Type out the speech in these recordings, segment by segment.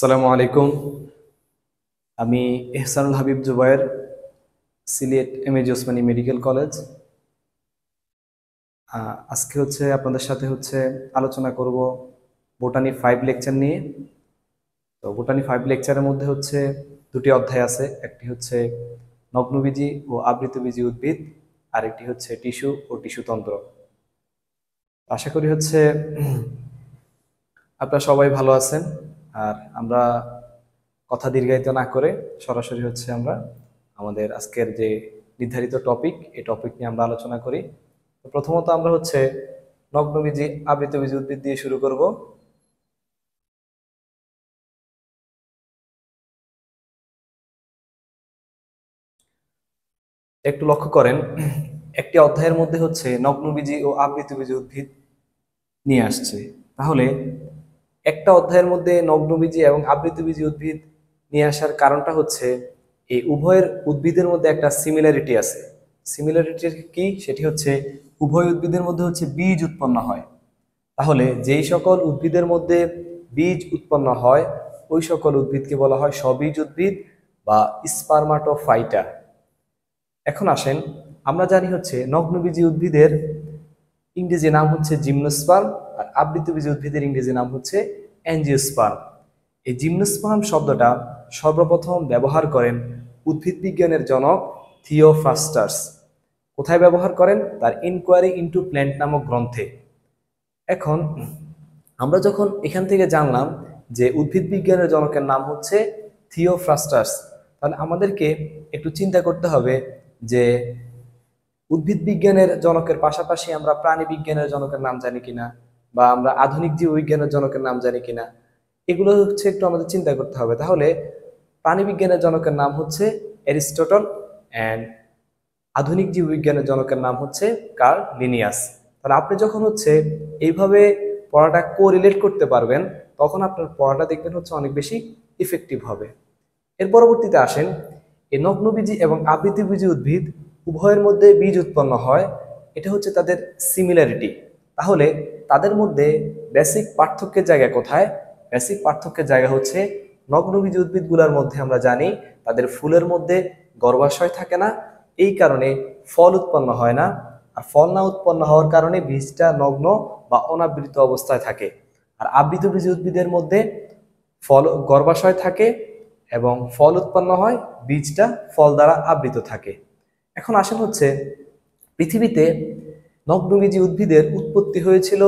আসসালামু আলাইকুম। আমি Ehsanul Habib Zubair, Sylhet MAG Osmani medical college. আজকে আপনাদের সাথে আলোচনা করব বোটানি 5 লেকচার নিয়ে। তো বোটানি 5 লেকচারের মধ্যে দুটি অধ্যায় আছে। একটি নগ্নবীজি ও আবৃতবীজি উদ্ভিদ, আরেকটি টিস্যু ও টিস্যুতন্ত্র। আশা করি আপনারা সবাই ভালো আছেন। আর আমরা কথা দীর্ঘায়িত না করে সরাসরি আমরা আমাদের আজকের যে নির্ধারিত টপিক, এই টপিক নিয়ে আমরা আলোচনা করি। তো প্রথমত আমরা নগ্নবীজি আবৃতবীজি উদ্ভিদ দিয়ে শুরু করব। একটু লক্ষ্য করেন, একটি অধ্যায়ের মধ্যে নগ্নবীজি ও আবৃতবীজি উদ্ভিদ নিয়ে আসছে। তাহলে একটা অধ্যায়ের মধ্যে নগ্নবীজি এবং আবৃতবীজি উদ্ভিদ নিয়ে আসার কারণটা এই উভয়ের উদ্ভিদের মধ্যে একটা সিমিলারিটি আছে। সিমিলারিটি কি? সেটি উভয় উদ্ভিদের মধ্যে বীজ উৎপন্ন হয়। তাহলে যেই সকল উদ্ভিদের মধ্যে বীজ উৎপন্ন হয় ওই সকল উদ্ভিদকে বলা হয় স্ববীজ উদ্ভিদ বা স্পারমাটোফাইটা। এখন আসেন, আমরা জানি নগ্নবীজি উদ্ভিদের ইংরেজি নাম জিমনোস্পার্ম, আর আবৃতবীজি উদ্ভিদের ইংরেজি নাম অ্যাঞ্জিওস্পার্ম। এই জিমনোস্পার্ম শব্দটা সর্বপ্রথম ব্যবহার করেন উদ্ভিদ বিজ্ঞানের জনক থিওফ্রাস্টাস। কোথায় ব্যবহার করেন? তার ইনকোয়ারি ইনটু প্ল্যান্ট নামক গ্রন্থে। এখন আমরা যখন এখান থেকে জানলাম যে উদ্ভিদ বিজ্ঞানের জনকের নাম থিওফ্রাস্টাস, তাহলে আমাদেরকে একটু চিন্তা করতে হবে যে উদ্ভিদ বিজ্ঞানের জনকের পাশাপাশি আমরা প্রাণী বিজ্ঞানের জনকের নাম জানি কিনা, বা আমরা আধুনিক জীববিজ্ঞানের জনকের নাম জানি কিনা, এগুলো একটু আমাদের চিন্তা করতে হবে। তাহলে প্রাণী বিজ্ঞানের জনকের নাম অ্যারিস্টটল, অ্যান্ড আধুনিক জীববিজ্ঞানের জনকের নাম কার্ল লিনিয়াস। তাহলে আপনি যখন এইভাবে পড়াটা কোরিলেট করতে পারবেন, তখন আপনার পড়াটা দেখবেন অনেক বেশি ইফেক্টিভ হবে। এর পরবর্তীতে আসেন, এই নগ্নবীজি এবং আবৃতবীজি উদ্ভিদ উভয়ের মধ্যে বীজ উৎপন্ন হয়, এটা তাদের সিমিলারিটি। তাহলে তাদের মধ্যে বেসিক পার্থক্যের জায়গা কোথায়? বেসিক পার্থক্যের জায়গা নগ্নবীজি উদ্ভিদগুলোর মধ্যে আমরা জানি তাদের ফুলের মধ্যে গর্ভাশয় থাকে না, এই কারণে ফল উৎপন্ন হয় না। আর ফল না উৎপন্ন হওয়ার কারণে বীজটা নগ্ন বা অনাবৃত অবস্থায় থাকে। আর আবৃতবীজি উদ্ভিদের মধ্যে গর্ভাশয় থাকে এবং ফল উৎপন্ন হয়, বীজটা ফল দ্বারা আবৃত থাকে। এখন আসেন পৃথিবীতে নগ্নবীজি উদ্ভিদের উৎপত্তি হয়েছিল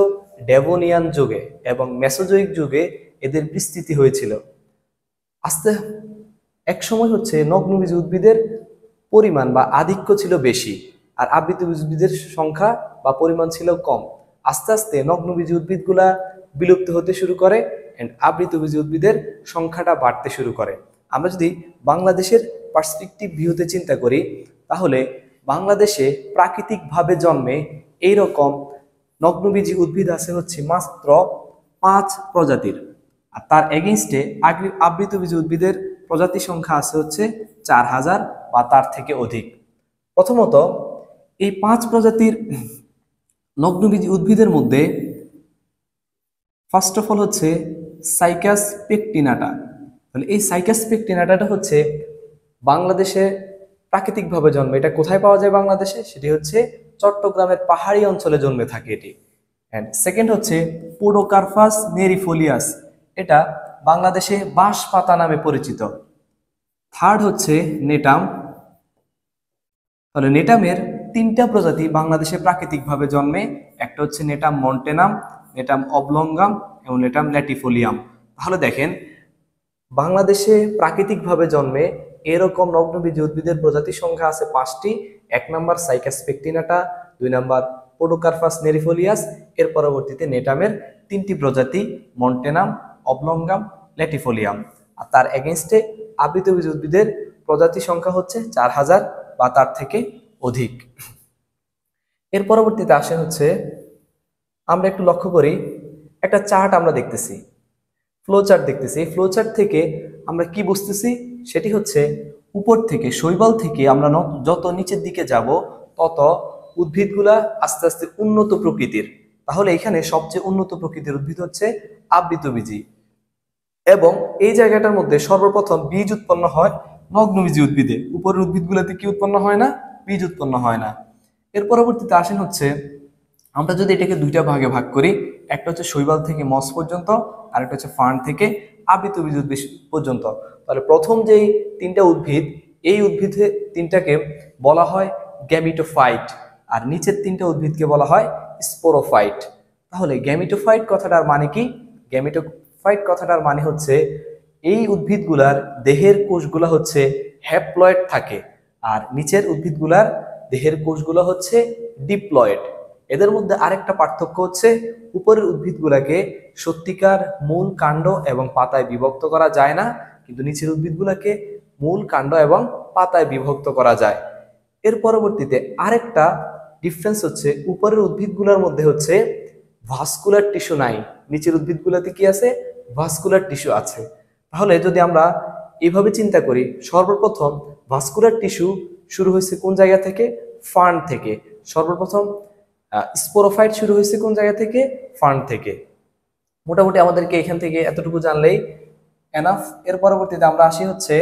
ডেভোনিয়ান যুগে, এবং মেসোজোয়িক যুগে এদের বিস্তৃতি হয়েছিল। আস্তে এক সময় নগ্নবীজি উদ্ভিদের পরিমাণ বা আধিক্য ছিল বেশি, আর আবৃতবীজি উদ্ভিদের সংখ্যা বা পরিমাণ ছিল কম। আস্তে আস্তে নগ্নবীজি উদ্ভিদগুলা বিলুপ্ত হতে শুরু করে, এন্ড আবৃতবীজি উদ্ভিদের সংখ্যাটা বাড়তে শুরু করে। আমরা যদি বাংলাদেশের পার্সপেক্টিভ ভিউতে চিন্তা করি, তাহলে বাংলাদেশে প্রাকৃতিকভাবে জন্মে এইরকম নগ্নবীজি উদ্ভিদ আছে মাত্র 5 প্রজাতির, আর তার এগেইনস্টে আবৃতবীজি উদ্ভিদের প্রজাতি সংখ্যা আছে 4000 বা তার থেকে অধিক। প্রথমত, এই 5 প্রজাতির নগ্নবীজি উদ্ভিদের মধ্যে ফার্স্ট অফ অল সাইকাস পেকটিনাটা। তাহলে এই সাইকাস পেকটিনাটা বাংলাদেশে প্রাকৃতিকভাবে জন্মে। এটা কোথায় পাওয়া যায় বাংলাদেশে? সেটি চট্টগ্রামের পাহাড়ি অঞ্চলে জন্মে থাকে এটি। অ্যান্ড সেকেন্ড পোডোকার্পাস নেরিফোলিয়াস, এটা বাংলাদেশে বাঁশ পাতা নামে পরিচিত। থার্ড নেটাম। তাহলে নেটামের 3টা প্রজাতি বাংলাদেশে প্রাকৃতিকভাবে জন্মে। একটা নেটাম মন্টেনাম, নেটাম অবলঙ্গাম এবং নেটাম ল্যাটিফোলিয়াম। তাহলে দেখেন, বাংলাদেশে প্রাকৃতিকভাবে জন্মে এরকম নগ্নবীজি উদ্ভিদের প্রজাতি সংখ্যা আছে 5টি। 1 নম্বর সাইকাস পেকটিনাটা, 2 নম্বর পোডোকার্পাস নেরিফোলিয়াস, এর পরবর্তীতে নেটামের 3টি প্রজাতি মন্টেনাম, অবলঙ্গাম, ল্যাটিফোলিয়াম। আর তার এগেইনস্টে আবৃতবীজি উদ্ভিদের প্রজাতি সংখ্যা 4000 বা তার থেকে অধিক। এর পরবর্তীতে আসে আমরা একটু লক্ষ্য করি, একটা চার্ট আমরা দেখতেছি, ফ্লো চার্ট দেখতেছি। এই ফ্লো চার্ট থেকে আমরা কি বুঝতেছি? সেটি উপর থেকে, শৈবাল থেকে আমরা যত নিচের দিকে যাব তত উদ্ভিদগুলা আস্তে আস্তে উন্নত প্রকৃতির। তাহলে এখানে সবচেয়ে উন্নত প্রকৃতির উদ্ভিদ আবৃতবীজি। এবং এই জায়গাটার মধ্যে সর্বপ্রথম বীজ উৎপন্ন হয় নগ্নবীজি উদ্ভিদে। উপরের উদ্ভিদগুলোতে কি উৎপন্ন হয় না? বীজ উৎপন্ন হয় না। এর পরবর্তীতে আসেন হচ্ছে, আমরা যদি এটাকে দুইটা ভাগে ভাগ করি, একটা হচ্ছে শৈবাল থেকে মস পর্যন্ত, আর একটা হচ্ছে ফার্ন থেকে আবৃতবীজ উদ্ভিদ পর্যন্ত। তাহলে প্রথম যেই তিনটা উদ্ভিদ, এই উদ্ভিদে তিনটাকে বলা হয় গ্যামিটোফাইট, আর নিচের তিনটা উদ্ভিদকে বলা হয় স্পোরোফাইট। তাহলে গ্যামিটোফাইট কথাটার মানে কি? গ্যামিটোফাইট কথাটার মানে হচ্ছে এই উদ্ভিদগুলার দেহের কোষগুলো হচ্ছে হ্যাপ্লয়েড থাকে, আর নিচের উদ্ভিদগুলার দেহের কোষগুলো হচ্ছে ডিপ্লয়েড। এদের মধ্যে আরেকটা পার্থক্য হচ্ছে, উপরের উদ্ভিদগুলাকে সত্যিকার মূল, কাণ্ড এবং পাতায় বিভক্ত করা যায় না, কিন্তু নিচের উদ্ভিদগুলাকে মূল, কাণ্ড এবং পাতায় বিভক্ত করা যায়। এর পরবর্তীতে আরেকটা ডিফারেন্স হচ্ছে, উপরের উদ্ভিদগুলোর মধ্যে হচ্ছে ভাস্কুলার টিস্যু নাই, নিচের উদ্ভিদগুলোতে কি আছে? ভাস্কুলার টিস্যু আছে। তাহলে যদি আমরা এইভাবে চিন্তা করি, সর্বপ্রথম ভাস্কুলার টিস্যু শুরু হয়েছে কোন জায়গা থেকে? ফার্ন থেকে। সর্বপ্রথম স্পোরোফাইট শুরু হয়েছে কোন জায়গা থেকে? ফার্ন থেকে। মোটামুটি আমাদেরকে এখান থেকে এতটুকু জানলেই এনাফ। এর পরবর্তীতে আমরা আসি হচ্ছে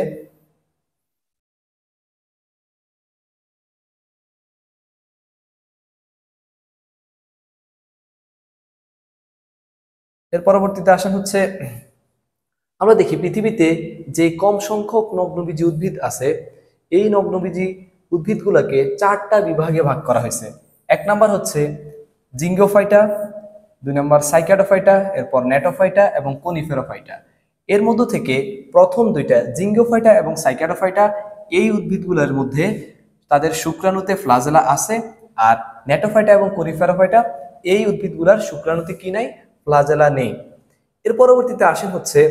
আমরা দেখি পৃথিবীতে যে কম সংখ্যক নগ্নবীজি উদ্ভিদ আছে, এই নগ্নবীজি উদ্ভিদগুলোকে চারটা বিভাগে ভাগ করা হয়েছে। এক নাম্বার হচ্ছে জিঙ্গোফাইটা, দুই নাম্বার সাইকাডোফাইটা, এরপর নেটোফাইটা এবং কনিফেরোফাইটা। এর মধ্য থেকে প্রথম দুইটা জিঙ্গোফাইটা এবং সাইকাডোফাইটা, এই উদ্ভিদগুলোর মধ্যে তাদের শুক্রাণুতে ফ্লাজেলা আছে, আর নেটোফাইটা এবং কনিফেরোফাইটা, এই উদ্ভিদগুলোর শুক্রাণুতে কি নাই? ফ্লাজেলা নেই। এর পরবর্তীতে আসেন হচ্ছে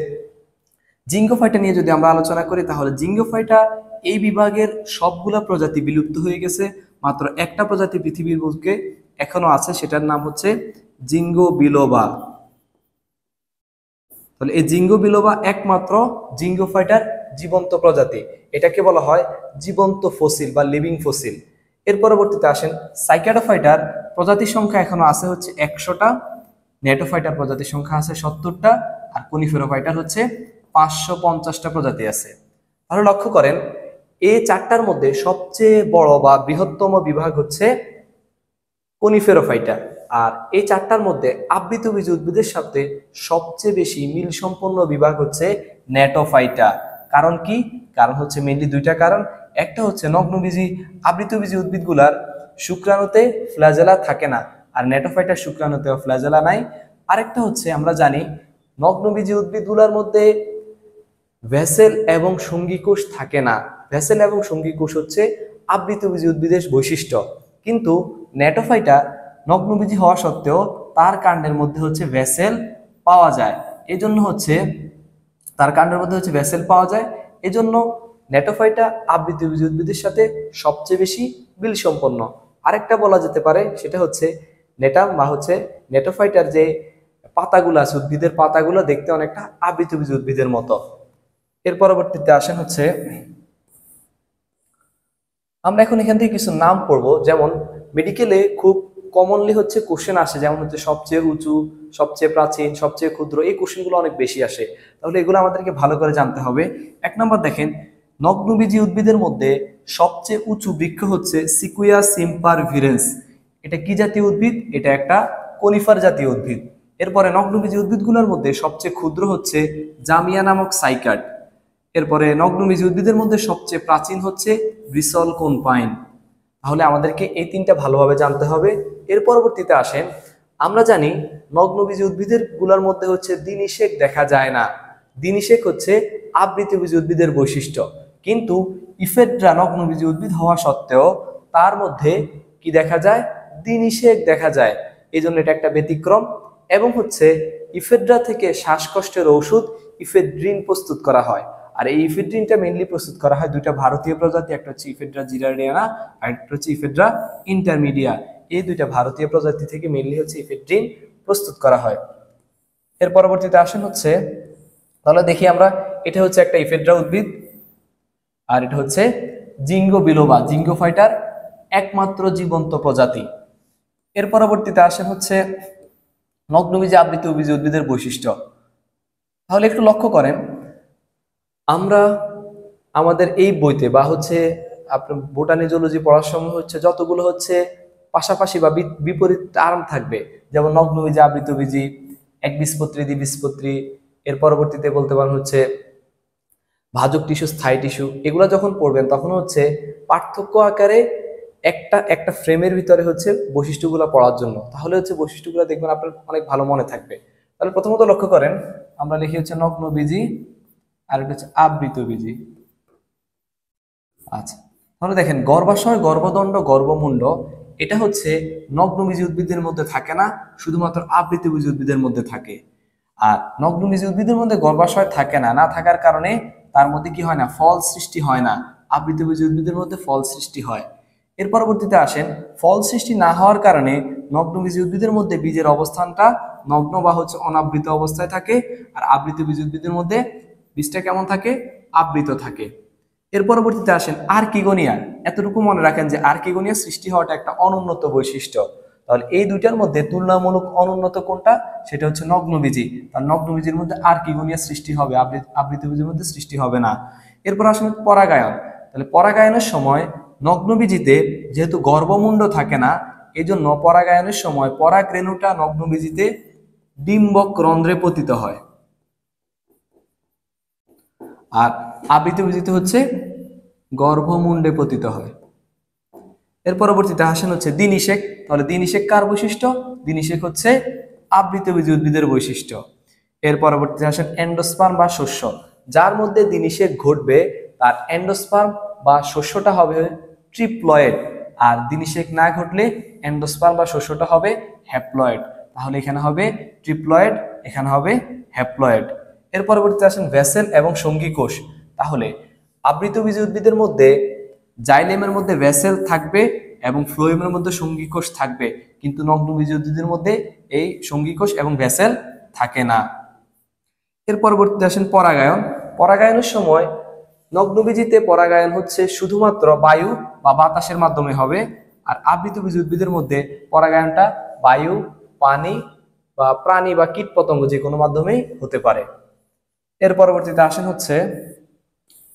জিঙ্গোফাইটা নিয়ে যদি আমরা আলোচনা করি, তাহলে জিঙ্গোফাইটা এই বিভাগের সবগুলা প্রজাতি বিলুপ্ত হয়ে গেছে, মাত্র একটা প্রজাতি পৃথিবীর বুকে এখনো আছে, সেটার নাম হচ্ছে জিঙ্গো বিলোবা। তাহলে এই জিঙ্গো বিলোবা একমাত্র জিঙ্গোফাইটার জীবন্ত প্রজাতি, এটাকে বলা হয় জীবন্ত ফসিল বা লিভিং ফসিল। এর পরবর্তীতে আসেন সাইকাডোফাইটার প্রজাতির সংখ্যা এখনো আছে হচ্ছে 100টা, নেটোফাইটার প্রজাতির সংখ্যা আছে 70টা, আর কনিফেরোফাইটার হচ্ছে 550টা প্রজাতি আছে। তাহলে লক্ষ্য করেন, এই চারটার মধ্যে সবচেয়ে বড় বা বৃহত্তম বিভাগ হচ্ছে কনিফেরোফাইটা, আর এই চারটার মধ্যে আবৃতবীজী উদ্ভিদের সাথে সবচেয়ে বেশি মিল সম্পন্ন বিভাগ হচ্ছে নেটোফাইটা। কারণ কি? কারণ হচ্ছে মেইনলি দুইটা কারণ। একটা হচ্ছে নগ্নবীজী আবৃতবীজী উদ্ভিদগুলার শুক্রাণুতে ফ্ল্যাজেলা থাকে না, আর নেটোফাইটার শুক্রাণুতেও ফ্ল্যাজেলা নাই। আরেকটা হচ্ছে, আমরা জানি নগ্নবীজী উদ্ভিদগুলোর মধ্যে ভেসেল এবং সঙ্গীকোষ থাকে না। ভেসেল এবং সঙ্গীকোষ হচ্ছে আবৃতবীজী উদ্ভিদের বৈশিষ্ট্য, কিন্তু নেটোফাইটা নগ্নবীজী হওয়া সত্ত্বেও তার কাণ্ডের মধ্যে হচ্ছে ভেসেল পাওয়া যায়। এজন্য হচ্ছে তার কাণ্ডের মধ্যে হচ্ছে ভেসেল পাওয়া যায়, এজন্য নেটোফাইটা আবৃতবীজী উদ্ভিদের সাথে সবচেয়ে বেশি মিল সম্পন্ন। আরেকটা বলা যেতে পারে, সেটা হচ্ছে নেটাম বা হচ্ছে নেটোফাইটার যে পাতাগুলো আছে, উদ্ভিদের পাতাগুলো দেখতে অনেকটা আবৃতবীজী উদ্ভিদের মতো। এর পরবর্তীতে আসেন হচ্ছে, আমরা এখন এখান থেকে কিছু নাম পড়বো, যেমন মেডিকেলে খুব কমনলি হচ্ছে কোশ্চেন আসে, যেমন হচ্ছে সবচেয়ে উঁচু, সবচেয়ে প্রাচীন, সবচেয়ে ক্ষুদ্র, এই কোশ্চেনগুলো অনেক বেশি আসে। তাহলে এগুলো আমাদেরকে ভালো করে জানতে হবে। এক নম্বর দেখেন, নগ্নবীজী উদ্ভিদের মধ্যে সবচেয়ে উঁচু বৃক্ষ হচ্ছে সিকুইয়া সিম্পারভিরেন্স। এটা কি জাতীয় উদ্ভিদ? এটা একটা কনিফার জাতীয় উদ্ভিদ। এরপরে নগ্নবীজী উদ্ভিদগুলোর মধ্যে সবচেয়ে ক্ষুদ্র হচ্ছে জামিয়া নামক সাইকাড। এরপরে নগ্নবীজী উদ্ভিদের মধ্যে সবচেয়ে প্রাচীন হচ্ছে ব্রিসল কোন পাইন। তাহলে আমাদেরকে এই তিনটা ভালোভাবে জানতে হবে। এর পরবর্তীতে আসেন, আমরা জানি নগ্নবীজী উদ্ভিদের গুলার মধ্যে হচ্ছে দিনিশেক দেখা যায় না। দিনিশেক হচ্ছে আবৃতবীজী উদ্ভিদের বৈশিষ্ট্য, কিন্তু ইফেড্রা নগ্নবীজী উদ্ভিদ হওয়া সত্ত্বেও তার মধ্যে কি দেখা যায়? দিনিশেক দেখা যায়। এই জন্য এটা একটা ব্যতিক্রম। এবং হচ্ছে ইফেড্রা থেকে শ্বাসকষ্টের ঔষধ ইফেড্রিন প্রস্তুত করা হয়, আর এই ইফেড্রিনটা মেইনলি প্রস্তুত করা হয় দুইটা ভারতীয় প্রজাতি, একটা হচ্ছে ইফেড্রা জিরানিয়ানা আর একটা হচ্ছে ইফেড্রা ইন্টারমিডিয়া। এই দুইটা ভারতীয় প্রজাতি থেকে মেইনলি হচ্ছে ইফেড্রিন প্রস্তুত করা হয়। এর পরবর্তীতে আসেন হচ্ছে, তাহলে দেখি আমরা, এটা হচ্ছে একটা ইফেড্রা উদ্ভিদ, আর এটা হচ্ছে জিঙ্গো বিলোবা, জিঙ্গোফাইটার একমাত্র জীবন্ত প্রজাতি। এর পরবর্তীতে আসেন হচ্ছে নগ্নবীজী আবৃতবীজী উদ্ভিদের বৈশিষ্ট্য। তাহলে একটু লক্ষ্য করেন, আমরা আমাদের এই বইতে বা হচ্ছে আপনার বোটানি জুলজি পড়ার সময় হচ্ছে যতগুলো হচ্ছে পাশাপাশি বা বিপরীত টার্ম থাকবে, যেমন নগ্নবীজি, আবৃতবীজি, একবীজপত্রী, দ্বিবীজপত্রী, এর পরবর্তীতে বলতে পারেন হচ্ছে ভাজক টিস্যু, স্থায়ী টিস্যু, এগুলো যখন পড়বেন তখন হচ্ছে পার্থক্য আকারে একটা একটা ফ্রেমের ভিতরে হচ্ছে বৈশিষ্ট্যগুলো পড়ার জন্য, তাহলে হচ্ছে বৈশিষ্ট্যগুলো দেখবেন আপনার অনেক ভালো মনে থাকবে। তাহলে প্রথমত লক্ষ্য করেন, আমরা লিখি হচ্ছে নগ্নবীজি আর এটা হচ্ছে আবৃতবীজি। আচ্ছা, তাহলে দেখেন গর্ভাশয়, গর্ভদণ্ড, গর্ভমুণ্ড এটা হচ্ছে নগ্নবীজি উদ্ভিদের মধ্যে থাকে না, শুধুমাত্র আবৃতবীজি উদ্ভিদের মধ্যে থাকে। আর নগ্নবীজি উদ্ভিদের মধ্যে গর্ভাশয় থাকে না, না থাকার কারণে তার মধ্যে কি হয় না, ফল সৃষ্টি হয় না। আবৃতবীজি উদ্ভিদের মধ্যে ফল সৃষ্টি হয়। এর পরবর্তীতে আসেন, ফল সৃষ্টি না হওয়ার কারণে নগ্নবীজি উদ্ভিদের মধ্যে বীজের অবস্থানটা নগ্ন বা হচ্ছে অনাবৃত অবস্থায় থাকে, আর আবৃতবীজি উদ্ভিদের মধ্যে বীজটা কেমন থাকে, আবৃত থাকে। এর পরবর্তীতে আসেন আর্কিগোনিয়া। এতটুকু মনে রাখেন যে আর্কিগোনিয়া সৃষ্টি হওয়াটা একটা অনুন্নত বৈশিষ্ট্য। তাহলে এই দুইটার মধ্যে তুলনামূলক অনুন্নত কোনটা, সেটা হচ্ছে নগ্নবীজি। তার নগ্নবীজির মধ্যে আর্কিগোনিয়া সৃষ্টি হবে, আবৃতবীজির মধ্যে সৃষ্টি হবে না। এরপর আসেন পরাগায়ন। তাহলে পরাগায়নের সময় নগ্নবীজিতে যেহেতু গর্ভমুণ্ড থাকে না, এজন্য পরাগায়নের সময় পরাগরেণুটা নগ্নবীজিতে ডিম্বক রন্ধ্রে পতিত হয়, আর আবৃতবীজিতে হচ্ছে গর্ভমুণ্ডে পতিত হয়। এর পরবর্তীতে আসেন হচ্ছে দ্বিনিষেক। তাহলে দ্বিনিষেক কার বৈশিষ্ট্য, দ্বিনিষেক হচ্ছে আবৃতবীজি উদ্ভিদের বৈশিষ্ট্য। এর পরবর্তীতে আসেন এন্ডোস্পার্ম বা শস্য। যার মধ্যে দ্বিনিষেক ঘটবে তার এন্ডোস্পার্ম বা শস্যটা হবে ট্রিপ্লয়েড, আর দ্বিনিষেক না ঘটলে এন্ডোস্পার্ম বা শস্যটা হবে হ্যাপ্লয়েড। তাহলে এখানে হবে ট্রিপ্লয়েড, এখানে হবে হ্যাপ্লয়েড। এর পরবর্তীতে আসেন ভেসেল এবং সঙ্গী কোষ। তাহলে আবৃতবীজি উদ্ভিদের মধ্যে জাইলেমের মধ্যে ভেসেল থাকবে এবং ফ্লোয়েমের মধ্যে সঙ্গী কোষ থাকবে, কিন্তু নগ্নবীজি উদ্ভিদের মধ্যে এই সঙ্গী কোষ এবং ভেসেল থাকে না। এর পরবর্তীতে আসেন পরাগায়ন। পরাগায়নের সময় নগ্নবীজিতে পরাগায়ন হচ্ছে শুধুমাত্র বায়ু বা বাতাসের মাধ্যমে হবে, আর আবৃতবীজি উদ্ভিদের মধ্যে পরাগায়নটা বায়ু, পানি বা প্রাণী বা কীট পতঙ্গ যে কোনো মাধ্যমেই হতে পারে। এর পরবর্তীতে আসেন হচ্ছে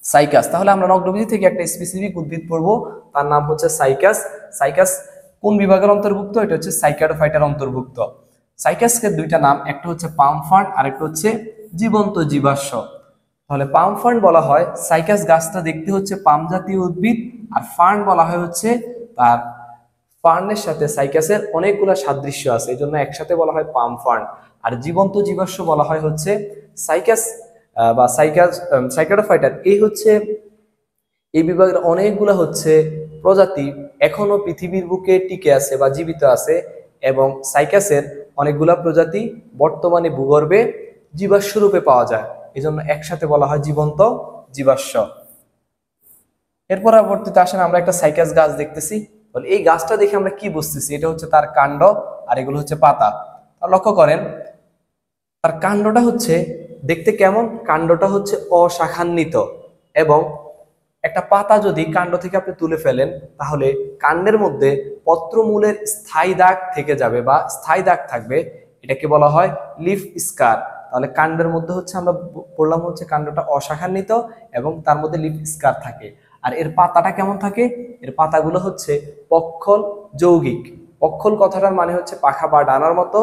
সাইকাস। তাহলে আমরা নগ্নবীজি থেকে একটা স্পেসিফিক উদ্ভিদ পড়বো, তার নাম হচ্ছে সাইকাস। সাইকাস কোন বিভাগের অন্তর্ভুক্ত, এটা হচ্ছে সাইকাডোফাইটার অন্তর্ভুক্ত। সাইকাসের দুইটা নাম, একটা হচ্ছে পাম ফার্ন আর একটা হচ্ছে জীবন্ত জীবাশ্ম। তাহলে পাম ফার্ন বলা হয় সাইকাস গাছটা দেখতে হচ্ছে পাম জাতীয় উদ্ভিদ, আর ফার্ন বলা হয় হচ্ছে তার ফার্নের সাথে সাইকাসের অনেকগুলো সাদৃশ্য আছে, এই জন্য একসাথে বলা হয় পাম ফার্ন। আর জীবন্ত জীবাশ্ম বলা হয় হচ্ছে সাইকাস বা সাইকাডোফাইটার। এই হচ্ছে এই বিভাগের অনেকগুলো হচ্ছে প্রজাতি এখনো পৃথিবীর বুকে টিকে আছে বা জীবিত আছে, এবং সাইকাসের অনেকগুলা প্রজাতি বর্তমানে ভূগর্ভে জীবাশ্ম রূপে পাওয়া যায়, এজন্য একসাথে বলা হয় জীবন্ত জীবাশ্ম। এর পরবর্তীতে আসেন আমরা একটা সাইকাস গাছ দেখতেছি। এই গাছটা দেখে আমরা কি বুঝতেছি, এটা হচ্ছে তার কাণ্ড আর এগুলো হচ্ছে পাতা। লক্ষ্য করেন তার কাণ্ডটা হচ্ছে দেখতে কেমন, কাণ্ডটা হচ্ছে অশাখান্বিত, এবং একটা পাতা যদি কাণ্ড থেকে আপনি তুলে ফেলেন তাহলে কাণ্ডের মধ্যে পত্রমূলের স্থায়ী দাগ থেকে যাবে বা স্থায়ী দাগ থাকবে, এটাকে বলা হয় লিফ স্কার। তাহলে কাণ্ডের মধ্যে হচ্ছে আমরা পড়লাম হচ্ছে কাণ্ডটা অশাখান্বিত এবং তার মধ্যে লিফ স্কার থাকে। আর এর পাতাটা কেমন থাকে, এর পাতাগুলো হচ্ছে পক্ষল যৌগিক। পক্ষল কথাটার মানে হচ্ছে পাখা বা ডানার মতো,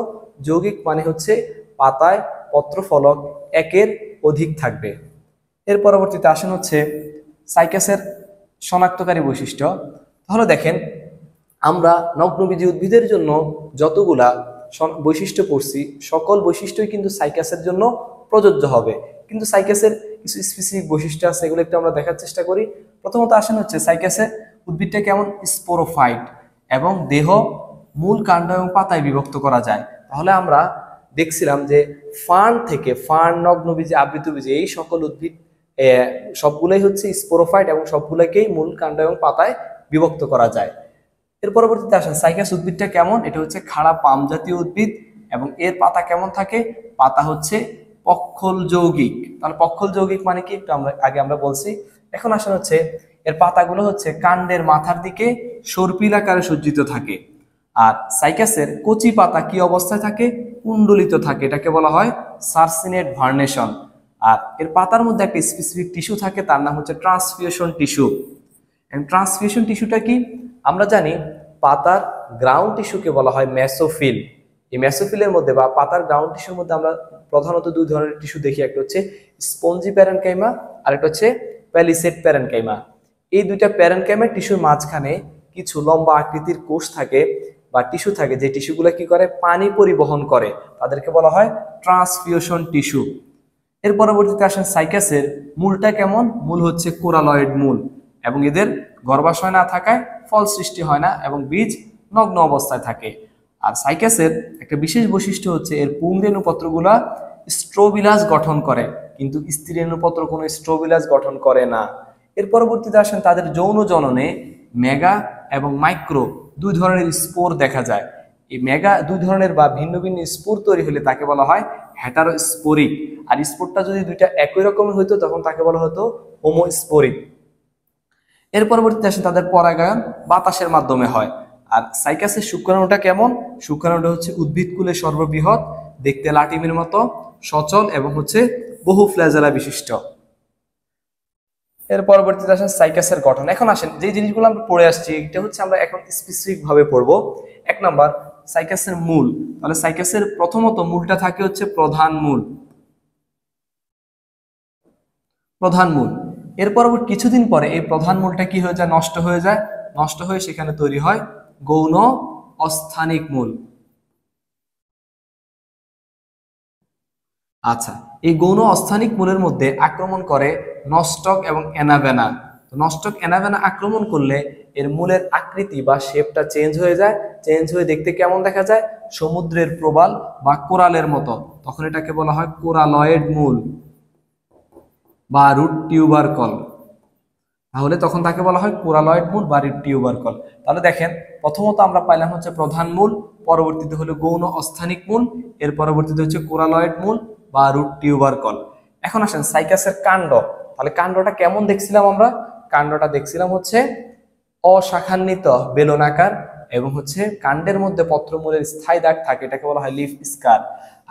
যৌগিক মানে হচ্ছে পাতায় পত্রফলক একের অধিক থাকবে। এর পরবর্তীতে আসেন হচ্ছে সাইকাসের শনাক্তকারী বৈশিষ্ট্য। তাহলে দেখেন আমরা নগ্নবীজি উদ্ভিদের জন্য যতগুলা বৈশিষ্ট্য পড়ছি, সকল বৈশিষ্ট্যই কিন্তু সাইকাসের জন্য প্রযোজ্য হবে, কিন্তু সাইকাসের কিছু স্পেসিফিক বৈশিষ্ট্য আছে, এগুলো একটু আমরা দেখার চেষ্টা করি। প্রথমত আসেন হচ্ছে সাইকাসের উদ্ভিদটা কেমন, স্পোরোফাইট, এবং দেহ মূল কাণ্ড এবং পাতায় বিভক্ত করা যায়। তাহলে আমরা দেখছিলাম যে ফার্ন থেকে, ফার্ন, নগ্নবীজি, আবৃতবীজি, এই সকল উদ্ভিদ সবগুলোই হচ্ছে স্পোরোফাইট এবং সবগুলোকেই মূল কাণ্ড এবং পাতায় বিভক্ত করা যায়। এর পরবর্তীতে আসেন সাইকাস উদ্ভিদটা কেমন, এটা হচ্ছে খাড়া পাম জাতীয় উদ্ভিদ, এবং এর পাতা কেমন থাকে, পাতা হচ্ছে পক্ষল যৌগিক। তাহলে পক্ষল যৌগিক মানে কি একটু আমরা বলছি। এখন আসেন হচ্ছে এর পাতাগুলো হচ্ছে কাণ্ডের মাথার দিকে সর্পিল আকারে সজ্জিত থাকে, আর সাইকাসের কচি পাতা কি অবস্থায় থাকে? কুণ্ডলিত থাকে, এটাকে বলা হয় সার্সিনেট ভার্নেশন। আর এর পাতার মধ্যে একটা স্পেসিফিক টিস্যু থাকে, তার নাম হচ্ছে ট্রান্সফিউশন টিস্যু। ট্রান্সফিউশন টিস্যুটা কি? আমরা জানি পাতার গ্রাউন্ড টিস্যুকে বলা হয় মেসোফিল। এই মেসোফিলের মধ্যে বা পাতার গ্রাউন্ড টিস্যুর মধ্যে আমরা প্রধানত দুই ধরনের টিস্যু দেখি, একটা হচ্ছে স্পঞ্জি প্যারেনকাইমা আর একটা হচ্ছে প্যালিসেড প্যারেনকাইমা। এই দুইটা প্যারেনকাইমা টিস্যুর মাঝখানে কিছু লম্বা আকৃতির কোষ থাকে বা টিস্যু থাকে, যে টিস্যুগুলো কি করে? পানি পরিবহন করে, তাদেরকে বলা হয় ট্রান্সফিউশন টিস্যু। এর পরবর্তীতে আসেন সাইকাসের মূলটা কেমন? মূল হচ্ছে কোরালয়েড মূল, এবং এদের গর্ভাশয় না থাকায় ফল সৃষ্টি হয় না এবং বীজ নগ্ন অবস্থায় থাকে। আর সাইকাসের একটা বিশেষ বৈশিষ্ট্য হচ্ছে এর পুংরেণুপত্রগুলা স্ট্রোবিলাস গঠন করে, কিন্তু স্ত্রীরেণুপত্র কোনো স্ট্রোবিলাস গঠন করে না। এর পরবর্তীতে আসেন তাদের যৌন জননে মেগা এবং মাইক্রো দুই ধরনের স্পোর দেখা যায়। এই মেগা দুই ধরনের বা ভিন্ন ভিন্ন স্পোর তৈরি হলে তাকে বলা হয় হেটারোস্পোরিক। আর স্পোরটা যদি দুইটা একই রকমের হইতো তখন তাকে বলা হতো হোমোস্পোরিক। এর পরবর্তীতে আসে তাদের পরাগায়ন বাতাসের মাধ্যমে হয়। আর সাইকাসের শুক্রাণুটা কেমন? শুক্রাণুটা হচ্ছে উদ্ভিদকুলের সর্ববৃহৎ, দেখতে লাটিমের মতো, সচল এবং হচ্ছে বহু ফ্ল্যাজেলা বিশিষ্ট। এর পরবর্তীতে আসেন সাইকাসের গঠন। এখন আসেন যে জিনিসগুলো আমরা পড়ে আসছি এটা হচ্ছে আমরা এখন স্পেসিফিক ভাবে পড়বো। এক নাম্বার সাইকাসের মূল। তাহলে সাইকাসের প্রথমত মূলটা থাকে হচ্ছে প্রধান মূল। প্রধান মূল এর পরবর্তী কিছুদিন পরে এই প্রধান মূলটা কি হয়ে যায়? নষ্ট হয়ে যায়। নষ্ট হয়ে সেখানে তৈরি হয় গৌণ অস্থানিক মূল। আচ্ছা, এই গৌণ অস্থানিক মূলের মধ্যে আক্রমণ করে নস্টক এবং অ্যানাভেনা। নস্টক অ্যানাভেনা আক্রমণ করলে এর মূলের আকৃতি বা শেপটা চেঞ্জ হয়ে যায়। চেঞ্জ হয়ে দেখতে কেমন দেখা যায়? সমুদ্রের প্রবাল বা কোরালের মতো। তখন এটাকে বলা হয় কোরালয়েড মূল বা রুট টিউবারকল। তাহলে তখন তাকে বলা হয় কোরালয়েড মূল বা রুট টিউবারকল। তাহলে দেখেন প্রথমত আমরা পাইলাম হচ্ছে প্রধান মূল, পরবর্তীতে হলো গৌণ অস্থানিক মূল, এর পরবর্তীতে হচ্ছে কোরালয়েড মূল বা রুট টিউবারকল। এখন আসেন সাইকাসের কাণ্ড। তাহলে কাণ্ডটা কেমন দেখছিলাম আমরা? কাণ্ডটা দেখছিলাম হচ্ছে অশাখান্বিত বেলনাকার এবং হচ্ছে কাণ্ডের মধ্যে পত্রমূলের স্থায়ী দাগ থাকে, এটাকে বলা হয় লিফ স্কার।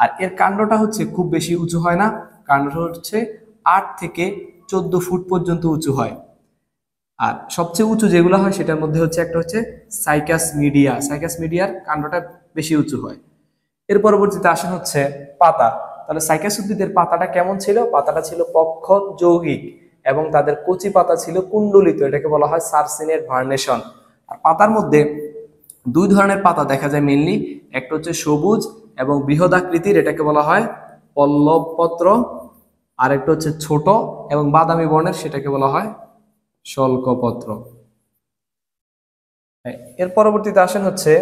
আর এর কাণ্ডটা হচ্ছে খুব বেশি উঁচু হয় না, কাণ্ডটা হচ্ছে 8 থেকে 14 ফুট পর্যন্ত উঁচু হয়। আর সবচেয়ে উঁচু যেগুলো হয় সেটার মধ্যে হচ্ছে একটা হচ্ছে সাইকাস মিডিয়া। সাইকাস মিডিয়ার কাণ্ডটা বেশি উঁচু হয়। এর পরবর্তীতে আসেন হচ্ছে পাতা। তাহলে সাইকাস উদ্ভিদের পাতাটা কেমন ছিল? পাতাটা ছিল পক্ষন যৌগিক এবং তাদের কচি পাতা ছিল কুণ্ডলিত, এটাকে বলা হয় সার্সিনেট ভার্নেশন। আর পাতার মধ্যে দুই ধরনের পাতা দেখা যায় মেইনলি, একটা হচ্ছে সবুজ এবং বৃহদাকৃতির, এটাকে বলা হয় পল্লবপত্র। আর একটা হচ্ছে ছোট এবং বাদামি বর্ণের, সেটাকে বলা হয় শল্কপত্র। এর পরবর্তীতে আসেন হচ্ছে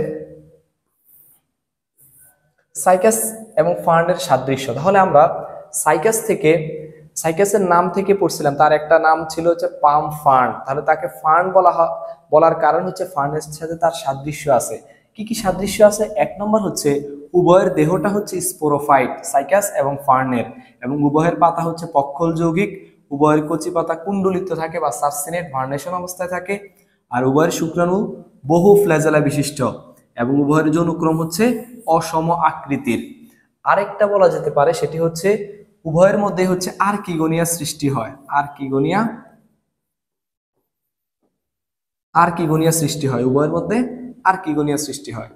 সাইকাস এবং ফার্নের সাদৃশ্য। তাহলে আমরা সাইকাস থেকে সাইকাসের নাম থেকে পড়ছিলাম, তার একটা নাম ছিল হচ্ছে পাম ফার্ন। তাহলে তাকে ফার্ন বলার কারণ হচ্ছে ফার্নের সাথে তার সাদৃশ্য আছে। কি কি সাদৃশ্য আছে? এক নম্বর হচ্ছে উভয়ের দেহটা হচ্ছে স্পোরোফাইট, সাইকাস এবং ফার্নের, এবং উভয়ের পাতা হচ্ছে পক্ষল যৌগিক, উভয়ের কচি পাতা কুণ্ডলিত থাকে বা সার্সিনেট ভার্নেশন অবস্থায় থাকে, আর উভয়ের শুক্রাণু বহু ফ্ল্যাজেলা বিশিষ্ট এবং উভয়ের যৌনক্রম হচ্ছে অসম আকৃতির। আরেকটা বলা যেতে পারে সেটি হচ্ছে উভয়ের মধ্যে হচ্ছে আর্কিগোনিয়া সৃষ্টি হয়। আর্কিগোনিয়া সৃষ্টি হয়, উভয়ের মধ্যে আর্কিগোনিয়া সৃষ্টি হয়।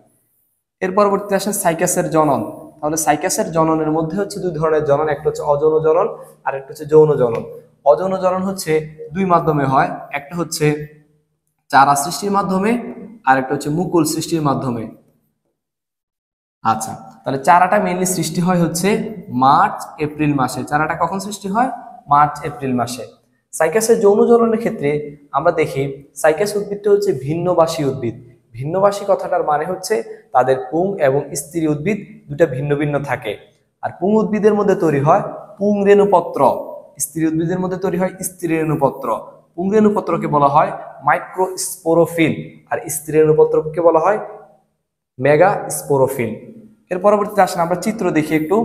এর পরবর্তীতে আসে সাইকাসের জনন। তাহলে সাইকাসের জননের মধ্যে হচ্ছে দুই ধরনের জনন, একটা হচ্ছে অযৌন জনন আর একটা হচ্ছে যৌন জনন। অযৌন জনন হচ্ছে দুই মাধ্যমে হয়, একটা হচ্ছে চারা সৃষ্টির মাধ্যমে আর একটা হচ্ছে মুকুল সৃষ্টির মাধ্যমে। আচ্ছা, তাহলে চারাটা মেইনলি সৃষ্টি হয় হচ্ছে মার্চ এপ্রিল মাসে। চারাটা কখন সৃষ্টি হয়? মার্চ এপ্রিল মাসে। সাইকাসের যৌন জননের ক্ষেত্রে আমরা দেখি সাইকাস উদ্ভিদটা হচ্ছে ভিন্নবাসী উদ্ভিদ। ভিন্নবাসী কথাটার মানে হচ্ছে তাদের পুং এবং স্ত্রী উদ্ভিদ দুটা ভিন্ন ভিন্ন থাকে। আর পুং উদ্ভিদের মধ্যে তৈরি হয় পুংরেণুপত্র, স্ত্রী উদ্ভিদের মধ্যে তৈরি হয় স্ত্রীরেণুপত্র। পুংরেণুপত্রকে বলা হয় মাইক্রোস্পোরোফিল আর স্ত্রীরেণুপত্রকে বলা হয় মেগা স্পোরোফিল। এর পরবর্তীতে আসেন আমরা চিত্র দেখি একটু।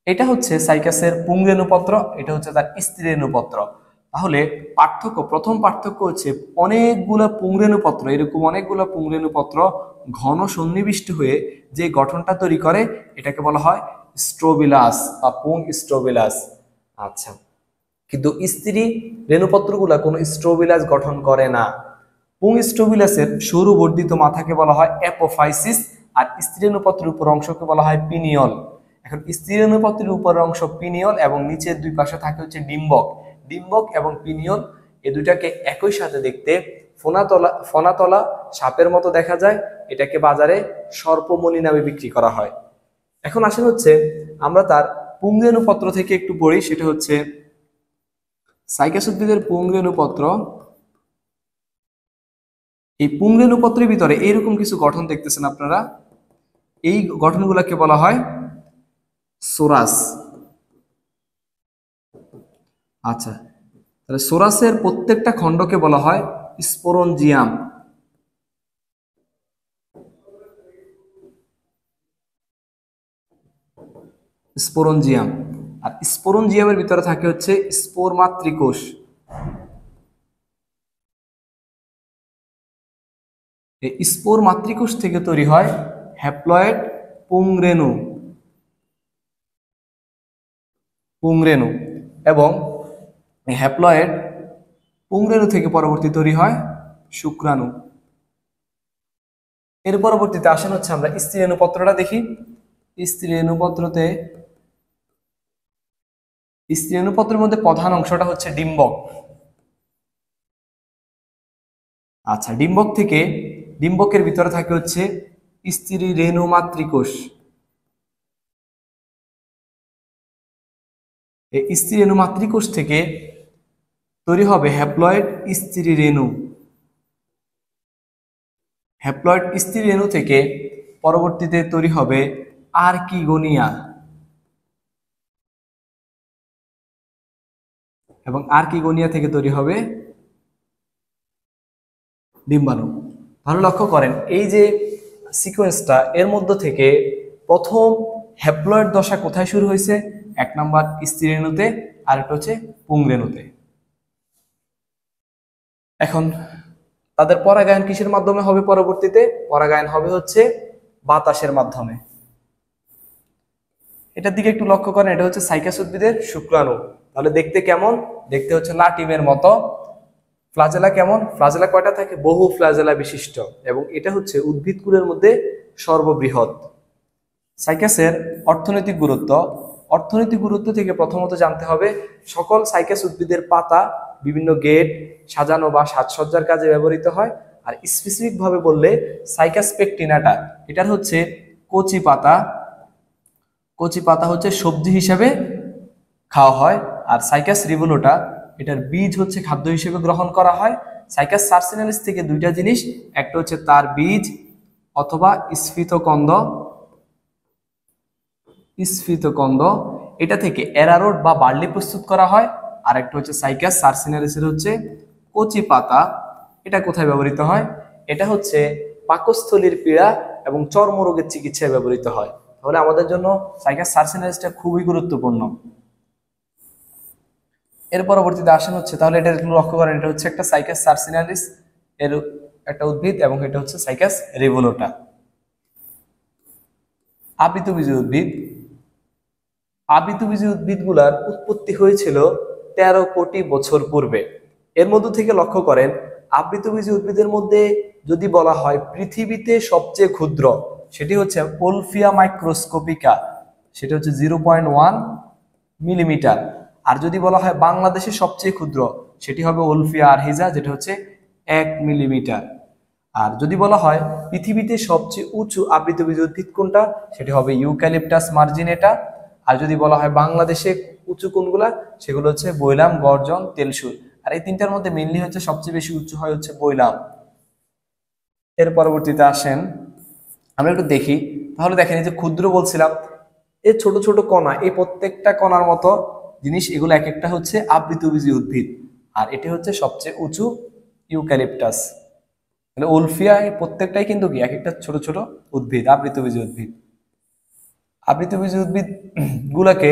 এটা হচ্ছে সাইকাসের পুংরেণুপত্র, এটা হচ্ছে তার স্ত্রীরেণুপত্র। তাহলে প্রথম পার্থক্য হচ্ছে অনেকগুলা পুংরেণুপত্র, এরকম অনেকগুলা পুংরেণুপত্র ঘন সন্নিবিষ্ট হয়ে যে গঠনটা তৈরি করে এটাকে বলা হয় স্ট্রোবিলাস বা পুং স্ট্রোবিলাস। আচ্ছা, কিন্তু স্ত্রী রেণুপত্রগুলা কোনো স্ট্রোবিলাস গঠন করে না। পুং স্ট্রোবিলাসের সরু বর্ধিত মাথাকে বলা হয় অ্যাপোফাইসিস, আর স্ত্রী রেণুপত্রের উপর অংশকে বলা হয় পিনিয়ল। এখন স্ত্রী রেণুপত্রের উপর অংশ পিনিয়ল এবং নিচের দুই পাশে থাকে হচ্ছে ডিম্বক। ডিম্বক এবং পিনিয়ল এই দুটাকে একই সাথে দেখতে ফনাতলা সাপের মতো দেখা যায়। এটাকে বাজারে সর্পমণি নামে বিক্রি করা হয়। এখন আসেন হচ্ছে আমরা তার পুংরেণুপত্র থেকে একটু পড়ি, সেটা হচ্ছে সাইকাস উদ্ভিদের পুংরেণুপত্র। এই পুংরেণুপত্রের ভিতরে এইরকম কিছু গঠন দেখতেছেন আপনারা, এই গঠনগুলোকে বলা হয় সোরাস। আচ্ছা, তাহলে সোরাসের প্রত্যেকটা খণ্ডকে বলা হয় স্পোরঞ্জিয়াম। স্পোরঞ্জিয়াম, আর স্পোরঞ্জিয়ামের ভিতরে থাকে হচ্ছে স্পোর মাতৃকোষ। এই স্পোর মাতৃকোষ থেকে তৈরি হয় হ্যাপ্লয়েড পুংরেণু। পুংরেণু এবং হ্যাপ্লয়েড পুংরেণু থেকে পরবর্তী তৈরি হয় শুক্রাণু। এর পরবর্তীতে আসেন হচ্ছে আমরা স্ত্রী রেণুপত্রটা দেখি। স্ত্রী রেণুপত্রের মধ্যে প্রধান অংশটা হচ্ছে ডিম্বক। আচ্ছা, ডিম্বকের ভিতরে থাকে হচ্ছে স্ত্রী রেণু মাতৃকোষ। এই স্ত্রী রেণু মাতৃকোষ থেকে তৈরি হবে হ্যাপ্লয়েড স্ত্রী রেণু। হ্যাপ্লয়েড স্ত্রী রেণু থেকে পরবর্তীতে তৈরি হবে আর্কিগোনিয়া, এবং আর্কিগোনিয়া থেকে তৈরি হবে ডিম্বাণু। ভালো লক্ষ্য করেন এই যে সিকোয়েন্সটা, এর মধ্য থেকে প্রথম হ্যাপ্লয়েড দশা কোথায় শুরু হয়েছে? 1 নম্বর স্ত্রী রেণুতে, আর একটা হচ্ছে পুংরেণুতে। এখন তাদের পরাগায়ন কিসের মাধ্যমে হবে? পরবর্তীতে পরাগায়ন হবে হচ্ছে বাতাসের মাধ্যমে। এটার দিকে একটু লক্ষ্য করেন, এটা হচ্ছে সাইকাস উদ্ভিদের শুক্রাণু। তাহলে দেখতে কেমন? দেখতে হচ্ছে লাটিমের মতো। ফ্লাজেলা কেমন? ফ্লাজেলা কয়টা থাকে? বহু ফ্লাজেলা বিশিষ্ট, এবং এটা হচ্ছে উদ্ভিদকুলের মধ্যে সর্ববৃহৎ। সাইকাসের অর্থনৈতিক গুরুত্ব থেকে প্রথমত জানতে হবে সকল সাইকাস উদ্ভিদের পাতা বিভিন্ন গেট সাজানো বা সাজসজ্জার কাজে ব্যবহৃত হয়। আর স্পেসিফিক ভাবে বললে সাইকাস পেকটিনাটা, এটার হচ্ছে কচি পাতা হচ্ছে সবজি হিসাবে খাওয়া হয়। আর সাইকাস রিভুলোটা, এটার বীজ হচ্ছে খাদ্য হিসেবে গ্রহণ করা হয়। সাইকাস সার্সিনালিস থেকে দুইটা জিনিস, একটা হচ্ছে তার বীজ অথবা স্ফীতকন্দ, এটা থেকে অ্যারারুট বা বার্লি প্রস্তুত করা হয়। আর একটা হচ্ছে সাইকাস সার্সিনালিসের হচ্ছে কচি পাতা। এটা কোথায় ব্যবহৃত হয়? এটা হচ্ছে পাকস্থলীর পীড়া এবং চর্মরোগের চিকিৎসায় ব্যবহৃত হয়। তাহলে আমাদের জন্য সাইকাস সার্সিনালিসটা খুবই গুরুত্বপূর্ণ। এর পরবর্তীতে আসেন হচ্ছে, তাহলে এটা একটু লক্ষ্য করেন, এটা হচ্ছে একটা সাইকাস সার্সিনালিস এর একটা উদ্ভিদ, এবং এটা হচ্ছে সাইকাস রিভুলোটা। আবৃতবীজী উদ্ভিদগুলার উৎপত্তি হয়েছিল 13 কোটি বছর পূর্বে। এর মধ্য থেকে লক্ষ্য করেন আবৃতবীজী উদ্ভিদের মধ্যে যদি বলা হয় পৃথিবীতে সবচেয়ে ক্ষুদ্র, সেটি হচ্ছে ওলফিয়া মাইক্রোস্কোপিকা, সেটা হচ্ছে 0.1 মিলিমিটার। আর যদি বলা হয় বাংলাদেশের সবচেয়ে ক্ষুদ্র, সেটি হবে ওলফিয়া আরহিজা, যেটা হচ্ছে 1 মিলিমিটার। আর যদি বলা হয় পৃথিবীতে সবচেয়ে উঁচু আবৃতবীজী উদ্ভিদ কোনটা, সেটি হবে ইউক্যালিপটাস মার্জিনেটা। আর যদি বলা হয় বাংলাদেশে উঁচু কোনগুলা, সেগুলো হচ্ছে বৈলাম, গর্জন, তেলসুর। আর এই তিনটার মধ্যে মেইনলি হচ্ছে সবচেয়ে বেশি উঁচু হয় হচ্ছে বৈলাম। এর পরবর্তীতে আসেন আমরা একটু দেখি, তাহলে দেখেন এই যে ক্ষুদ্র বলছিলাম, এই ছোট ছোট কণা, এই প্রত্যেকটা কণার মতো জিনিস, এগুলো এক একটা হচ্ছে আবৃতবীজী উদ্ভিদ। আর এটি হচ্ছে সবচেয়ে উঁচু ইউক্যালিপটাস। তাহলে ওলফিয়া এই প্রত্যেকটাই কিন্তু কি এক একটা ছোট ছোট উদ্ভিদ, আবৃতবীজী উদ্ভিদ। আবৃতবীজী উদ্ভিদ গুলাকে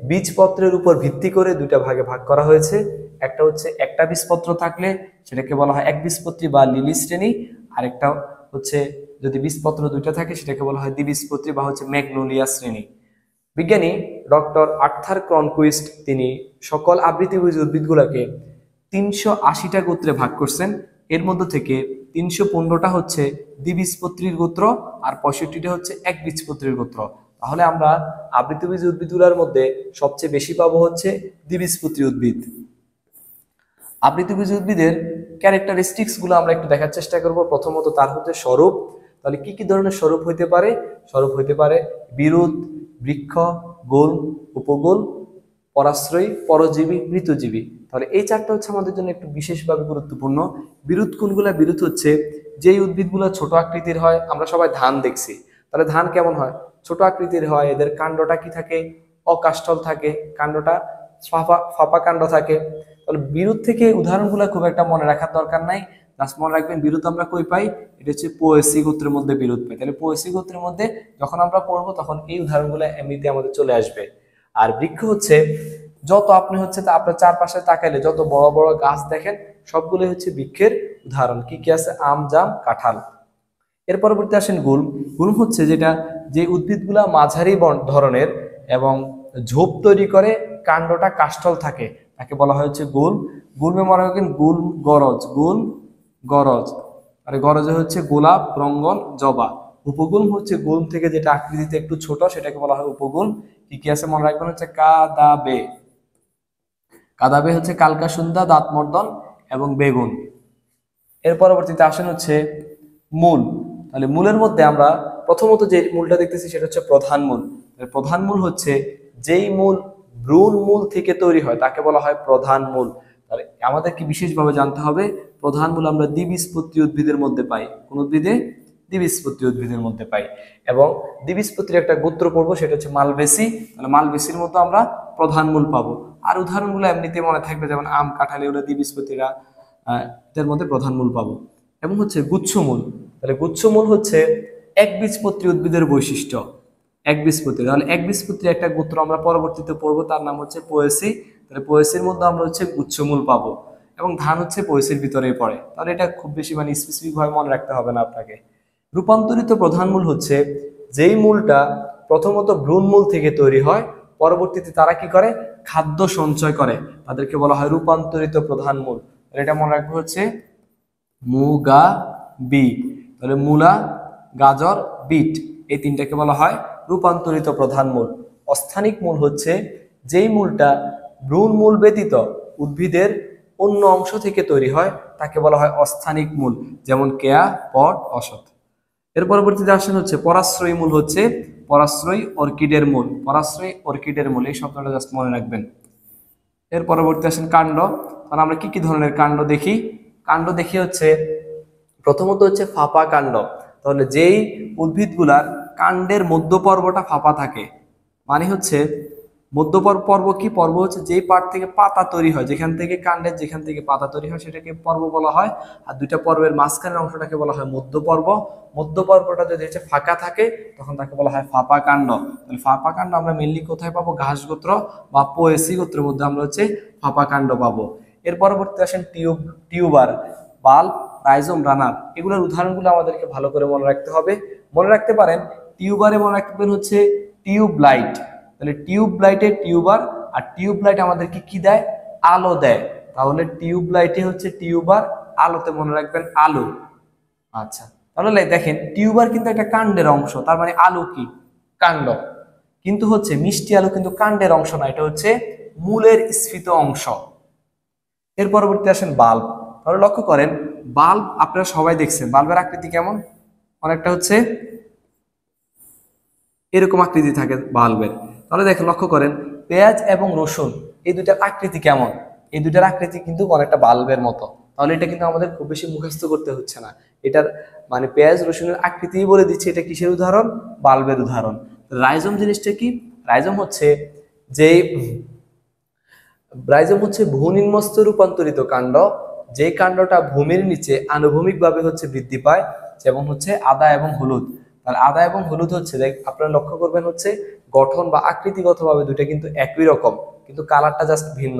বীজপত্রের উপর ভিত্তি করে দুইটা ভাগে ভাগ করা হয়েছে। একটা হচ্ছে একটা বীজপত্র থাকলে সেটাকে বলা হয় একবীজপত্রী বা লিলি শ্রেণী, আর একটা হচ্ছে যদি বীজপত্র দুইটা থাকে সেটাকে বলা হয় দ্বিবীজপত্রী বা হচ্ছে ম্যাগনোলিয়া শ্রেণী। বিজ্ঞানী ডক্টর আর্থার ক্রনকুইস্ট তিনি সকল আবৃতবীজী উদ্ভিদগুলোকে 380টা গোত্রে ভাগ করছেন। এর মধ্যে থেকে 315টা হচ্ছে দ্বিবীজপত্রীর গোত্র আর 65টা হচ্ছে একবীজপত্রীর গোত্র। তাহলে আমরা আবৃতবীজী উদ্ভিদগুলোর মধ্যে সবচেয়ে বেশি পাবো হচ্ছে দ্বিবীজপত্রী উদ্ভিদ। আবৃতবীজী উদ্ভিদের ক্যারেক্টারিস্টিক্স গুলো আমরা একটু দেখার চেষ্টা করব। প্রথমত তার হচ্ছে স্বরূপ। তাহলে কি কি ধরনের স্বরূপ হইতে পারে? স্বরূপ হইতে পারে বিরুৎ, বৃক্ষ, গোল, উপগোল, পরাশ্রয়ী, পরজীবী, মৃতজীবী। তাহলে এই চারটা হচ্ছে আমাদের জন্য একটু বিশেষভাবে গুরুত্বপূর্ণ। বিরুৎ কোনগুলা? বিরুৎ হচ্ছে যেই উদ্ভিদগুলো ছোট আকৃতির হয়। আমরা সবাই ধান দেখছি, তাহলে ধান কেমন হয়? ছোট আকৃতির হয়। এদের কাণ্ডটা কি থাকে? অকাষ্ঠল থাকে, কাণ্ডটা ফাঁপা কাণ্ড থাকে। তাহলে বিরুৎ থেকে উদাহরণগুলো খুব একটা মনে রাখার দরকার নাই, জাস্ট মনে রাখবেন বিরুৎ আমরা কই পাই? এটা হচ্ছে পোয়েসি গোত্রের মধ্যে বিরুৎ পাই। তাহলে পোয়েসি গোত্রের মধ্যে যখন আমরা পড়বো তখন এই উদাহরণগুলো এমনিতে আমাদের চলে আসবে। আর বৃক্ষ হচ্ছে যত আপনি হচ্ছে আপনার চারপাশে তাকাইলে যত বড় বড় গাছ দেখেন সবগুলো হচ্ছে বৃক্ষের উদাহরণ। কি কি আছে? আম, জাম, কাঁঠাল। এর পরবর্তী আসেন গুল্ম। গুল্ম হচ্ছে যেটা যে উদ্ভিদগুলা মাঝারি ধরনের এবং ঝোপ তৈরি করে, কাণ্ডটা কাষ্ঠল থাকে, তাকে বলা হয় হচ্ছে গুল্ম। গুল্মে মনে রাখবেন গুল্ম গরজ, গুল্ম গরজ। আর গরজে হচ্ছে গোলাপ, রঙ্গন, জবা। উপগুল্ম হচ্ছে গুল্ম থেকে যেটা আকৃতিতে একটু ছোট সেটাকে বলা হয় উপগুল্ম। কি কি আছে মনে রাখবেন? হচ্ছে কাদাবে। কাদাবে হচ্ছে কালকাসুন্দা, দাঁতমর্দন এবং বেগুন। এর পরবর্তীতে আসেন হচ্ছে মূল। তাহলে মূলের মধ্যে আমরা প্রথমত যে মূলটা দেখতেছি সেটা হচ্ছে প্রধান মূল। প্রধান মূল হচ্ছে যেই মূল ভ্রূণ মূল থেকে তৈরি হয় তাকে বলা হয় প্রধান মূল। তাহলে আমাদেরকে বিশেষভাবে জানতে হবে প্রধান মূল আমরা দ্বিবীজপত্রী উদ্ভিদের মধ্যে পাই। কোন উদ্ভিদে? দ্বিবীজপত্রী উদ্ভিদের মধ্যে পাই। এবং দ্বিবীজপত্রীর একটা গোত্র পড়বো সেটা হচ্ছে মালবেসি। তাহলে মালবেসির মধ্যে আমরা প্রধান মূল পাবো। আর উদাহরণগুলো এমনিতে মনে থাকবে, যেমন আম, কাঁঠাল, এগুলো দ্বিবীজপত্রীরা, এদের মধ্যে প্রধান মূল পাবো। এবং হচ্ছে গুচ্ছমূল। তাহলে গুচ্ছমূল হচ্ছে একবীজপত্রী উদ্ভিদের বৈশিষ্ট্য, একবীজপত্রী। তাহলে একবীজপত্রী একটা গোত্র আমরা পরবর্তীতে পড়বো, তার নাম হচ্ছে পোয়েসি। তাহলে পোয়েসির মধ্যে আমরা হচ্ছে গুচ্ছমূল পাবো। এবং ধান হচ্ছে পোয়েসির ভিতরেই পড়ে। তাহলে এটা খুব বেশি স্পেসিফিক ভাবে মনে রাখতে হবে না আপনাকে। রূপান্তরিত প্রধান মূল হচ্ছে যেই মূলটা প্রথমত ভ্রূণ মূল থেকে তৈরি হয়, পরবর্তীতে তারা কি করে? খাদ্য সঞ্চয় করে, তাদেরকে বলা হয় রূপান্তরিত প্রধান মূল। এটা মনে রাখবো হচ্ছে মুগা বি। তাহলে মূলা, গাজর, বিট, এই তিনটাকে বলা হয় রূপান্তরিত প্রধান মূল। অস্থানিক মূল হচ্ছে যেই মূলটা ভ্রূণ মূল ব্যতীত উদ্ভিদের অন্য অংশ থেকে তৈরি হয় তাকে বলা হয় অস্থানিক মূল, যেমন কেয়া, পট, অসৎ। এর পরবর্তীতে আসেন হচ্ছে পরাশ্রয়ী মূল। হচ্ছে পরাশ্রয়ী অর্কিডের মূল, পরাশ্রয়ী অর্কিডের মূল, এই শব্দটা জাস্ট মনে রাখবেন। এর পরবর্তী আসেন কাণ্ড। তাহলে আমরা কি কি ধরনের কাণ্ড দেখি? কাণ্ড দেখি হচ্ছে প্রথমত হচ্ছে ফাঁপা কাণ্ড। তাহলে যেই উদ্ভিদগুলার কাণ্ডের মধ্য পর্বটা ফাঁপা থাকে, মানে হচ্ছে পর্ব কি? পর্ব হচ্ছে যেই পার্ট থেকে পাতা তৈরি হয়, যেখান থেকে কাণ্ডের যেখান থেকে পাতা তৈরি হয় সেটাকে পর্ব বলা হয়। আর দুইটা পর্বের মাঝখানের অংশটাকে বলা হয় মধ্য পর্ব। মধ্য পর্বটা যদি হচ্ছে ফাঁকা থাকে তখন তাকে বলা হয় ফাঁপা কাণ্ড। তাহলে ফাঁপা কাণ্ড আমরা মেনলি কোথায় পাবো? ঘাস গোত্র বা পোয়েসি গোত্রের মধ্যে আমরা হচ্ছে ফাঁপা কাণ্ড পাবো। এর পরবর্তী আসেন টিউবার, বাল্ব, রাইজোম, রানার। এগুলোর উদাহরণগুলো আমাদেরকে ভালো করে মনে রাখতে হবে। মনে রাখতে পারেন টিউবারে মনে রাখবেন হচ্ছে টিউবলাইট। তাহলে টিউবলাইটে টিউবার, আর টিউবলাইট আমাদেরকে কি দেয়? আলো দেয়। তাহলে টিউবলাইটে হচ্ছে টিউবার, আলোতে মনে রাখবেন আলো। আচ্ছা, তাহলে দেখেন টিউবার কিন্তু একটা কাণ্ডের অংশ, তার মানে আলো কি? কাণ্ড। কিন্তু হচ্ছে মিষ্টি আলু কিন্তু কাণ্ডের অংশ না, এটা হচ্ছে মূলের স্ফীত অংশ। এর পরবর্তী আসেন বাল্ব। তাহলে লক্ষ্য করেন বাল্ব আপনারা সবাই দেখছেন, বাল্বের আকৃতি কেমন? অনেকটা হচ্ছে এরকম আকৃতি থাকে বাল্বের। তাহলে দেখেন লক্ষ্য করেন পেঁয়াজ এবং রসুন এই দুইটার আকৃতি কেমন? এই দুইটার আকৃতি কিন্তু অনেকটা বাল্বের মতো। তাহলে এটা কিন্তু আমাদের খুব বেশি মুখস্থ করতে হচ্ছে না, এটার পেঁয়াজ রসুনের আকৃতি বলে দিচ্ছে এটা কিসের উদাহরণ? বাল্বের উদাহরণ। রাইজোম জিনিসটা কি? রাইজোম হচ্ছে যে রাইজোম হচ্ছে ভূনিম্নস্থ রূপান্তরিত কাণ্ড, যে কাণ্ডটা ভূমির নিচে আনুভূমিকভাবে হচ্ছে বৃদ্ধি পায়, যেমন হচ্ছে আদা এবং হলুদ। তাহলে আদা এবং হলুদ হচ্ছে আপনারা লক্ষ্য করবেন হচ্ছে গঠন বা আকৃতিগতভাবে দুইটা কিন্তু একই রকম, কিন্তু কালারটা জাস্ট ভিন্ন।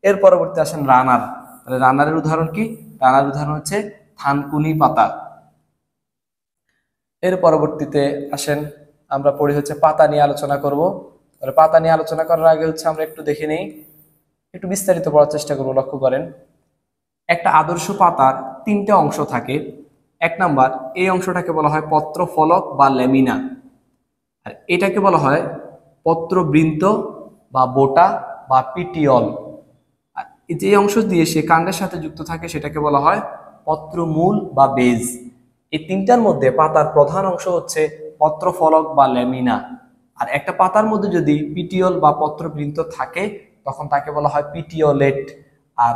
এর পরবর্তী আসেন রানার। তাহলে রানারের উদাহরণ কি? রানার উদাহরণ হচ্ছে থানকুনি পাতা। এর পরবর্তীতে আসেন আমরা পড়ি হচ্ছে পাতা নিয়ে আলোচনা করব। তাহলে পাতা নিয়ে আলোচনা করার আগে হচ্ছে আমরা একটু দেখে নেই, একটু বিস্তারিত পড়ার চেষ্টা করব। লক্ষ্য করেন, একটা আদর্শ পাতার তিনটা অংশ থাকে। এক নাম্বার, এই অংশটাকে বলা হয় পত্র ফলক বা ল্যামিনা, আর এটাকে বলা হয় পত্রবৃন্ত বা বোটা বা পিটিয়ল। আর যে অংশ দিয়ে সে কাণ্ডের সাথে যুক্ত থাকে সেটাকে বলা হয় পত্রমূল বা বেজ। এই তিনটার মধ্যে পাতার প্রধান অংশ হচ্ছে পত্রফলক বা ল্যামিনা। আর একটা পাতার মধ্যে যদি পিটিয়ল বা পত্রবৃন্ত থাকে তখন তাকে বলা হয় পিটিওলেট। আর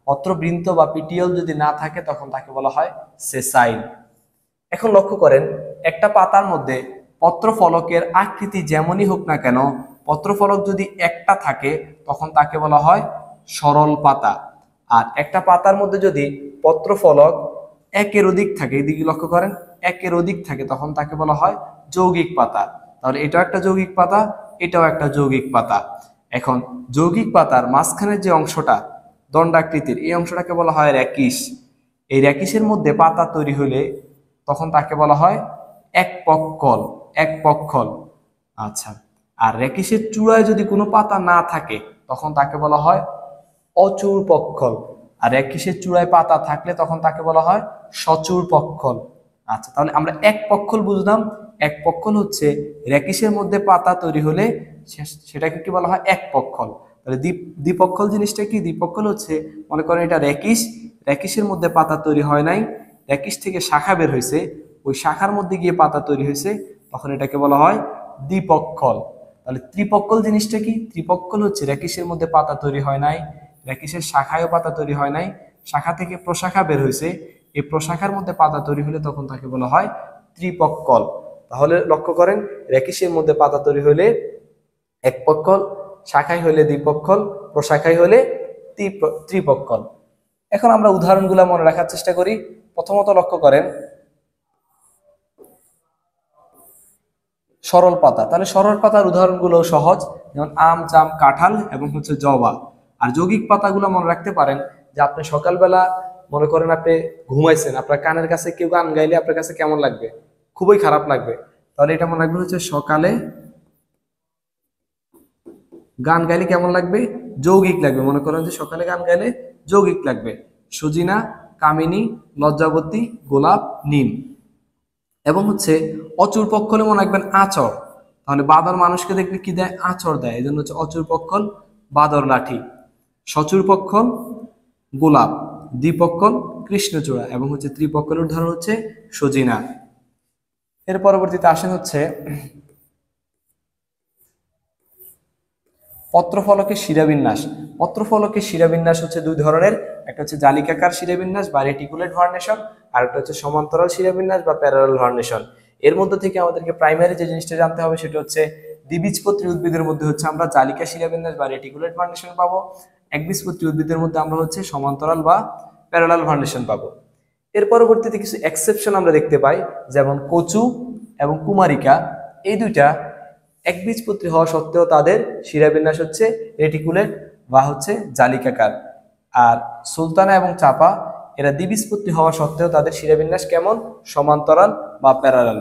পত্রবৃন্ত বা পিটিয়ল যদি না থাকে তখন তাকে বলা হয় সেসাইল। এখন লক্ষ্য করেন, একটা পাতার মধ্যে পত্রফলকের আকৃতি যেমনই হোক না কেন, পত্রফলক যদি একটা থাকে তখন তাকে বলা হয় সরল পাতা। আর একটা পাতার মধ্যে যদি পত্রফলক একের অধিক থাকে, এদিকে লক্ষ্য করেন, একের অধিক থাকে তখন তাকে বলা হয় যৌগিক পাতা। তাহলে এটাও একটা যৌগিক পাতা, এটাও একটা যৌগিক পাতা। এখন যৌগিক পাতার মাঝখানের যে অংশটা দণ্ডাকৃতির, এই অংশটাকে বলা হয় র্যাকিস। এই র্যাকিসের মধ্যে পাতা তৈরি হলে তখন তাকে বলা হয় একপক্ষল, একপক্ষল। আচ্ছা, আর র্যাকিসের চূড়ায় যদি কোনো পাতা না থাকে তখন তাকে বলা হয় অচূড় পক্ষল। আর র্যাকিসের চূড়ায় পাতা থাকলে তখন তাকে বলা হয় সচূড় পক্ষল। আচ্ছা, তাহলে আমরা এক পক্ষল বুঝলাম। এক পক্ষল হচ্ছে র্যাকিসের মধ্যে পাতা তৈরি হলে সেটাকে কি বলা হয়? এক পক্ষল। তাহলে দ্বিপক্ষল জিনিসটা কি? দ্বিপক্ষল হচ্ছে, মনে করেন এটা র্যাকিস, র্যাকিসের মধ্যে পাতা তৈরি হয় নাই, র্যাকিস থেকে শাখা বের হয়েছে, ওই শাখার মধ্যে গিয়ে পাতা তৈরি হয়েছে, তখন এটাকে বলা হয় দ্বিপক্ষল। তাহলে ত্রিপক্ষল জিনিসটা কি? ত্রিপক্ষল হচ্ছে র্যাকিসের মধ্যে পাতা তৈরি হয় নাই, র্যাকিসের শাখায়ও পাতা তৈরি হয় নাই, শাখা থেকে প্রশাখা বের হয়েছে, এই প্রশাখার মধ্যে পাতা তৈরি হলে তখন তাকে বলা হয় ত্রিপক্ষল। তাহলে লক্ষ্য করেন, র্যাকিসের মধ্যে পাতা তৈরি হলে এক পক্ষল, শাখায় হলে দ্বিপক্ষল, প্রশাখায় হলে ত্রিপক্ষল। এখন আমরা উদাহরণগুলো মনে রাখার চেষ্টা করি। প্রথমত লক্ষ্য করেন সরল পাতা। তাহলে সরল পাতার উদাহরণগুলো সহজ, যেমন আম, জাম, কাঁঠাল এবং হচ্ছে জবা। আর যৌগিক পাতাগুলো মনে রাখতে পারেন যে আপনি সকালবেলা মনে করেন আপনি ঘুমাইছেন, আপনার কানের কাছে কেউ গান গাইলে আপনার কাছে কেমন লাগবে? খুবই খারাপ লাগবে। তাহলে এটা মনে রাখবেন হচ্ছে সকালে গান গাইলে কেমন লাগবে? যৌগিক লাগবে। মনে করেন যে সকালে গান গাইলে যৌগিক লাগবে। সজিনা, কামিনী, লজ্জাবতী, গোলাপ, নিম। এবং হচ্ছে অচূর পক্ষলে মনে রাখবেন আচর। তাহলে বাদর মানুষকে দেখলে কি দেয়? আচর দেয়, এই জন্য হচ্ছে অচূর পক্ষল বাদর লাঠি। সচূর পক্ষল গোলাপ, দ্বিপক্ষল কৃষ্ণচূড়া এবং হচ্ছে ত্রিপক্ষলের উদাহরণ হচ্ছে সজিনা। এর পরবর্তীতে আসেন হচ্ছে পত্রফলকের শিরাবিন্যাস। পত্রফলকের শিরাবিন্যাস হচ্ছে দুই ধরনের, একটা হচ্ছে জালিকাকার শিরাবিন্যাস বা রেটিকুলেট ভার্নেশন, আর একটা হচ্ছে সমান্তরাল শিরাবিন্যাস বা প্যারালাল ভার্নেশন। এর মধ্যে থেকে আমাদেরকে প্রাইমারি যে জিনিসটা জানতে হবে সেটা হচ্ছে দ্বিবীজপত্রী উদ্ভিদের মধ্যে হচ্ছে আমরা জালিকা শিরাবিন্যাস বা রেটিকুলেট ভার্নেশন পাবো, একবীজপত্রী উদ্ভিদের মধ্যে আমরা হচ্ছে সমান্তরাল বা প্যারালাল ভার্নেশন পাবো। এর পরবর্তীতে কিছু এক্সেপশন আমরা দেখতে পাই, যেমন কচু এবং কুমারিকা, এই দুইটা একবীজপত্রী হওয়া সত্ত্বেও তাদের শিরাবিন্যাস হচ্ছে রেটিকুলেট বা হচ্ছে জালিকাকার। আর সুলতানা এবং চাপা, এরা দ্বিবীজপত্রী হওয়া সত্ত্বেও তাদের শিরাবিন্যাস কেমন? সমান্তরাল বা প্যারালাল।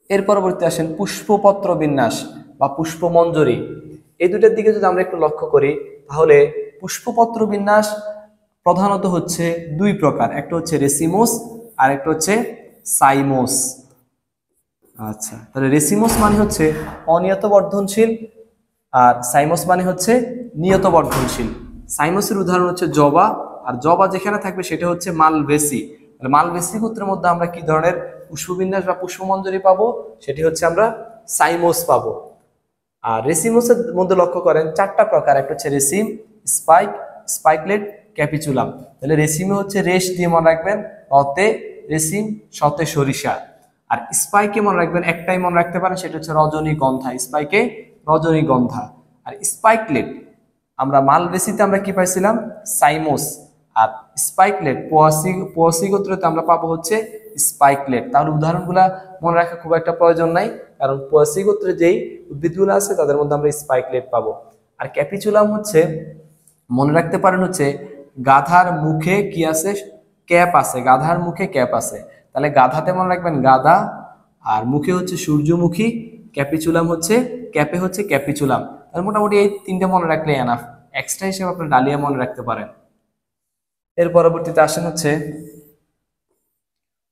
এর পরবর্তী আসেন পুষ্পপত্র বিন্যাস বা পুষ্পমঞ্জরি। এই দুটার দিকে যদি আমরা একটু লক্ষ্য করি তাহলে পুষ্পপত্র বিন্যাস প্রধানত হচ্ছে দুই প্রকার, একটা হচ্ছে রেসিমোস আর একটা হচ্ছে সাইমোস। আচ্ছা, তাহলে রেসিমোস মানে হচ্ছে অনিয়ত বর্ধনশীল আর সাইমোস মানে হচ্ছে নিয়ত বর্ধনশীল। সাইমোসের উদাহরণ হচ্ছে জবা, আর জবা যেখানে থাকবে সেটা হচ্ছে মালভেসি। তাহলে মালভেসি গোত্রের মধ্যে আমরা কি ধরনের পুষ্পবিন্যাস বা পুষ্পমঞ্জরি পাবো? সেটি হচ্ছে আমরা সাইমোস পাবো। আর রেসিমোসের মধ্যে লক্ষ্য করেন চারটা প্রকার, একটা হচ্ছে রেসিম, স্পাইক, স্পাইকলেট, ক্যাপিচুলাম। তাহলে রেসিমে হচ্ছে রেশ দিয়ে মনে রাখবেন, রতে রেসিম, শতে সরিষা। আর স্পাইকে মনে রাখবেন, একটাই মনে রাখতে পারেন, সেটা হচ্ছে রজনীগন্ধা, স্পাইকে রজনীগন্ধা। আর স্পাইকলেট আমরা মালভেসিতে আমরা কি পাইছিলাম? সাইমোস। আর স্পাইকলেট পোয়াসি গোত্রতে আমরা পাবো হচ্ছে স্পাইকলেট। তাহলে উদাহরণগুলা মনে রাখা খুব একটা প্রয়োজন নাই, কারণ পোয়াসি গোত্রে যেই উদ্ভিদগুলো আছে তাদের মধ্যে আমরা স্পাইকলেট পাবো। আর ক্যাপিচুলাম হচ্ছে মনে রাখতে পারেন হচ্ছে গাধার মুখে কি আছে, ক্যাপ আছে, গাধার মুখে ক্যাপ আছে। তাহলে গাধাতে মনে রাখবেন গাধা, আর মুখে হচ্ছে সূর্যমুখী, ক্যাপিচুলাম হচ্ছে ক্যাপে হচ্ছে ক্যাপিচুলাম। তাহলে মোটামুটি এই তিনটে মনে রাখলে এনাফ। এক্সট্রা হিসেবে আপনি ডালিয়া মনে রাখতে পারেন। এর পরবর্তীতে আসেন হচ্ছে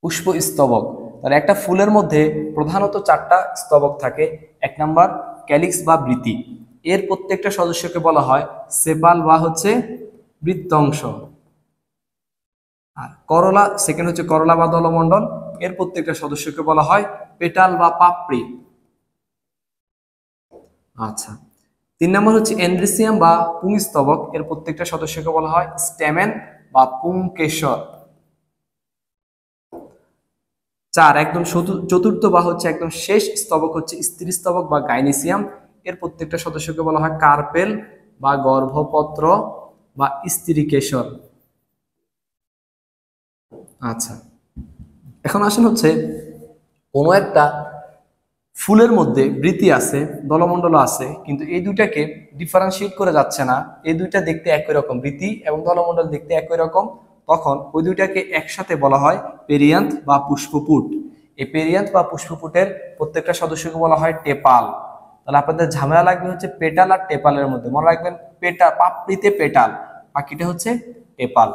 পুষ্প স্তবক। তাহলে একটা ফুলের মধ্যে প্রধানত 4টা স্তবক থাকে। 1 নাম্বার ক্যালিক্স বা বৃতি, এর প্রত্যেকটা সদস্যকে বলা হয় সেপাল বা হচ্ছে বৃত্তাংশ। আর করলা, সেকেন্ড হচ্ছে করলা বা দলমণ্ডল, এর প্রত্যেকটা সদস্যকে বলা হয় পেটাল বা পাপড়ি। আচ্ছা, 3 নম্বর হচ্ছে এন্ড্রিসিয়াম বা পুংস্তবক, এর প্রত্যেকটা সদস্যকে বলা হয় স্টেমেন বা পুংকেশর। 4 একদম চতুর্থ বা হচ্ছে একদম শেষ স্তবক হচ্ছে স্ত্রী স্তবক বা গাইনিসিয়াম, এর প্রত্যেকটা সদস্যকে বলা হয় কার্পেল বা গর্ভপত্র বা স্ত্রীকেশর। আচ্ছা, এখন আসেন হচ্ছে কোনো একটা ফুলের মধ্যে বৃতি আছে, দলমণ্ডল আছে, কিন্তু এই দুইটাকে ডিফারেন্সিয়েট করে যাচ্ছে না। এই দুইটা দেখতে একই রকম, বৃতি এবং দলমণ্ডল দেখতে একই রকম, তখন ওই দুইটাকে একসাথে বলা হয় পেরিয়ান্থ বা পুষ্পপুট। এই পেরিয়ান্থ বা পুষ্পপুটের প্রত্যেকটা সদস্যকে বলা হয় টেপাল। তাহলে আপনাদের ঝামেলা লাগবে হচ্ছে পেটাল আর টেপালের মধ্যে। মনে রাখবেন পেটাল, পাপড়িতে পেটাল, বাকিটা হচ্ছে টেপাল।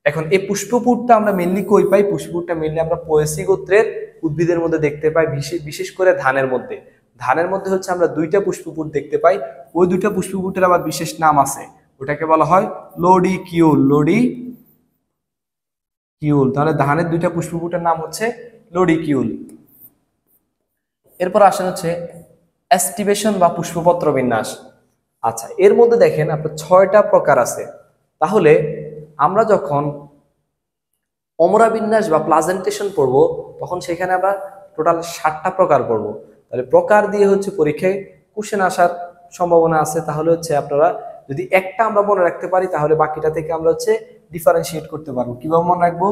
এখন এই পুষ্পপুটটা আমরা মেনলি কই পাই? পুষ্পপুটটা মেনলি আমরা পোয়েসি গোত্রের উদ্ভিদের মধ্যে দেখতে পাই, বিশেষ করে ধানের মধ্যে। ধানের মধ্যে হচ্ছে আমরা 2টা পুষ্পপুট দেখতে পাই। ওই 2টা পুষ্পপুটের আবার বিশেষ নাম আছে, ওটাকে বলা হয় লোডি কিউল। লোডি কিউল, তাহলে ধানের 2টা পুষ্পপুটের নাম হচ্ছে লোডি কিউল। এরপর আসেন হচ্ছে অ্যাস্টিভেশন বা পুষ্পপত্র বিন্যাস। আচ্ছা, এর মধ্যে দেখেন আপনার 6টা প্রকার আছে। তাহলে আমরা যখন অমরা বিন্যাস বা প্লাজেন্টেশন পড়ব, তখন সেখানে আমরা টোটাল 7টা প্রকার পড়ব। তাহলে প্রকার দিয়ে হচ্ছে পরীক্ষায় কোশ্চেন আসার সম্ভাবনা আছে। তাহলে হচ্ছে আপনারা যদি একটা আমরা মনে রাখতে পারি, তাহলে বাকিটা থেকে আমরা হচ্ছে ডিফারেন্সিয়েট করতে পারবো। কিভাবে মনে রাখবো?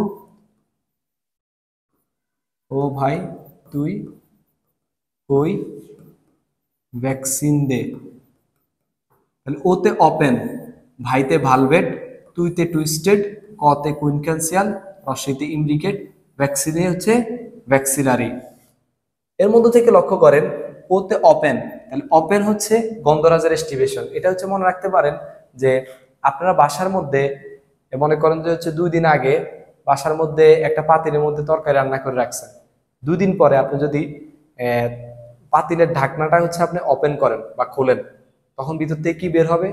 ও ভাই তুই কই ভ্যাকসিন দে। তাহলে ওতে ওপেন, ভাইতে ভালভেট, তুইতে টুইস্টেড, কতে কুইনক্যান্সিয়াল, রসিতে ইমব্রিকেট, ভ্যাকসিনে হচ্ছে ভ্যাক্সিলারি। এর মধ্যে থেকে লক্ষ্য করেন ওতে ওপেন, তাহলে ওপেন হচ্ছে গন্ধরাজের এস্টিভেশন। এটা হচ্ছে মনে রাখতে পারেন যে আপনারা বাসার মধ্যে মনে করেন যে হচ্ছে 2 দিন আগে বাসার মধ্যে একটা পাতিলের মধ্যে তরকারি রান্না করে রাখছেন। 2 দিন পরে আপনি যদি পাতিলের ঢাকনাটা হচ্ছে আপনি ওপেন করেন বা খোলেন, তখন ভিতর থেকে কি বের হবে?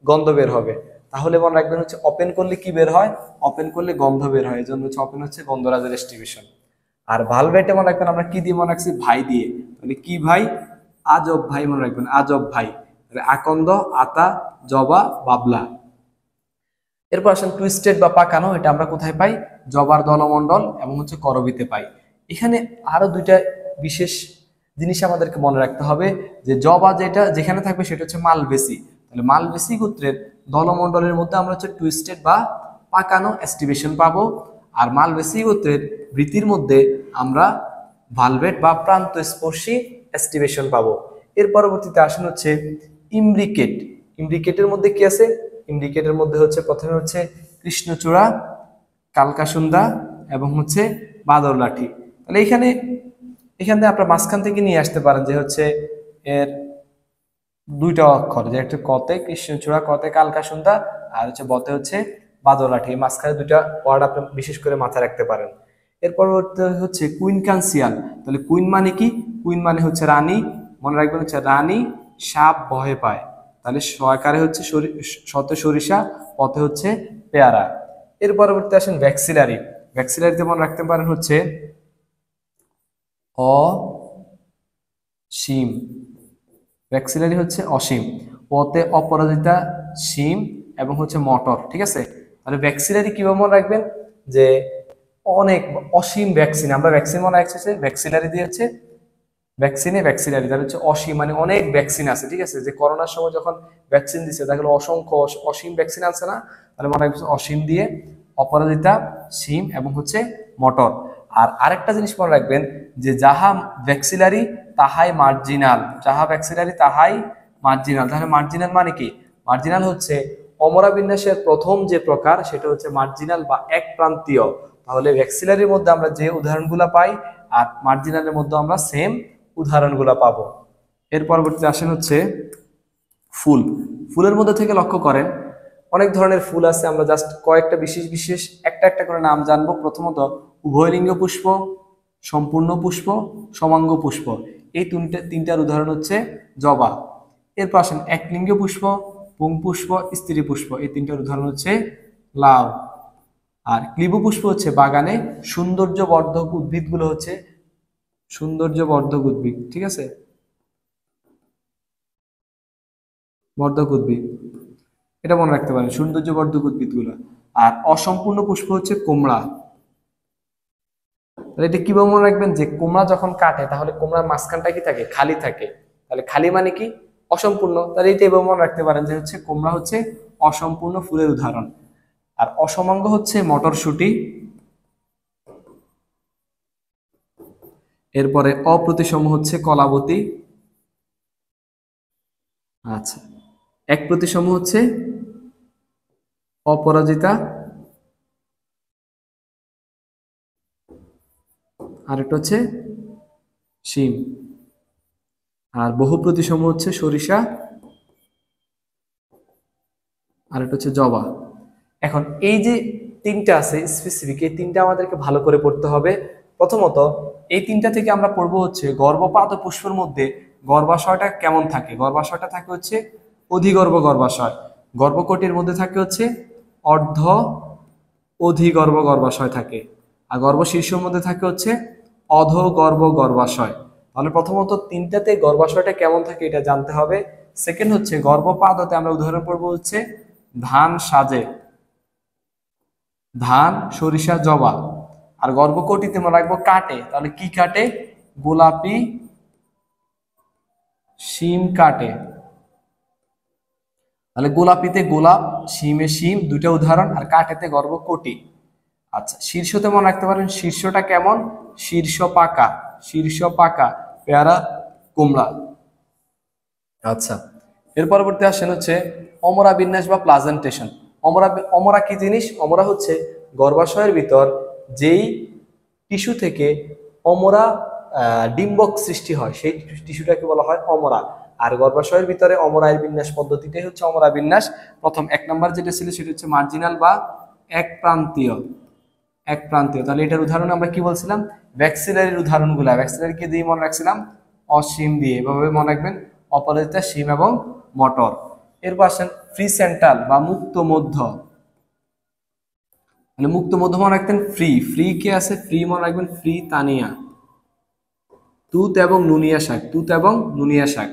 গন্ধ বের হবে। তাহলে মনে রাখবেন হচ্ছে ওপেন করলে কি বের হয়? ওপেন করলে গন্ধ বের হয়, এই জন্য হচ্ছে ওপেন হচ্ছে গন্ধরাজের এস্টিভেশন। আর ভালভেটে মনে রাখবেন আমরা কি দিয়ে মনে রাখছি? ভাই দিয়ে। তাহলে কি ভাই? আজব ভাই মনে রাখবেন, আজব ভাই। তাহলে আকন্দ, আতা, জবা, বাবলা। এরপর আসেন টুইস্টেড বা পাকানো, এটা আমরা কোথায় পাই? জবার দলমণ্ডল এবং হচ্ছে করবিতে পাই। এখানে আরো 2টা বিশেষ জিনিস আমাদেরকে মনে রাখতে হবে, যে জবা যেটা যেখানে থাকবে সেটা হচ্ছে মালবেসি। তাহলে মালবেসি গোত্রের দলমণ্ডলের মধ্যে আমরা হচ্ছে টুইস্টেড বা পাকানো এস্টিভেশন পাবো। আর মালবেসি গোত্রের বৃত্তির মধ্যে আমরা ভালভেট বা প্রান্ত স্পর্শী এস্টিভেশন পাবো। এর পরবর্তীতে আসেন হচ্ছে ইমব্রিকেট। ইমব্রিকেটের মধ্যে কি আছে? ইন্ডিকেটের মধ্যে হচ্ছে প্রথমে হচ্ছে কৃষ্ণচূড়া, কালকাসুন্দা এবং হচ্ছে বাদর লাঠি। তাহলে এখানে আপনার মাঝখান থেকে নিয়ে আসতে পারেন যে হচ্ছে এর 2টা অক্ষর, যে একটা কতে কৃষ্ণচূড়া, কতে কালকাসুন্দা, আর হচ্ছে বতে হচ্ছে বাদর লাঠি। মাঝখানে 2টা ওয়ার্ড আপনি বিশেষ করে মাথায় রাখতে পারেন। এরপর হচ্ছে কুইনকানসিয়াল। তাহলে কুইন মানে কি? কুইন মানে হচ্ছে রানী, মনে রাখবেন হচ্ছে রানী সাপ ভয় পায়। তাহলে সহকারে হচ্ছে শত সরিষা, পথে হচ্ছে পেয়ারা। এর পরবর্তী আসেন ভ্যাক্সিলারি। ভ্যাক্সিলারিতে মনে রাখতে পারেন হচ্ছে অসীম। ভ্যাক্সিলারি হচ্ছে অসীম, পথে অপরাজিতা, সীম এবং হচ্ছে মটর। ঠিক আছে, তাহলে ভ্যাক্সিলারি কিভাবে মনে রাখবেন? যে অনেক অসীম ভ্যাকসিন, আমরা ভ্যাকসিন মনে রাখছি ভ্যাক্সিলারি দিয়ে হচ্ছে ভ্যাকসিনে ভ্যাক্সিলারি, তাহলে হচ্ছে অসীম মানে অনেক ভ্যাকসিন আছে। ঠিক আছে, যে করোনার সময় যখন ভ্যাকসিন দিচ্ছে তাহলে অসংখ্য অসীম ভ্যাকসিন আছে না? তাহলে মনে রাখবেন অসীম দিয়ে অপরাজিতা, সিম এবং হচ্ছে মটর। আর আরেকটা জিনিস মনে রাখবেন যে যাহা ভ্যাক্সিলারি তাহাই মার্জিনাল, যাহা ভ্যাক্সিলারি তাহাই মার্জিনাল। তাহলে মার্জিনাল মানে কি? মার্জিনাল হচ্ছে অমরা বিন্যাসের প্রথম যে প্রকার সেটা হচ্ছে মার্জিনাল বা এক প্রান্তীয়। তাহলে ভ্যাক্সিলারির মধ্যে আমরা যে উদাহরণগুলো পাই আর মার্জিনালের মধ্যে আমরা সেম উদাহরণগুলো পাবো। এর পরবর্তীতে আসেন হচ্ছে ফুল। ফুলের মধ্যে থেকে লক্ষ্য করেন অনেক ধরনের ফুল আছে, আমরা জাস্ট কয়েকটা বিশেষ বিশেষ একটা একটা করে নাম জানবো। প্রথমত উভয়লিঙ্গ পুষ্প, সম্পূর্ণ পুষ্প, সমাঙ্গ পুষ্প। এই তিনটার উদাহরণ হচ্ছে জবা। এরপর আসেন একলিঙ্গ পুষ্প, পুংপুষ্প, স্ত্রী পুষ্প। এই তিনটার উদাহরণ হচ্ছে লাউ। আর ক্লীব পুষ্প হচ্ছে বাগানে সৌন্দর্যবর্ধক উদ্ভিদগুলো হচ্ছে সৌন্দর্যবর্ধক উদ্ভিদ, ঠিক আছে, বর্ধক উদ্ভিদ, এটা মনে রাখতে পারেন, সৌন্দর্যবর্ধক উদ্ভিদগুলো। আর অসম্পূর্ণ পুষ্প হচ্ছে কুমড়া। তাহলে এটা কিভাবে মনে রাখবেন যে কুমড়া যখন কাটে তাহলে কুমড়ার মাঝখানটা কি থাকে, খালি থাকে। তাহলে খালি মানে কি, অসম্পূর্ণ। তাহলে এটা এভাবে মনে রাখতে পারেন যে হচ্ছে কুমড়া হচ্ছে অসম্পূর্ণ ফুলের উদাহরণ। আর অসমাঙ্গ হচ্ছে মটরশুঁটি। এরপরে অপ্রতিসম হচ্ছে কলাবতী। আচ্ছা, এক প্রতিসম হচ্ছে অপরাজিতা। আর একটা হচ্ছে শিম। আর বহু প্রতিসম হচ্ছে সরিষা। আর একটা হচ্ছে জবা। এখন এই যে তিনটা আছে স্পেসিফিক, এই তিনটা আমাদেরকে ভালো করে পড়তে হবে। প্রথমত এই তিনটা থেকে আমরা পড়বো হচ্ছে গর্ভপাত ও পুষ্পের মধ্যে গর্ভাশয়টা কেমন থাকে। গর্ভাশয়টা থাকে হচ্ছে অধিগর্ভ গর্ভাশয়। গর্ভকটির মধ্যে থাকে হচ্ছে অর্ধ অধিগর্ভ গর্ভাশয় থাকে। আর গর্ভশীর্ষের মধ্যে থাকে হচ্ছে অধগর্ভ গর্ভাশয়। তাহলে প্রথমত তিনটাতে গর্ভাশয়টা কেমন থাকে এটা জানতে হবে। সেকেন্ড হচ্ছে গর্ভপাততে আমরা উদাহরণ পড়বো হচ্ছে ধান সাজে, ধান, সরিষা, জবা। আর গর্ভকটিতে মনে রাখবো কাটে, তাহলে কি কাটে, গোলাপি, শিম কাটে। তাহলে গোলাপিতে গোলাপ, শিমে শিম, দুইটা উদাহরণ। আর কাটেতে গর্ভকটি। আচ্ছা, শীর্ষতে মনে রাখতে পারেন শীর্ষটা কেমন, শীর্ষ পাকা, শীর্ষ পাকা, পেয়ারা, কুমড়া। আচ্ছা, এর পরবর্তী আসেন হচ্ছে অমরা বিন্যাস বা প্লাজেন্টেশন। অমরা অমরা কি জিনিস, অমরা হচ্ছে গর্ভাশয়ের ভিতর যেই টিস্যু থেকে অমরা ডিম্বক সৃষ্টি হয় সেই টিস্যুটাকে বলা হয় অমরা। আর গর্ভাশয়ের ভিতরে অমরায়ের বিন্যাস পদ্ধতিটাই হচ্ছে অমরা বিন্যাস। প্রথম এক নাম্বার যেটা ছিল সেটা হচ্ছে মার্জিনাল বা এক প্রান্তীয়, এক প্রান্তীয়। তাহলে এটার উদাহরণ আমরা কি বলছিলাম, ভ্যাক্সিলারির উদাহরণগুলো, ভ্যাক্সিলারিকে দিয়ে মনে রাখছিলাম অসীম দিয়ে, এভাবে মনে রাখবেন, অপরাজিতা, শিম এবং মটর। এরপর আসেন ফ্রি সেন্ট্রাল বা মুক্ত মধ্য। মানে মুক্ত মধ্য মনে রাখতেন ফ্রি, ফ্রি কে আছে, ফ্রি মনে রাখবেন ফ্রি তানিয়া, তুত এবং নুনিয়া শাক, তুত এবং নুনিয়া শাক।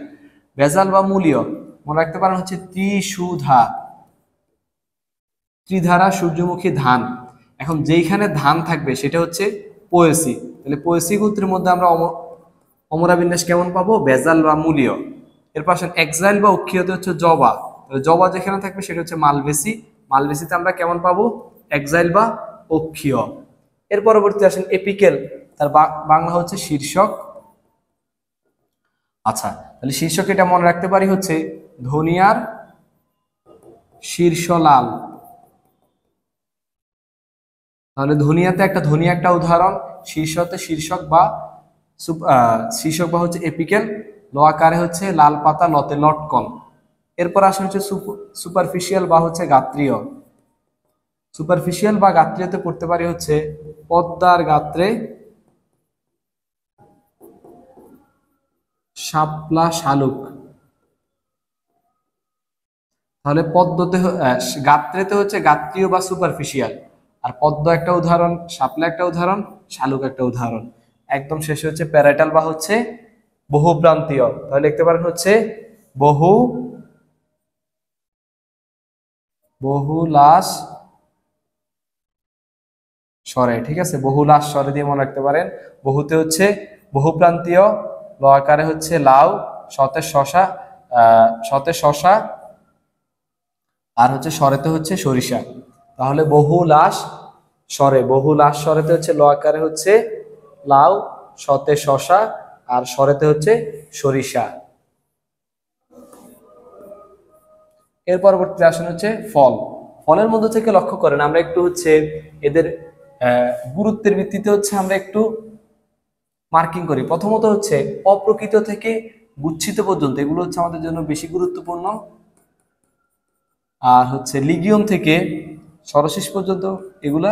ভেজাল বা মূলীয় মনে রাখতে পারেন হচ্ছে ত্রিসুধা, ত্রিধারা সূর্যমুখী ধান। এখন যেইখানে ধান থাকবে সেটা হচ্ছে পোয়েসি। তাহলে পোয়েসি গোত্রের মধ্যে আমরা অমরা বিন্যাস কেমন পাবো, ভেজাল বা মূলীয়। এরপর আসেন এক্সাইল বা উক্ষীয়তে হচ্ছে জবা। তাহলে জবা যেখানে থাকবে সেটা হচ্ছে মালবেসি, মালবেসিতে আমরা কেমন পাবো, এক্সাইল বা অক্ষীয়। এর পরবর্তী আসেন এপিকেল, তার বাংলা হচ্ছে শীর্ষক। আচ্ছা, তাহলে শীর্ষক এটা মনে রাখতে পারি হচ্ছে ধনিয়ার শীর্ষ লাল। তাহলে ধনিয়াতে একটা ধনিয়া একটা উদাহরণ, শীর্ষতে শীর্ষক বা শীর্ষক বা হচ্ছে এপিকেল, ল আকারে হচ্ছে লাল পাতা, লতে লটকন। এরপর আসে হচ্ছে সুপারফিশিয়াল বা হচ্ছে গাত্রীয়। সুপারফিশিয়াল বা গাত্রীয়তে পড়তে পারি হচ্ছে পদ্মার গাত্রে শাপলা শালুক। তাহলে পদ্মতে গাত্রেতে হচ্ছে গাত্রীয় বা সুপারফিশিয়াল। আর পদ্ম একটা উদাহরণ, শাপলা একটা উদাহরণ, শালুক একটা উদাহরণ। একদম শেষে হচ্ছে প্যারাটাল বা হচ্ছে বহুপ্রান্তীয়। তাহলে লিখতে পারেন হচ্ছে বহুলাস স্বরে, ঠিক আছে, বহুলাস স্বরে দিয়ে মনে রাখতে পারেন। বহুতে হচ্ছে বহুপ্রান্তীয়, ল আকারে হচ্ছে লাউ, শতে শশা, শতে শশা, আর হচ্ছে স্বরেতে হচ্ছে সরিষা। তাহলে বহুলাস স্বরে, বহুলাস স্বরেতে হচ্ছে ল আকারে হচ্ছে লাউ, শতে শশা, আর স্বরেতে হচ্ছে সরিষা। এর পরবর্তীতে আসেন হচ্ছে ফল। ফলের মধ্যে থেকে লক্ষ্য করেন আমরা একটু হচ্ছে এদের গুরুত্বের ভিত্তিতে হচ্ছে আমরা একটু মার্কিং করি। প্রথমত হচ্ছে অপ্রকৃত থেকে গুচ্ছিত পর্যন্ত, এগুলো হচ্ছে আমাদের জন্য বেশি গুরুত্বপূর্ণ। আর হচ্ছে লিগিয়ম থেকে সরশীষ পর্যন্ত, এগুলা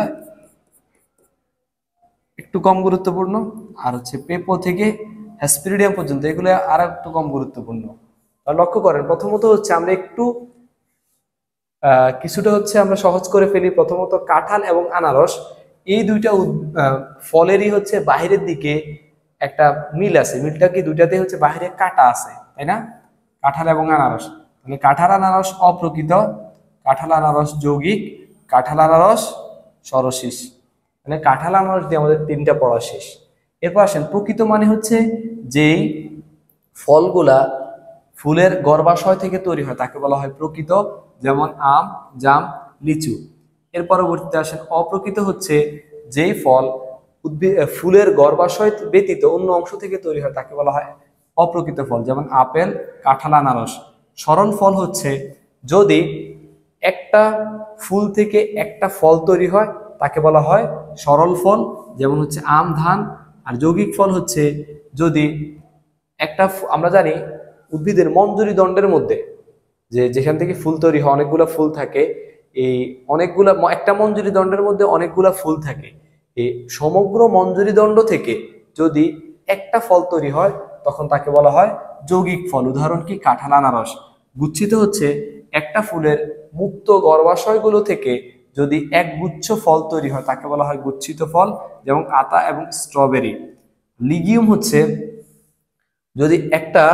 একটু কম গুরুত্বপূর্ণ। আর হচ্ছে পেপো থেকে হ্যাসপিরিডিয়াম পর্যন্ত, এগুলো আর একটু কম গুরুত্বপূর্ণ। আর লক্ষ্য করেন প্রথমত হচ্ছে আমরা একটু কিছুটা হচ্ছে আমরা সহজ করে ফেলি। প্রথমত কাঁঠাল এবং আনারস, এই দুইটা ফলেরই হচ্ছে বাহিরের দিকে একটা মিল আছে। মিলটা কি, দুইটাতে হচ্ছে বাহিরে কাঁটা আছে, তাই না? কাঁঠাল এবং আনারস, তাহলে কাঁঠাল আনারস অপ্রকৃত, কাঁঠাল আনারস যৌগিক, কাঁঠাল আনারস সরশীষ। মানে কাঁঠাল আনারস দিয়ে আমাদের 3টা পড়া শেষ। এরপর আসেন প্রকৃত, মানে হচ্ছে যেই ফলগুলা ফুলের গর্ভাশয় থেকে তৈরি হয় তাকে বলা হয় প্রকৃত, যেমন আম, জাম, লিচু। এর পরবর্তীতে আসেন অপ্রকৃত, হচ্ছে যেই ফল ফুলের গর্ভাশয় ব্যতীত অন্য অংশ থেকে তৈরি হয় তাকে বলা হয় অপ্রকৃত ফল, যেমন আপেল, কাঁঠাল, আনারস। সরল ফল হচ্ছে যদি একটা ফুল থেকে একটা ফল তৈরি হয় তাকে বলা হয় সরল ফল, যেমন হচ্ছে আম, ধান। আর যৌগিক ফল হচ্ছে যদি একটা আমরা জানি উদ্ভিদের মঞ্জরি দণ্ডের মধ্যে যেখান থেকে ফুল তৈরি হয় অনেকগুলা ফুল থাকে, এই অনেকগুলা একটা মঞ্জরি দণ্ডের মধ্যে অনেকগুলা ফুল থাকে, এই সমগ্র মঞ্জরি দণ্ড থেকে যদি একটা ফল তৈরি হয় তখন তাকে বলা হয় যৌগিক ফল। উদাহরণ কি, কাঁঠাল, আনারস। গুচ্ছিত হচ্ছে একটা ফুলের মুক্ত গর্ভাশয়গুলো থেকে যদি এক গুচ্ছ ফল তৈরি হয় তাকে বলা হয় গুচ্ছিত ফল, যেমন আতা এবং স্ট্রবেরি। লিগিউম হচ্ছে যদি একটা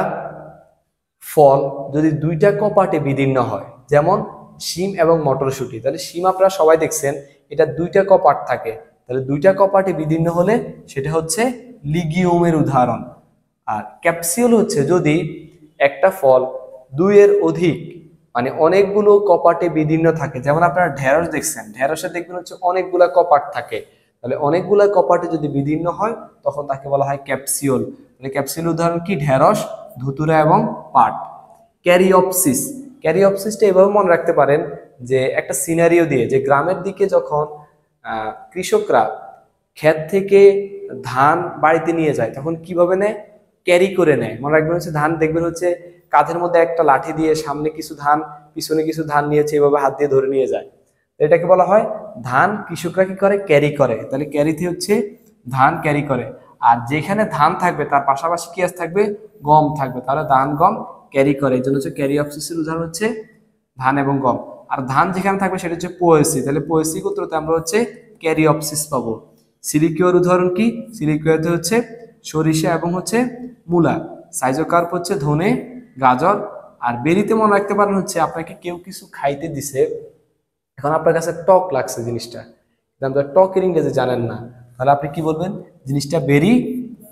ফল যদি 2টা কপাটে বিদীর্ণ হয়, যেমন শিম এবং মটরশুঁটি। তাহলে শিম আপনারা সবাই দেখছেন, এটা 2টা কপাট থাকে, তাহলে 2টা কপাটে বিদীর্ণ হলে সেটা হচ্ছে লিগিউমের উদাহরণ। আর ক্যাপসিউল হচ্ছে যদি একটা ফল 2-এর অধিক মানে অনেকগুলো কপাটে বিদীর্ণ থাকে, যেমন আপনারা ঢেঁড়স দেখছেন, ঢেঁড়সে দেখবেন হচ্ছে অনেকগুলা কপাট থাকে, তাহলে অনেকগুলা কপাটে যদি বিদীর্ণ হয় তখন তাকে বলা হয় ক্যাপসিউল। তাহলে ক্যাপসিউল উদাহরণ কি, ঢেঁড়স, ধুতুরা এবং পাট। ক্যারিওপসিস, ক্যারিওপসিসটা এভাবে মনে রাখতে পারেন যে একটা সিনারিও দিয়ে, যে গ্রামের দিকে যখন কৃষকরা ক্ষেত থেকে ধান বাড়িতে নিয়ে যায় তখন কিভাবে নেয়, ক্যারি করে নেয়। মনে রাখবেন হচ্ছে ধান দেখবেন হচ্ছে কাঁধের মধ্যে একটা লাঠি দিয়ে সামনে কিছু ধান পিছনে কিছু ধান নিয়েছে, এভাবে হাত দিয়ে ধরে নিয়ে যায়। এটাকে বলা হয় ধান কৃষকরা কি করে, ক্যারি করে। তাহলে ক্যারিতে হচ্ছে ধান ক্যারি করে। আর যেখানে ধান থাকবে তার পাশাপাশি কি থাকবে, গম থাকবে, তাহলে ধান গম ক্যারি করে। এই জন্য হচ্ছে ক্যারিওপসিসের উদাহরণ হচ্ছে ধান এবং গম। আর ধান যেখানে থাকবে সেটা হচ্ছে পোয়েসি, তাহলে পোয়েসি গোত্রতে আমরা হচ্ছে ক্যারিওপসিস পাবো। সিলিকিওর উদাহরণ কি, সিলিকিওতে হচ্ছে সরিষা এবং হচ্ছে মূলা। সাইজোকার্প হচ্ছে ধনে, গাজর। আর বেরিতে মনে রাখতে পারেন হচ্ছে আপনাকে কেউ কিছু খাইতে দিছে, এখন আপনার কাছে টক লাগছে জিনিসটা, কিন্তু টকের ইংরেজি জানেন না, তাহলে আপনি কি বলবেন, জিনিসটা বেরি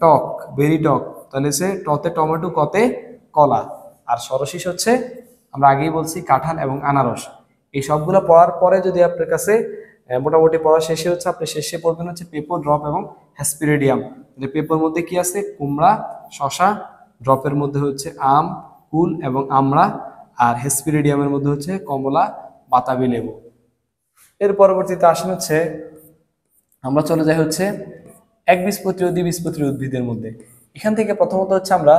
টক, বেরি টক। তাহলে সে টতে টমেটো, কতে কলা। আর সরশীষ হচ্ছে আমরা আগেই বলছি কাঁঠাল এবং আনারস। এই সবগুলো পড়ার পরে যদি আপনার কাছে মোটামুটি পড়া শেষে হচ্ছে আপনি শেষে পড়বেন হচ্ছে পেপো, ড্রপ এবং হ্যাসপিরিডিয়াম। তাহলে পেপোর মধ্যে কি আছে, কুমড়া, শশা। ড্রপের মধ্যে হচ্ছে আম, কুল এবং আমড়া। আর হ্যাসপিরিডিয়ামের মধ্যে হচ্ছে কমলা, বাতাবি লেবু। এর পরবর্তীতে আসেন হচ্ছে আমরা চলে যাই হচ্ছে একবীজপত্রী ও দ্বিবীজপত্রী উদ্ভিদের মধ্যে। এখান থেকে প্রথমত হচ্ছে আমরা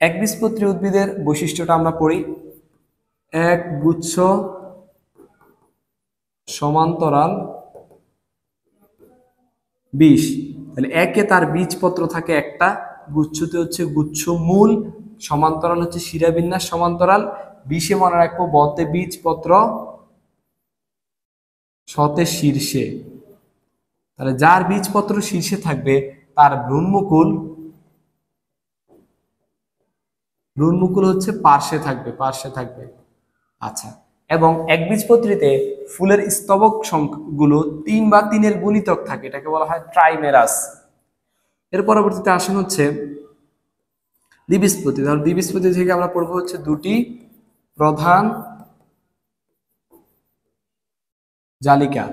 একবীজপত্রী উদ্ভিদের বৈশিষ্ট্যটা আমরা পড়ি। এক গুচ্ছ সমান্তরাল বীজ, তাহলে একে তার বীজপত্র থাকে একটা, গুচ্ছতে হচ্ছে গুচ্ছ মূল, সমান্তরাল হচ্ছে শিরাবিন্যাস সমান্তরাল, বিশে মনে রাখবো বতে বীজপত্র, শতে শীর্ষে। তাহলে যার বীজপত্র শীর্ষে থাকবে তার ভ্রূণমুকুল, ভ্রূণমুকুল হচ্ছে পার্শ্বে থাকবে, পার্শ্বে থাকবে। আচ্ছা, এবং একবীজপত্রীতে ফুলের স্তবক সংখ্যাগুলো 3 বা 3-এর গুণিতক থাকে, এটাকে বলা হয় ট্রাইমেরাস। এর পরবর্তীতে আসেন হচ্ছে দ্বিবীজপত্রী। তাহলে দ্বিবীজপত্রী থেকে আমরা পড়বো হচ্ছে 2টি প্রধান জালিকা।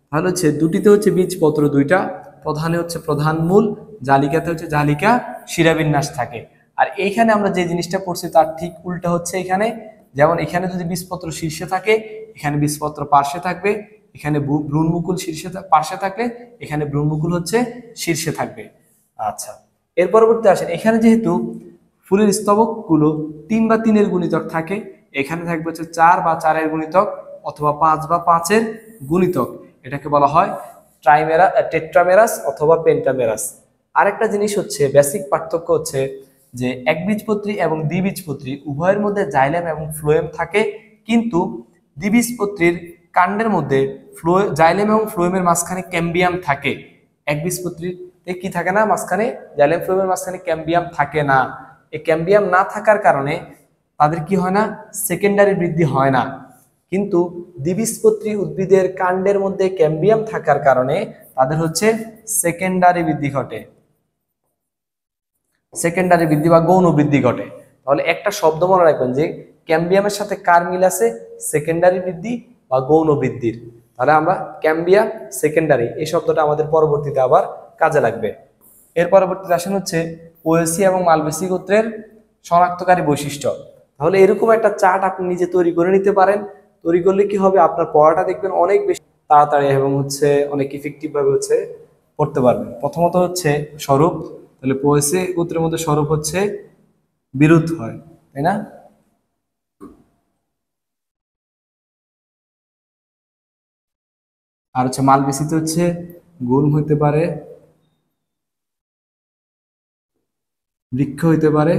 তাহলে হচ্ছে 2টিতে হচ্ছে বীজপত্র 2টা, প্রধানে হচ্ছে প্রধান মূল, জালিকাতে হচ্ছে জালিকা শিরাবিন্যাস থাকে। আর এইখানে আমরা যে জিনিসটা পড়ছি তার ঠিক উল্টা হচ্ছে এখানে যেমন এখানে যদি বীজপত্র শীর্ষে থাকে এখানে বীজপত্র পার্শ্বে থাকবে, এখানে ভ্রূণমুকুল পার্শ্বে থাকলে এখানে ভ্রূণমুকুল হচ্ছে শীর্ষে থাকবে। আচ্ছা, এর পরবর্তী আসেন, এখানে যেহেতু ফুলের স্তবকগুলো 3 বা 3 এর গুণিতক থাকে, এখানে থাকবে হচ্ছে 4 বা 4 এর গুণিতক অথবা 5 বা 5 এর গুণিতক, এটাকে বলা হয় টেট্রামেরাস অথবা পেন্টামেরাস। আরেকটা জিনিস হচ্ছে বেসিক পার্থক্য হচ্ছে যে একবীজপত্রী এবং দ্বিবীজপত্রী উভয়ের মধ্যে জাইলেম এবং ফ্লোয়েম থাকে, কিন্তু দ্বিবীজপত্রীর কাণ্ডের মধ্যে জাইলেম এবং ফ্লোয়েমের মাঝখানে ক্যাম্বিয়াম থাকে। একবীজপত্রীতে কি থাকে না, মাঝখানে জাইলেম ফ্লোয়েমের মাঝখানে ক্যাম্বিয়াম থাকে না। এই ক্যাম্বিয়াম না থাকার কারণে তাদের কি হয় না, সেকেন্ডারি বৃদ্ধি হয় না। কিন্তু দ্বিবীজপত্রী উদ্ভিদের কাণ্ডের মধ্যে ক্যাম্বিয়াম থাকার কারণে তাদের হচ্ছে সেকেন্ডারি বৃদ্ধি ঘটে, সেকেন্ডারি বৃদ্ধি বা গৌণ বৃদ্ধি ঘটে। তাহলে একটা শব্দ মনে রাখবেন যে ক্যাম্বিয়ামের সাথে কার মিল আছে, সেকেন্ডারি বৃদ্ধি বা গৌণ বৃদ্ধির। তাহলে আমরা ক্যাম্বিয়াম সেকেন্ডারি এই শব্দটা আমাদের পরবর্তীতে আবার কাজে লাগবে। এর পরবর্তীতে আসেন হচ্ছে পোয়েসি এবং মালবেসি গোত্রের শনাক্তকারী বৈশিষ্ট্য। তাহলে এরকম একটা চার্ট আপনি নিজে তৈরি করে নিতে পারেন। তৈরি করলে কি হবে, আপনার পড়াটা দেখবেন অনেক বেশি তাড়াতাড়ি এবং হচ্ছে অনেক ইফেক্টিভ ভাবে হচ্ছে পড়তে পারবেন। প্রথমত হচ্ছে স্বরূপ, তাহলে পোয়েসি গোত্রের মধ্যে স্বরূপ হচ্ছে বিরুদ্ধ হয়, তাই না? আর হচ্ছে মালবেসিতে হচ্ছে গুণ হইতে পারে, বৃক্ষ হইতে পারে,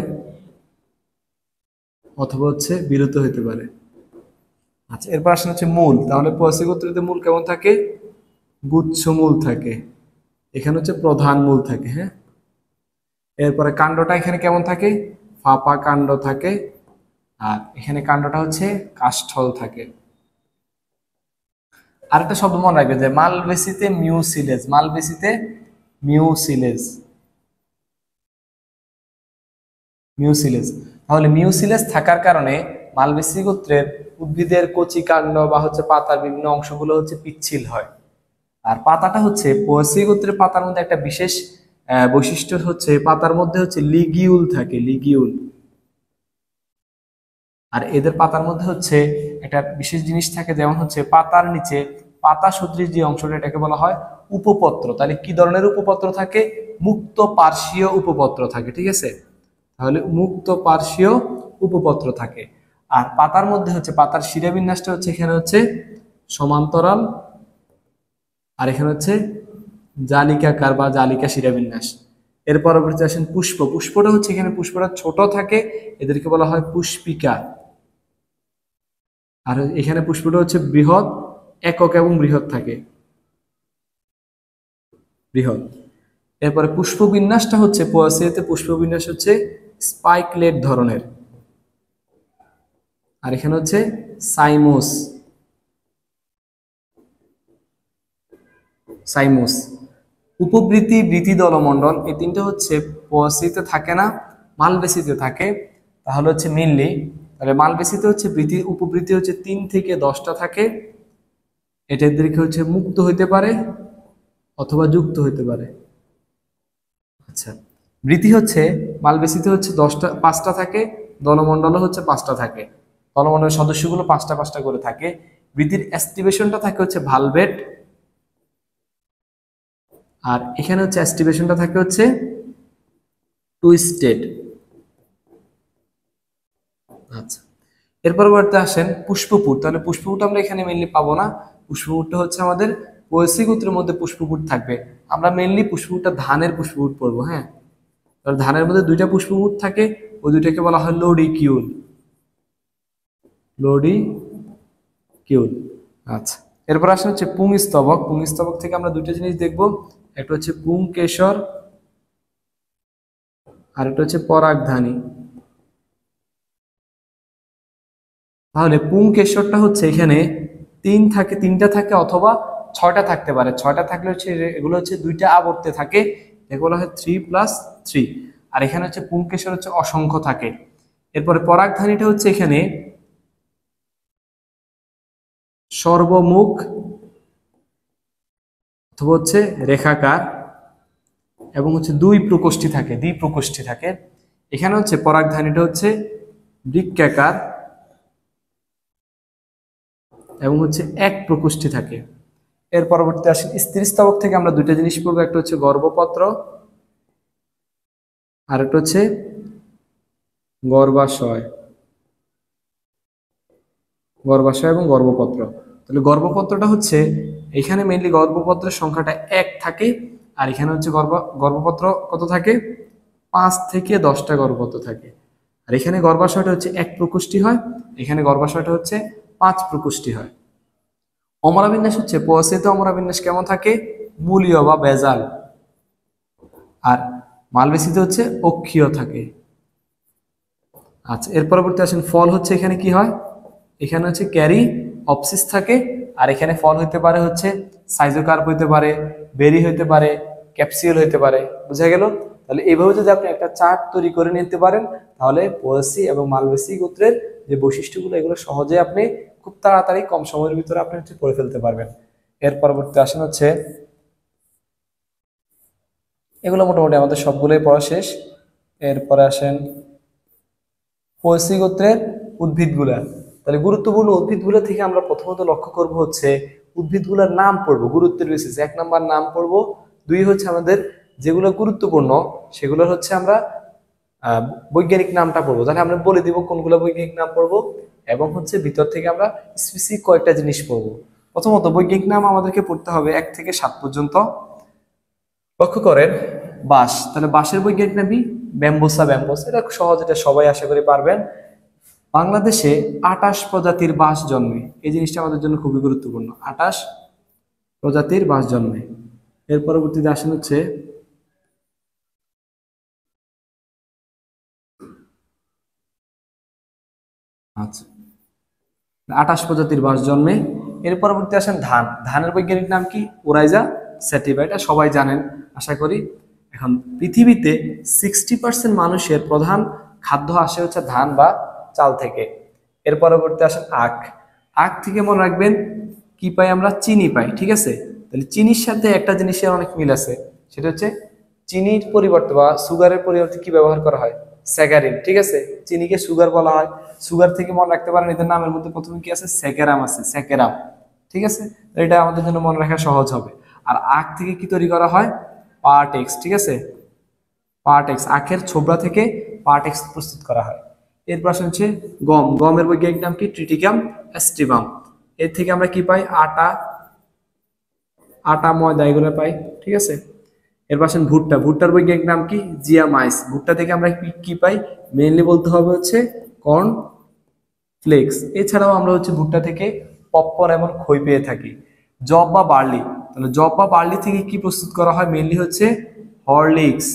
অথবা হচ্ছে বিরুদ্ধ হইতে পারে। আচ্ছা, এরপর আসেন হচ্ছে মূল। তাহলে পোয়েসি গোত্রের মূল কেমন থাকে, গুচ্ছ মূল থাকে, এখানে হচ্ছে প্রধান মূল থাকে। হ্যাঁ, এরপরে কাণ্ডটা এখানে কেমন থাকে, ফাঁপা কাণ্ড থাকে, আর এখানে কাণ্ডটা হচ্ছে কাষ্ঠল থাকে। আরেকটা শব্দ মনে রাখবে যে মালবেসিতে মিউসিলেজ, মালবেসিতে মিউসিলেজ, মিউসিলেজ। তাহলে মিউসিলেজ থাকার কারণে মালবেসি গোত্রের উদ্ভিদের কচি কাণ্ড বা হচ্ছে পাতার বিভিন্ন অংশগুলো হচ্ছে পিচ্ছিল হয়। আর পাতাটা হচ্ছে পোয়েসি গোত্রের পাতার মধ্যে একটা বিশেষ বৈশিষ্ট্য হচ্ছে পাতার মধ্যে হচ্ছে লিগিউল থাকে, লিগিউল। আর এদের পাতার মধ্যে হচ্ছে একটা বিশেষ জিনিস থাকে, যেমন হচ্ছে পাতার নিচে পাতা সদৃশ যে অংশটা এটাকে বলা হয় উপপত্র। তাহলে কি ধরনের উপপত্র থাকে, মুক্ত পার্শ্বীয় উপপত্র থাকে, ঠিক আছে? তাহলে মুক্ত পার্শ্বীয় উপপত্র থাকে। আর পাতার মধ্যে হচ্ছে পাতার শিরাবিন্যাসটা হচ্ছে এখানে হচ্ছে সমান্তরাল, আর এখানে হচ্ছে জালিকাকার বা জালিকা শিরাবিন্যাস। এর পরবর্তী আসেন পুষ্প। পুষ্পটা হচ্ছে এখানে পুষ্পটা ছোট থাকে, এদেরকে বলা হয় পুষ্পিকা। আর এখানে পুষ্পটা হচ্ছে বৃহৎ, একক এবং বৃহৎ থাকে, বৃহৎ। এরপরে পুষ্পবিন্যাসটা হচ্ছে পোয়াসিয়াতে পুষ্পবিন্যাস হচ্ছে স্পাইকলেট ধরনের, আর এখানে হচ্ছে সাইমোস, সাইমোস। উপবৃতি, বৃতি, দলমণ্ডল এই তিনটে হচ্ছে পোয়াসিতে থাকে না, মালবেসিতে থাকে। তাহলে হচ্ছে মেনলি, তাহলে মালবেসিতে হচ্ছে বৃতি উপবৃতি হচ্ছে 3 থেকে 10টা থাকে, এটাদেরকে হচ্ছে মুক্ত হইতে পারে অথবা যুক্ত হইতে পারে। আচ্ছা, বৃতি হচ্ছে মালবেসিতে হচ্ছে 5টা থাকে, দলমণ্ডলও হচ্ছে 5টা থাকে, দলমণ্ডলের সদস্যগুলো 5টা 5টা করে থাকে। বৃতির অ্যাস্টিভেশনটা থাকে হচ্ছে ভালভেট, আর এখানে হচ্ছে অ্যাস্টিভেশনটা থাকে হচ্ছে টুইস্টেড। আচ্ছা, এর পরবর্তী আসেন পুষ্পপুট। তাহলে পুষ্পপুট আমরা এখানে মেনলি পাবো না, পুষ্পপুটটা হচ্ছে আমাদের পোয়েসি গোত্রের মধ্যে পুষ্পপুট থাকবে। আমরা মেনলি পুষ্পপুটটা ধানের পুষ্পপুট পড়বো। হ্যাঁ, ধানের মধ্যে 2টা পুষ্পপুট থাকে, ওই 2টাকে বলা হয় লোডিকিউল, লোডিকিউল। আচ্ছা, এরপর আসেন হচ্ছে পুংস্তবক। পুংস্তবক থেকে আমরা 2টা জিনিস দেখবো, একটা হচ্ছে পুংকেশর আর একটা হচ্ছে পরাগধানী। তাহলে পুংকেশরটা হচ্ছে এখানে 3টা থাকে অথবা 6টা থাকতে পারে। 6টা থাকলে হচ্ছে এগুলো হচ্ছে 2টা আবর্তে থাকে, এগুলো হয় 3+3। আর এখানে হচ্ছে পুংকেশর হচ্ছে অসংখ্য থাকে। এরপরে পরাগধানীটা হচ্ছে এখানে সর্বমুখ অথবা হচ্ছে রেখাকার এবং হচ্ছে 2 প্রকোষ্ঠী থাকে, দ্বিপ্রকোষ্ঠী থাকে। এখানে হচ্ছে পরাগধানীটা হচ্ছে বৃক্কাকার এবং হচ্ছে এক প্রকোষ্ঠী থাকে। এর পরবর্তী আসেন স্ত্রীস্তবক থেকে আমরা দুইটা জিনিস পড়বো, একটা হচ্ছে গর্ভপত্র আর একটা হচ্ছে গর্ভাশয়। গর্ভাশয় এবং গর্ভপত্র। তাহলে গর্ভপত্রটা হচ্ছে এখানে মেইনলি গর্ভপত্রের সংখ্যাটা 1 থাকে, আর এখানে হচ্ছে গর্ভপত্র কত থাকে, 5 থেকে 10টা গর্ভপত্র থাকে। আর এখানে গর্ভাশয়টা হচ্ছে 1 প্রকোষ্ঠী হয়, এখানে গর্ভাশয়টা হচ্ছে 5 প্রকোষ্ঠী হয়। অমরাবিন্যাস হচ্ছে প্রস্থিত অমরাবিন্যাস কেমন থাকে, মূলীয় বা বেজাল, আর মালবেসিতে হচ্ছে অক্ষীয় থাকে। আচ্ছা, এর পরবর্তী আসেন ফল হচ্ছে এখানে কি হয়, এখানে হচ্ছে ক্যারি অপসিস থাকে, আর এখানে ফল হইতে পারে হচ্ছে সাইজোকার্প হইতে পারে, বেরি হইতে পারে, ক্যাপসিউল হইতে পারে। বুঝা গেল? তাহলে এইভাবে যদি আপনি একটা চার্ট তৈরি করে নিতে পারেন, তাহলে পোয়াসি এবং মালবেসি গোত্রের যে বৈশিষ্ট্যগুলো এগুলো সহজে আপনি খুব তাড়াতাড়ি কম সময়ের ভিতরে আপনি হচ্ছে পড়ে ফেলতে পারবেন। এর পরবর্তী আসেন হচ্ছে, এগুলো মোটামুটি আমাদের সবগুলোই পড়া শেষ। এরপরে আসেন পোয়াসি গোত্রের উদ্ভিদগুলা। তাহলে গুরুত্বপূর্ণ উদ্ভিদগুলো থেকে আমরা প্রথমত লক্ষ্য করব হচ্ছে উদ্ভিদগুলোর নাম পড়বো গুরুত্বের বেসিসে। 1 নাম্বার নাম পড়বো, 2 হচ্ছে আমাদের যেগুলো গুরুত্বপূর্ণ সেগুলোর হচ্ছে আমরা বৈজ্ঞানিক নামটা পড়বো। তাহলে আমরা বলে দিব কোনগুলো বৈজ্ঞানিক নাম পড়বো, এবং হচ্ছে ভিতর থেকে আমরা স্পেসিফিক কয়েকটা জিনিস পড়বো। প্রথমত বৈজ্ঞানিক নাম আমাদেরকে পড়তে হবে 1 থেকে 7 পর্যন্ত। লক্ষ্য করেন বাঁশ, তাহলে বাঁশের বৈজ্ঞানিক নামই ব্যাম্বুসা ব্যাম্বস, এটা সহজ, এটা সবাই আশা করি পারবেন। বাংলাদেশে 28 প্রজাতির বাঁশ জন্মে, এই জিনিসটা আমাদের জন্য খুবই গুরুত্বপূর্ণ, 28 প্রজাতির বাঁশ জন্মে। এর পরবর্তীতে আসেন হচ্ছে আচ্ছা 28 প্রজাতির বাঁশ জন্মে। এর পরবর্তী আসেন ধান। ধানের বৈজ্ঞানিক নাম কি, ওরাইজা স্যাটিভা, এটা সবাই জানেন আশা করি। এখন পৃথিবীতে 60% মানুষের প্রধান খাদ্য আসে হচ্ছে ধান বা চাল থেকে। এর পরবর্তী আসেন আখ। আখ থেকে মনে রাখবেন কি পাই আমরা, চিনি পাই, ঠিক আছে? তাহলে চিনির সাথে একটা জিনিসের অনেক মিল আছে, সেটা হচ্ছে চিনির পরিবর্তে বা সুগারের পরিবর্তে কি ব্যবহার করা হয়, স্যাকারিন, ঠিক আছে? চিনিকে সুগার বলা হয়। সুগার থেকে মনে রাখতে পারেন এদের নামের মধ্যে প্রথমে কি আছে, স্যাকেরাম আছে, স্যাকেরাম, ঠিক আছে? এটা আমাদের জন্য মনে রাখা সহজ হবে। আর আখ থেকে কি তৈরি করা হয়, পার্টেক্স, ঠিক আছে? পার্টেক্স, আখের ছোবড়া থেকে পার্টেক্স প্রস্তুত করা হয়। এরপর হচ্ছে গম। গমের বৈজ্ঞানিক নাম কি, ট্রিটিকাম অ্যাস্টিভাম। এর থেকে আমরা কি পাই, আটা, আটা ময়দা এগুলো পাই, ঠিক আছে? এরপর আসেন ভুট্টা। ভুট্টার বৈজ্ঞানিক নাম কি, জিয়ামাইস। ভুট্টা থেকে আমরা কি পাই, মেইনলি বলতে হবে হচ্ছে কর্ন ফ্লেক্স। এছাড়াও আমরা হচ্ছে ভুট্টা থেকে পপকর্ন এবং খই পেয়ে থাকি। জব বা বার্লি, তাহলে জব বা বার্লি থেকে কি প্রস্তুত করা হয়, মেইনলি হচ্ছে হরলিক্স।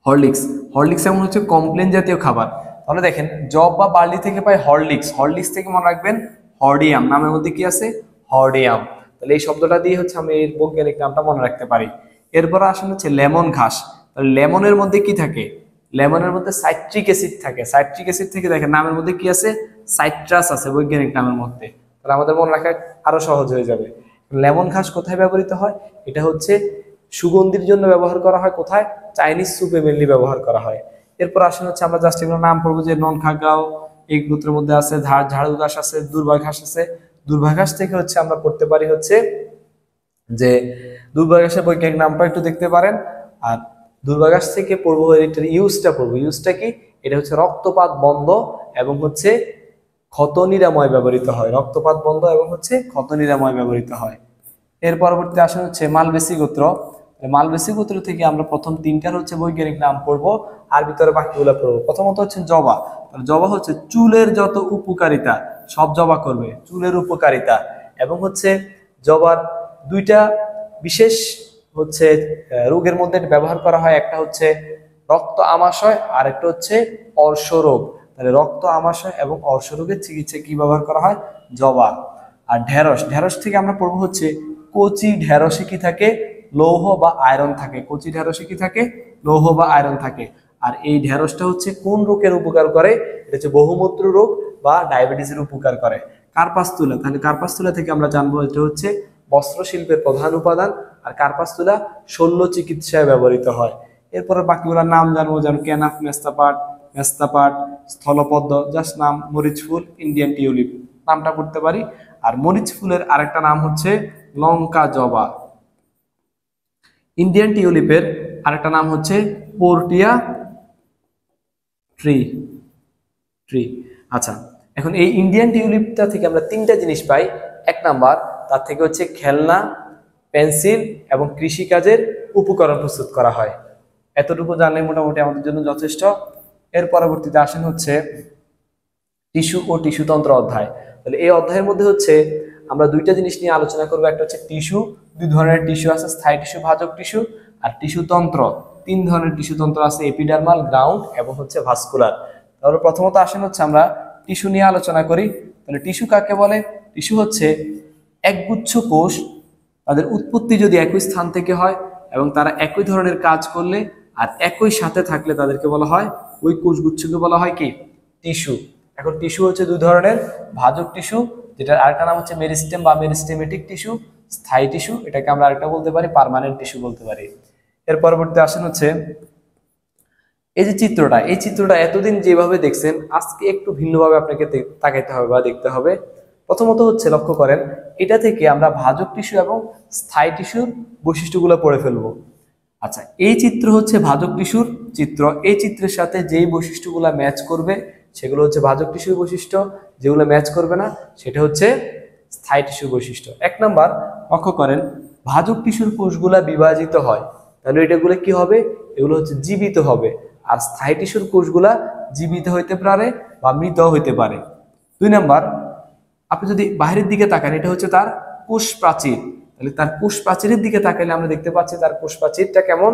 হরলিক্স, হরলিক্স এমন হচ্ছে কমপ্লেন জাতীয় খাবার। তাহলে দেখেন জব বা বার্লি থেকে পাই হরলিক্স, হরলিক্স থেকে মনে রাখবেন হর্ডিয়াম, নামের মধ্যে কি আছে, হর্ডিয়াম। তাহলে এই শব্দটা দিয়ে হচ্ছে আমি এর বৈজ্ঞানিক নামটা মনে রাখতে পারি। এরপর আসেন হচ্ছে লেমন ঘাস। তাহলে লেমনের মধ্যে কি থাকে, লেমনের মধ্যে সাইট্রিক অ্যাসিড থাকে। সাইট্রিক অ্যাসিড থেকে দেখেন নামের মধ্যে কি আছে, সাইট্রাস আছে বৈজ্ঞানিক নামের মধ্যে। তাহলে আমাদের মনে রাখা আরো সহজ হয়ে যাবে। লেমন ঘাস কোথায় ব্যবহৃত হয়, এটা হচ্ছে সুগন্ধির জন্য ব্যবহার করা হয়, কোথায়, চাইনিজ সুপে মেনলি ব্যবহার করা হয়। এরপর আসেন হচ্ছে আমরা জাস্ট এগুলো নাম পড়বো, যে নন খাগাও এই গোত্রের মধ্যে আছে, ঝাড়ু ঘাস আছে, দুর্বা ঘাস আছে। দুর্বা ঘাস থেকে হচ্ছে আমরা পড়তে পারি হচ্ছে যে দুর্বা ঘাসের বৈজ্ঞানিক নামটা একটু দেখতে পারেন। আর দুর্বা ঘাস থেকে পড়বো এটার ইউজটা পড়বো, ইউজটা কি, এটা হচ্ছে রক্তপাত বন্ধ এবং হচ্ছে ক্ষত নিরাময় ব্যবহৃত হয়, রক্তপাত বন্ধ এবং হচ্ছে ক্ষত নিরাময় ব্যবহৃত হয়। এর পরবর্তী আসেন হচ্ছে মালবেসি গোত্র। মালবেসি গোত্র থেকে আমরা প্রথম 3টার হচ্ছে বৈজ্ঞানিক নাম পড়বো, আর ভিতরে বাকিগুলো পড়বো। প্রথমত হচ্ছে জবা। জবা হচ্ছে চুলের যত উপকারিতা সব জবা করবে, চুলের উপকারিতা। এবং হচ্ছে জবার 2টা বিশেষ হচ্ছে রোগের মধ্যে ব্যবহার করা হয়, একটা হচ্ছে রক্ত আমাশয় আর একটা হচ্ছে অর্শরোগ। তাহলে রক্ত আমাশয় এবং অর্শরোগের চিকিৎসায় কি ব্যবহার করা হয়, জবা। আর ঢেঁড়স, ঢেঁড়স থেকে আমরা পড়বো হচ্ছে কচি ঢেঁড়সে কি থাকে, লৌহ বা আয়রন থাকে। কচি ঢেঁড়সে কি থাকে, লৌহ বা আয়রন থাকে। আর এই ঢেঁড়সটা হচ্ছে কোন রোগের উপকার করে, এটা হচ্ছে বহুমূত্র রোগ বা ডায়াবেটিসের উপকার করে। কার্পাস তুলা, তাহলে কার্পাস তুলা থেকে আমরা জানবো এটা হচ্ছে বস্ত্র শিল্পের প্রধান উপাদান, আর কার্পাস তুলা শল্য চিকিৎসায় ব্যবহৃত হয়। এরপরে বাকিগুলোর নাম জানবো, যেমন ক্যানাফ, মেস্তাপাট, স্থলপদ্ম, জাস্ট নাম মরিচ ফুল, ইন্ডিয়ান টিউলিপ নামটা পড়তে পারি। আর মরিচ ফুলের আরেকটা নাম হচ্ছে লঙ্কা জবা। ইন্ডিয়ান টিউলিপের আরেকটা নাম হচ্ছে পোর্টিয়া ট্রি ট্রি। আচ্ছা, এখন এই ইন্ডিয়ান টিউলিপটা থেকে আমরা তিনটা জিনিস পাই। এক নাম্বার, তার থেকে হচ্ছে খেলনা, পেন্সিল এবং কৃষিকাজের উপকরণ প্রস্তুত করা হয়। এতটুকু জানলে মোটামুটি আমাদের জন্য যথেষ্ট। এর পরবর্তীতে আসেন হচ্ছে টিস্যু ও টিস্যুতন্ত্র অধ্যায়। তাহলে এই অধ্যায়ের মধ্যে হচ্ছে আমরা দুইটা জিনিস নিয়ে আলোচনা করবো। একটা হচ্ছে টিস্যু, দুই ধরনের টিস্যু আছে, স্থায়ী টিস্যু, ভাজক টিস্যু। আর টিস্যুতন্ত্র, তিন ধরনের টিস্যুতন্ত্র আছে, এপিডার্মাল, গ্রাউন্ড এবং হচ্ছে ভাস্কুলার। তাহলে প্রথমত আসেন হচ্ছে আমরা টিস্যু নিয়ে আলোচনা করি। তাহলে টিস্যু কাকে বলে? টিস্যু হচ্ছে একগুচ্ছ কোষ, তাদের উৎপত্তি যদি একই স্থান থেকে হয় এবং তারা একই ধরনের কাজ করলে আর একই সাথে থাকলে তাদেরকে বলা হয়, ওই কোষগুচ্ছকে বলা হয় কি? টিস্যু। এখন টিস্যু হচ্ছে দুই ধরনের, ভাজক টিস্যু, যেটার আরেকটা নাম হচ্ছে মেরিস্টেম বা মেরিস্টেমেটিক টিস্যু, স্থায়ী টিস্যু, এটাকে আমরা আরেকটা বলতে পারি পার্মানেন্ট টিস্যু বলতে পারি। এর পরবর্তী আসেন হচ্ছে এই যে চিত্রটা, এই চিত্রটা এতদিন যেভাবে দেখছেন আজকে একটু ভিন্নভাবে আপনাকে তাকাইতে হবে বা দেখতে হবে। প্রথমত হচ্ছে লক্ষ্য করেন, এটা থেকে আমরা ভাজক টিস্যু এবং স্থায়ী টিস্যুর বৈশিষ্ট্যগুলো পড়ে ফেলবো। আচ্ছা, এই চিত্র হচ্ছে ভাজক টিস্যুর চিত্র। এই চিত্রের সাথে যেই বৈশিষ্ট্যগুলো ম্যাচ করবে সেগুলো হচ্ছে ভাজক টিস্যুর বৈশিষ্ট্য, যেগুলো ম্যাচ করবে না সেটা হচ্ছে স্থায়ী টিস্যুর বৈশিষ্ট্য। এক নাম্বার, লক্ষ্য করেন, ভাজক টিস্যুর কোষগুলা বিভাজিত হয়, তাহলে এটাগুলো কি হবে? এগুলো হচ্ছে জীবিত হবে। আর স্থায়ী টিস্যুর কোষগুলা জীবিত হইতে পারে বা মৃত হইতে পারে। দুই নাম্বার, আপনি যদি বাইরের দিকে তাকান, এটা হচ্ছে তার কোষ প্রাচীর। তাহলে তার কোষ প্রাচীরের দিকে তাকালে আমরা দেখতে পাচ্ছি তার কোষ প্রাচীরটা কেমন?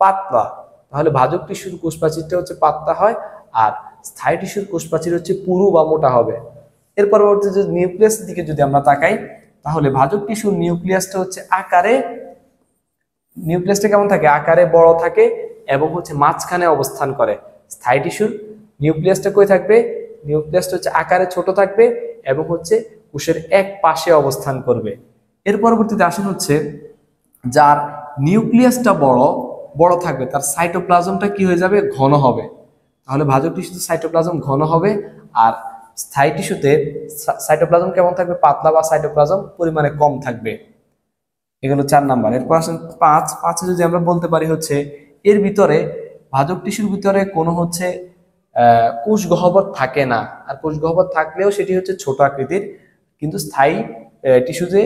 পাতলা। তাহলে ভাজক টিস্যুর কোষ প্রাচীরটা হচ্ছে পাতলা হয়, আর স্থায়ী টিস্যুর কোষ প্রাচীর হচ্ছে পুরু বা মোটা হবে। এর পরবর্তী যদি নিউক্লিয়াসের দিকে যদি আমরা তাকাই, তাহলে ভাজক টিস্যুর নিউক্লিয়াসটা হচ্ছে আকারে, নিউক্লিয়াসটা কেমন থাকে? আকারে বড় থাকে এবং হচ্ছে মাঝখানে অবস্থান করে। স্থায়ী টিস্যুর নিউক্লিয়াসটা কই থাকবে? নিউক্লিয়াসটা হচ্ছে আকারে ছোট থাকবে এবং হচ্ছে কোষের এক পাশে অবস্থান করবে। এর পরবর্তীতে আসেন হচ্ছে যার নিউক্লিয়াসটা বড় বড় থাকবে, তার সাইটোপ্লাজমটা কি হয়ে যাবে? ঘন হবে। তাহলে ভাজক টিস্যুতে সাইটোপ্লাজম ঘন হবে, আর স্থায়ী টিস্যুতে সাইটোপ্লাজম কেমন থাকবে? পাতলা বা সাইটোপ্লাজম পরিমাণে কম থাকবে। এগুলো 4 নাম্বার। এরপর আসেন 5 যদি আমরা বলতে পারি হচ্ছে এর ভিতরে, ভাজক টিস্যুর ভিতরে কোনো হচ্ছে কোষ গহ্বর থাকে না, আর কোষ গহ্বর থাকলেও সেটি হচ্ছে ছোট আকৃতির, কিন্তু স্থায়ী টিস্যুতে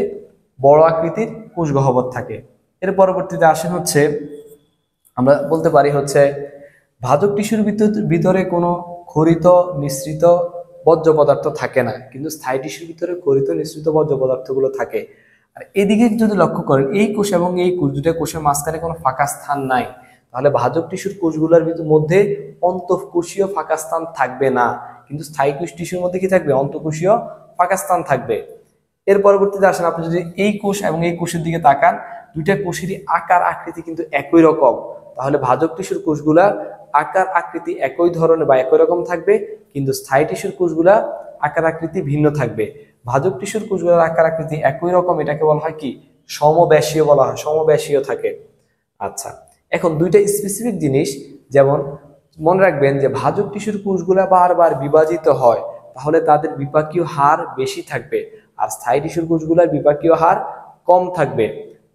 বড় আকৃতির কোষ গহ্বর থাকে। এর পরবর্তীতে আসেন হচ্ছে আমরা বলতে পারি হচ্ছে ভাজক টিস্যুর ভিতরে কোনো খরিত মিশ্রিত বর্জ্য পদার্থ থাকে না, কিন্তু স্থায়ী টিস্যুর ভিতরে খরিত মিশ্রিত বর্জ্য পদার্থগুলো থাকে। আর এদিকে যদি লক্ষ্য করেন, এই কোষ এবং এই কোষ, দুটো কোষের মাঝখানে কোনো ফাঁকা স্থান নাই, তাহলে ভাজক টিস্যুর কোষগুলোর মধ্যে অন্তঃকোষীয় ফাঁকা স্থান থাকবে না, কিন্তু স্থায়ী কোষ টিস্যুর মধ্যে কি থাকবে? অন্তঃকোষীয় ফাঁকা স্থান থাকবে। এর পরবর্তীতে আসেন, আপনি যদি এই কোষ এবং এই কোষের দিকে তাকান, দুইটা কোষেরই আকার আকৃতি কিন্তু একই রকম, তাহলে ভাজক টিস্যুর কোষগুলা আকার আকৃতি একই ধরনের বা একই রকম থাকবে, কিন্তু স্থায়ী টিস্যুর কোষগুলা আকার আকৃতি ভিন্ন থাকবে। ভাজক টিস্যুর কোষগুলোর আকার আকৃতি একই রকম, এটাকে বলা হয় কি? সমব্যাসীয় বলা হয়, সমব্যাসীয় থাকে। আচ্ছা, এখন দুইটা স্পেসিফিক জিনিস, যেমন মনে রাখবেন যে ভাজক টিস্যুর কোষগুলা বারবার বিভাজিত হয়, তাহলে তাদের বিপাকীয় হার বেশি থাকবে, আর স্থায়ী টিস্যুর কোষগুলার বিপাকীয় হার কম থাকবে।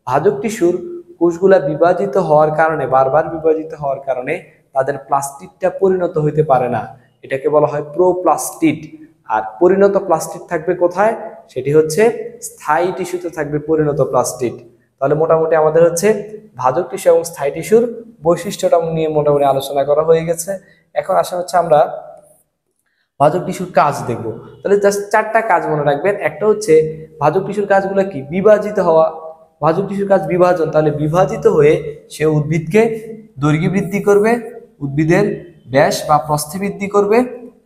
ভাজক টিস্যুর কোষগুলা বিভাজিত হওয়ার কারণে, বারবার বিভাজিত হওয়ার কারণে তাদের প্লাস্টিডটা পরিণত হইতে পারে না, এটাকে বলা হয় প্রোপ্লাস্টিড। আর পরিণত প্লাস্টিড থাকবে কোথায়? সেটি হচ্ছে স্থায়ী টিস্যুতে থাকবে পরিণত প্লাস্টিড। তাহলে মোটামুটি আমাদের হচ্ছে ভাজক টিস্যু এবং স্থায়ী টিস্যুর বৈশিষ্ট্যটা নিয়ে মোটামুটি আলোচনা করা হয়ে গেছে। এখন আসা হচ্ছে আমরা ভাজক টিস্যুর কাজ দেখব। তাহলে জাস্ট 4টা কাজ মনে রাখবেন। একটা হচ্ছে ভাজক টিস্যুর কাজগুলো কি? বিভাজিত হওয়া। ভাজক টিস্যুর কাজ বিভাজন, তাহলে বিভাজিত হয়ে সে উদ্ভিদকে দৈর্ঘ্য বৃদ্ধি করবে, উদ্ভিদের ব্যাস বা প্রস্থে বৃদ্ধি করবে,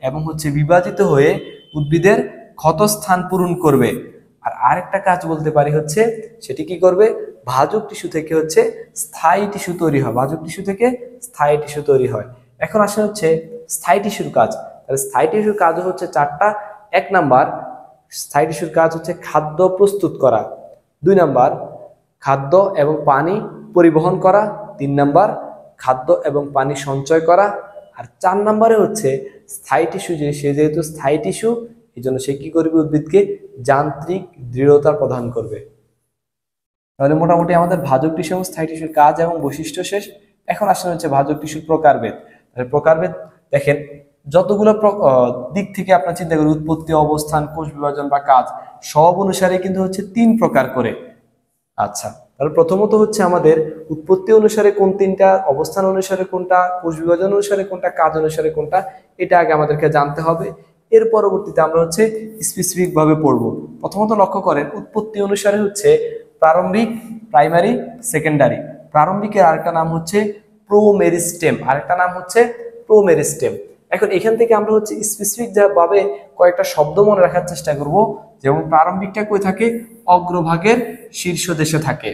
এবং হচ্ছে বিভাজিত হয়ে উদ্ভিদের ক্ষতস্থান পূরণ করবে। আর আরেকটা কাজ বলতে পারি হচ্ছে সেটি কি করবে? ভাজক টিস্যু থেকে হচ্ছে স্থায়ী টিস্যু তৈরি হয়, ভাজক টিস্যু থেকে স্থায়ী টিস্যু তৈরি হয়। এখন আসে হচ্ছে স্থায়ী টিস্যুর কাজ। তাহলে স্থায়ী টিস্যুর কাজ হচ্ছে 4টা। 1 নাম্বার, স্থায়ী টিস্যুর কাজ হচ্ছে খাদ্য প্রস্তুত করা। 2 নাম্বার, খাদ্য এবং পানি পরিবহন করা। 3 নাম্বার, খাদ্য এবং পানি সঞ্চয় করা। আর 4 নাম্বারে হচ্ছে স্থায়ী টিস্যু, সে যেহেতু স্থায়ী টিস্যু, এই জন্য সে কি করবে, উদ্ভিদকে যান্ত্রিক দৃঢ়তা প্রদান করবে। তাহলে মোটামুটি আমাদের ভাজক টিস্যু এবং স্থায়ী টিস্যুর কাজ এবং বৈশিষ্ট্য শেষ। এখন আসলে হচ্ছে ভাজক টিস্যুর প্রকারভেদ। তাহলে প্রকারভেদ দেখেন, যতগুলো দিক থেকে আপনার চিন্তা করেন, উৎপত্তি, অবস্থান, কোষ বিভাজন বা কাজ, সব অনুসারে কিন্তু হচ্ছে 3 প্রকার করে। আচ্ছা, তাহলে প্রথমত হচ্ছে আমাদের উৎপত্তি অনুসারে কোন 3টা, অবস্থান অনুসারে কোনটা, কোষ বিভাজন অনুসারে কোনটা, কাজ অনুসারে কোনটা, এটা আগে আমাদেরকে জানতে হবে। এর পরবর্তীতে আমরা হচ্ছে স্পেসিফিক ভাবে পড়ব। প্রথমত লক্ষ্য করেন, উৎপত্তি অনুসারে হচ্ছে প্রারম্ভিক, প্রাইমারি, সেকেন্ডারি। প্রারম্ভিকের আরেকটা নাম হচ্ছে প্রোমেরিস্টেম, আরেকটা নাম হচ্ছে প্রোমেরিস্টেম। এখন এখান থেকে আমরা হচ্ছে স্পেসিফিক ভাবে কয়েকটা শব্দ মনে রাখার চেষ্টা করব। যেমন প্রারম্ভিকটা কই থাকে, অগ্রভাগের শীর্ষ দেশে থাকে।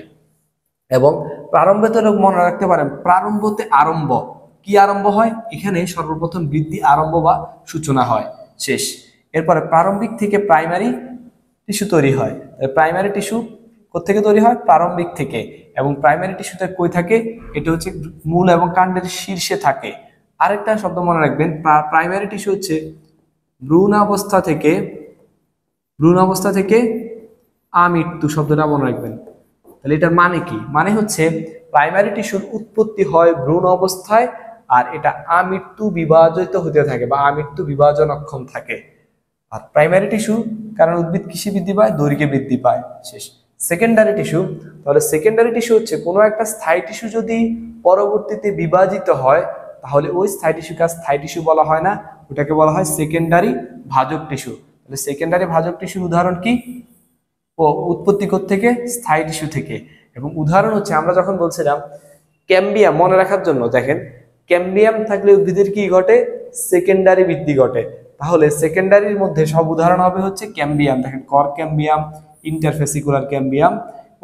এবং প্রারম্ভে তো মনে রাখতে পারেন, প্রারম্ভতে আরম্ভ, কি আরম্ভ হয়, এখানে সর্বপ্রথম বৃদ্ধি আরম্ভ বা সূচনা হয়, শেষ। এরপরে প্রারম্ভিক থেকে প্রাইমারি টিস্যু তৈরি হয়। প্রাইমারি টিস্যু কোত্থেকে তৈরি হয়, প্রারম্ভিক থেকে। এবং প্রাইমারি টিস্যুতে কই থাকে, এটা হচ্ছে মূল এবং কাণ্ডের শীর্ষে থাকে। আরেকটা শব্দ মনে রাখবেন, প্রাইমারি টিস্যু হচ্ছে ভ্রূণ অবস্থা থেকে আমৃত্যু, শব্দটা মনে রাখবেন। তাহলে এটার মানে কি, মানে হচ্ছে প্রাইমারি টিস্যুর উৎপত্তি হয় ভ্রূণ অবস্থায়, আর এটা আমৃত্যু বিভাজিত হতে থাকে বা আমৃত্যু বিভাজন অক্ষম থাকে। আর প্রাইমারি টিস্যু কারণ উদ্ভিদ কিসে বৃদ্ধি পায়, দৈর্ঘ্যে বৃদ্ধি পায়, শেষ। সেকেন্ডারি টিস্যু, তাহলে সেকেন্ডারি টিস্যু হচ্ছে কোনো একটা স্থায়ী টিস্যু যদি পরবর্তীতে বিভাজিত হয়, তাহলে ওই স্থায়ী টিস্যুকে স্থায়ী টিস্যু বলা হয় না, ওটাকে বলা হয় সেকেন্ডারি ভাজক টিস্যু। তাহলে সেকেন্ডারি ভাজক টিস্যুর উদাহরণ কি, উৎপত্তি থেকে, স্থায়ী টিস্যু থেকে। এবং উদাহরণ হচ্ছে আমরা যখন বলছিলাম ক্যাম্বিয়াম, মনে রাখার জন্য দেখেন, ক্যাম্বিয়াম থাকলে উদ্ভিদের কি ঘটে, সেকেন্ডারি বৃদ্ধি ঘটে। তাহলে সেকেন্ডারির মধ্যে সব উদাহরণ হবে হচ্ছে ক্যাম্বিয়াম। দেখেন, কর ক্যাম্বিয়াম, ইন্টারফেসিকুলার ক্যাম্বিয়াম,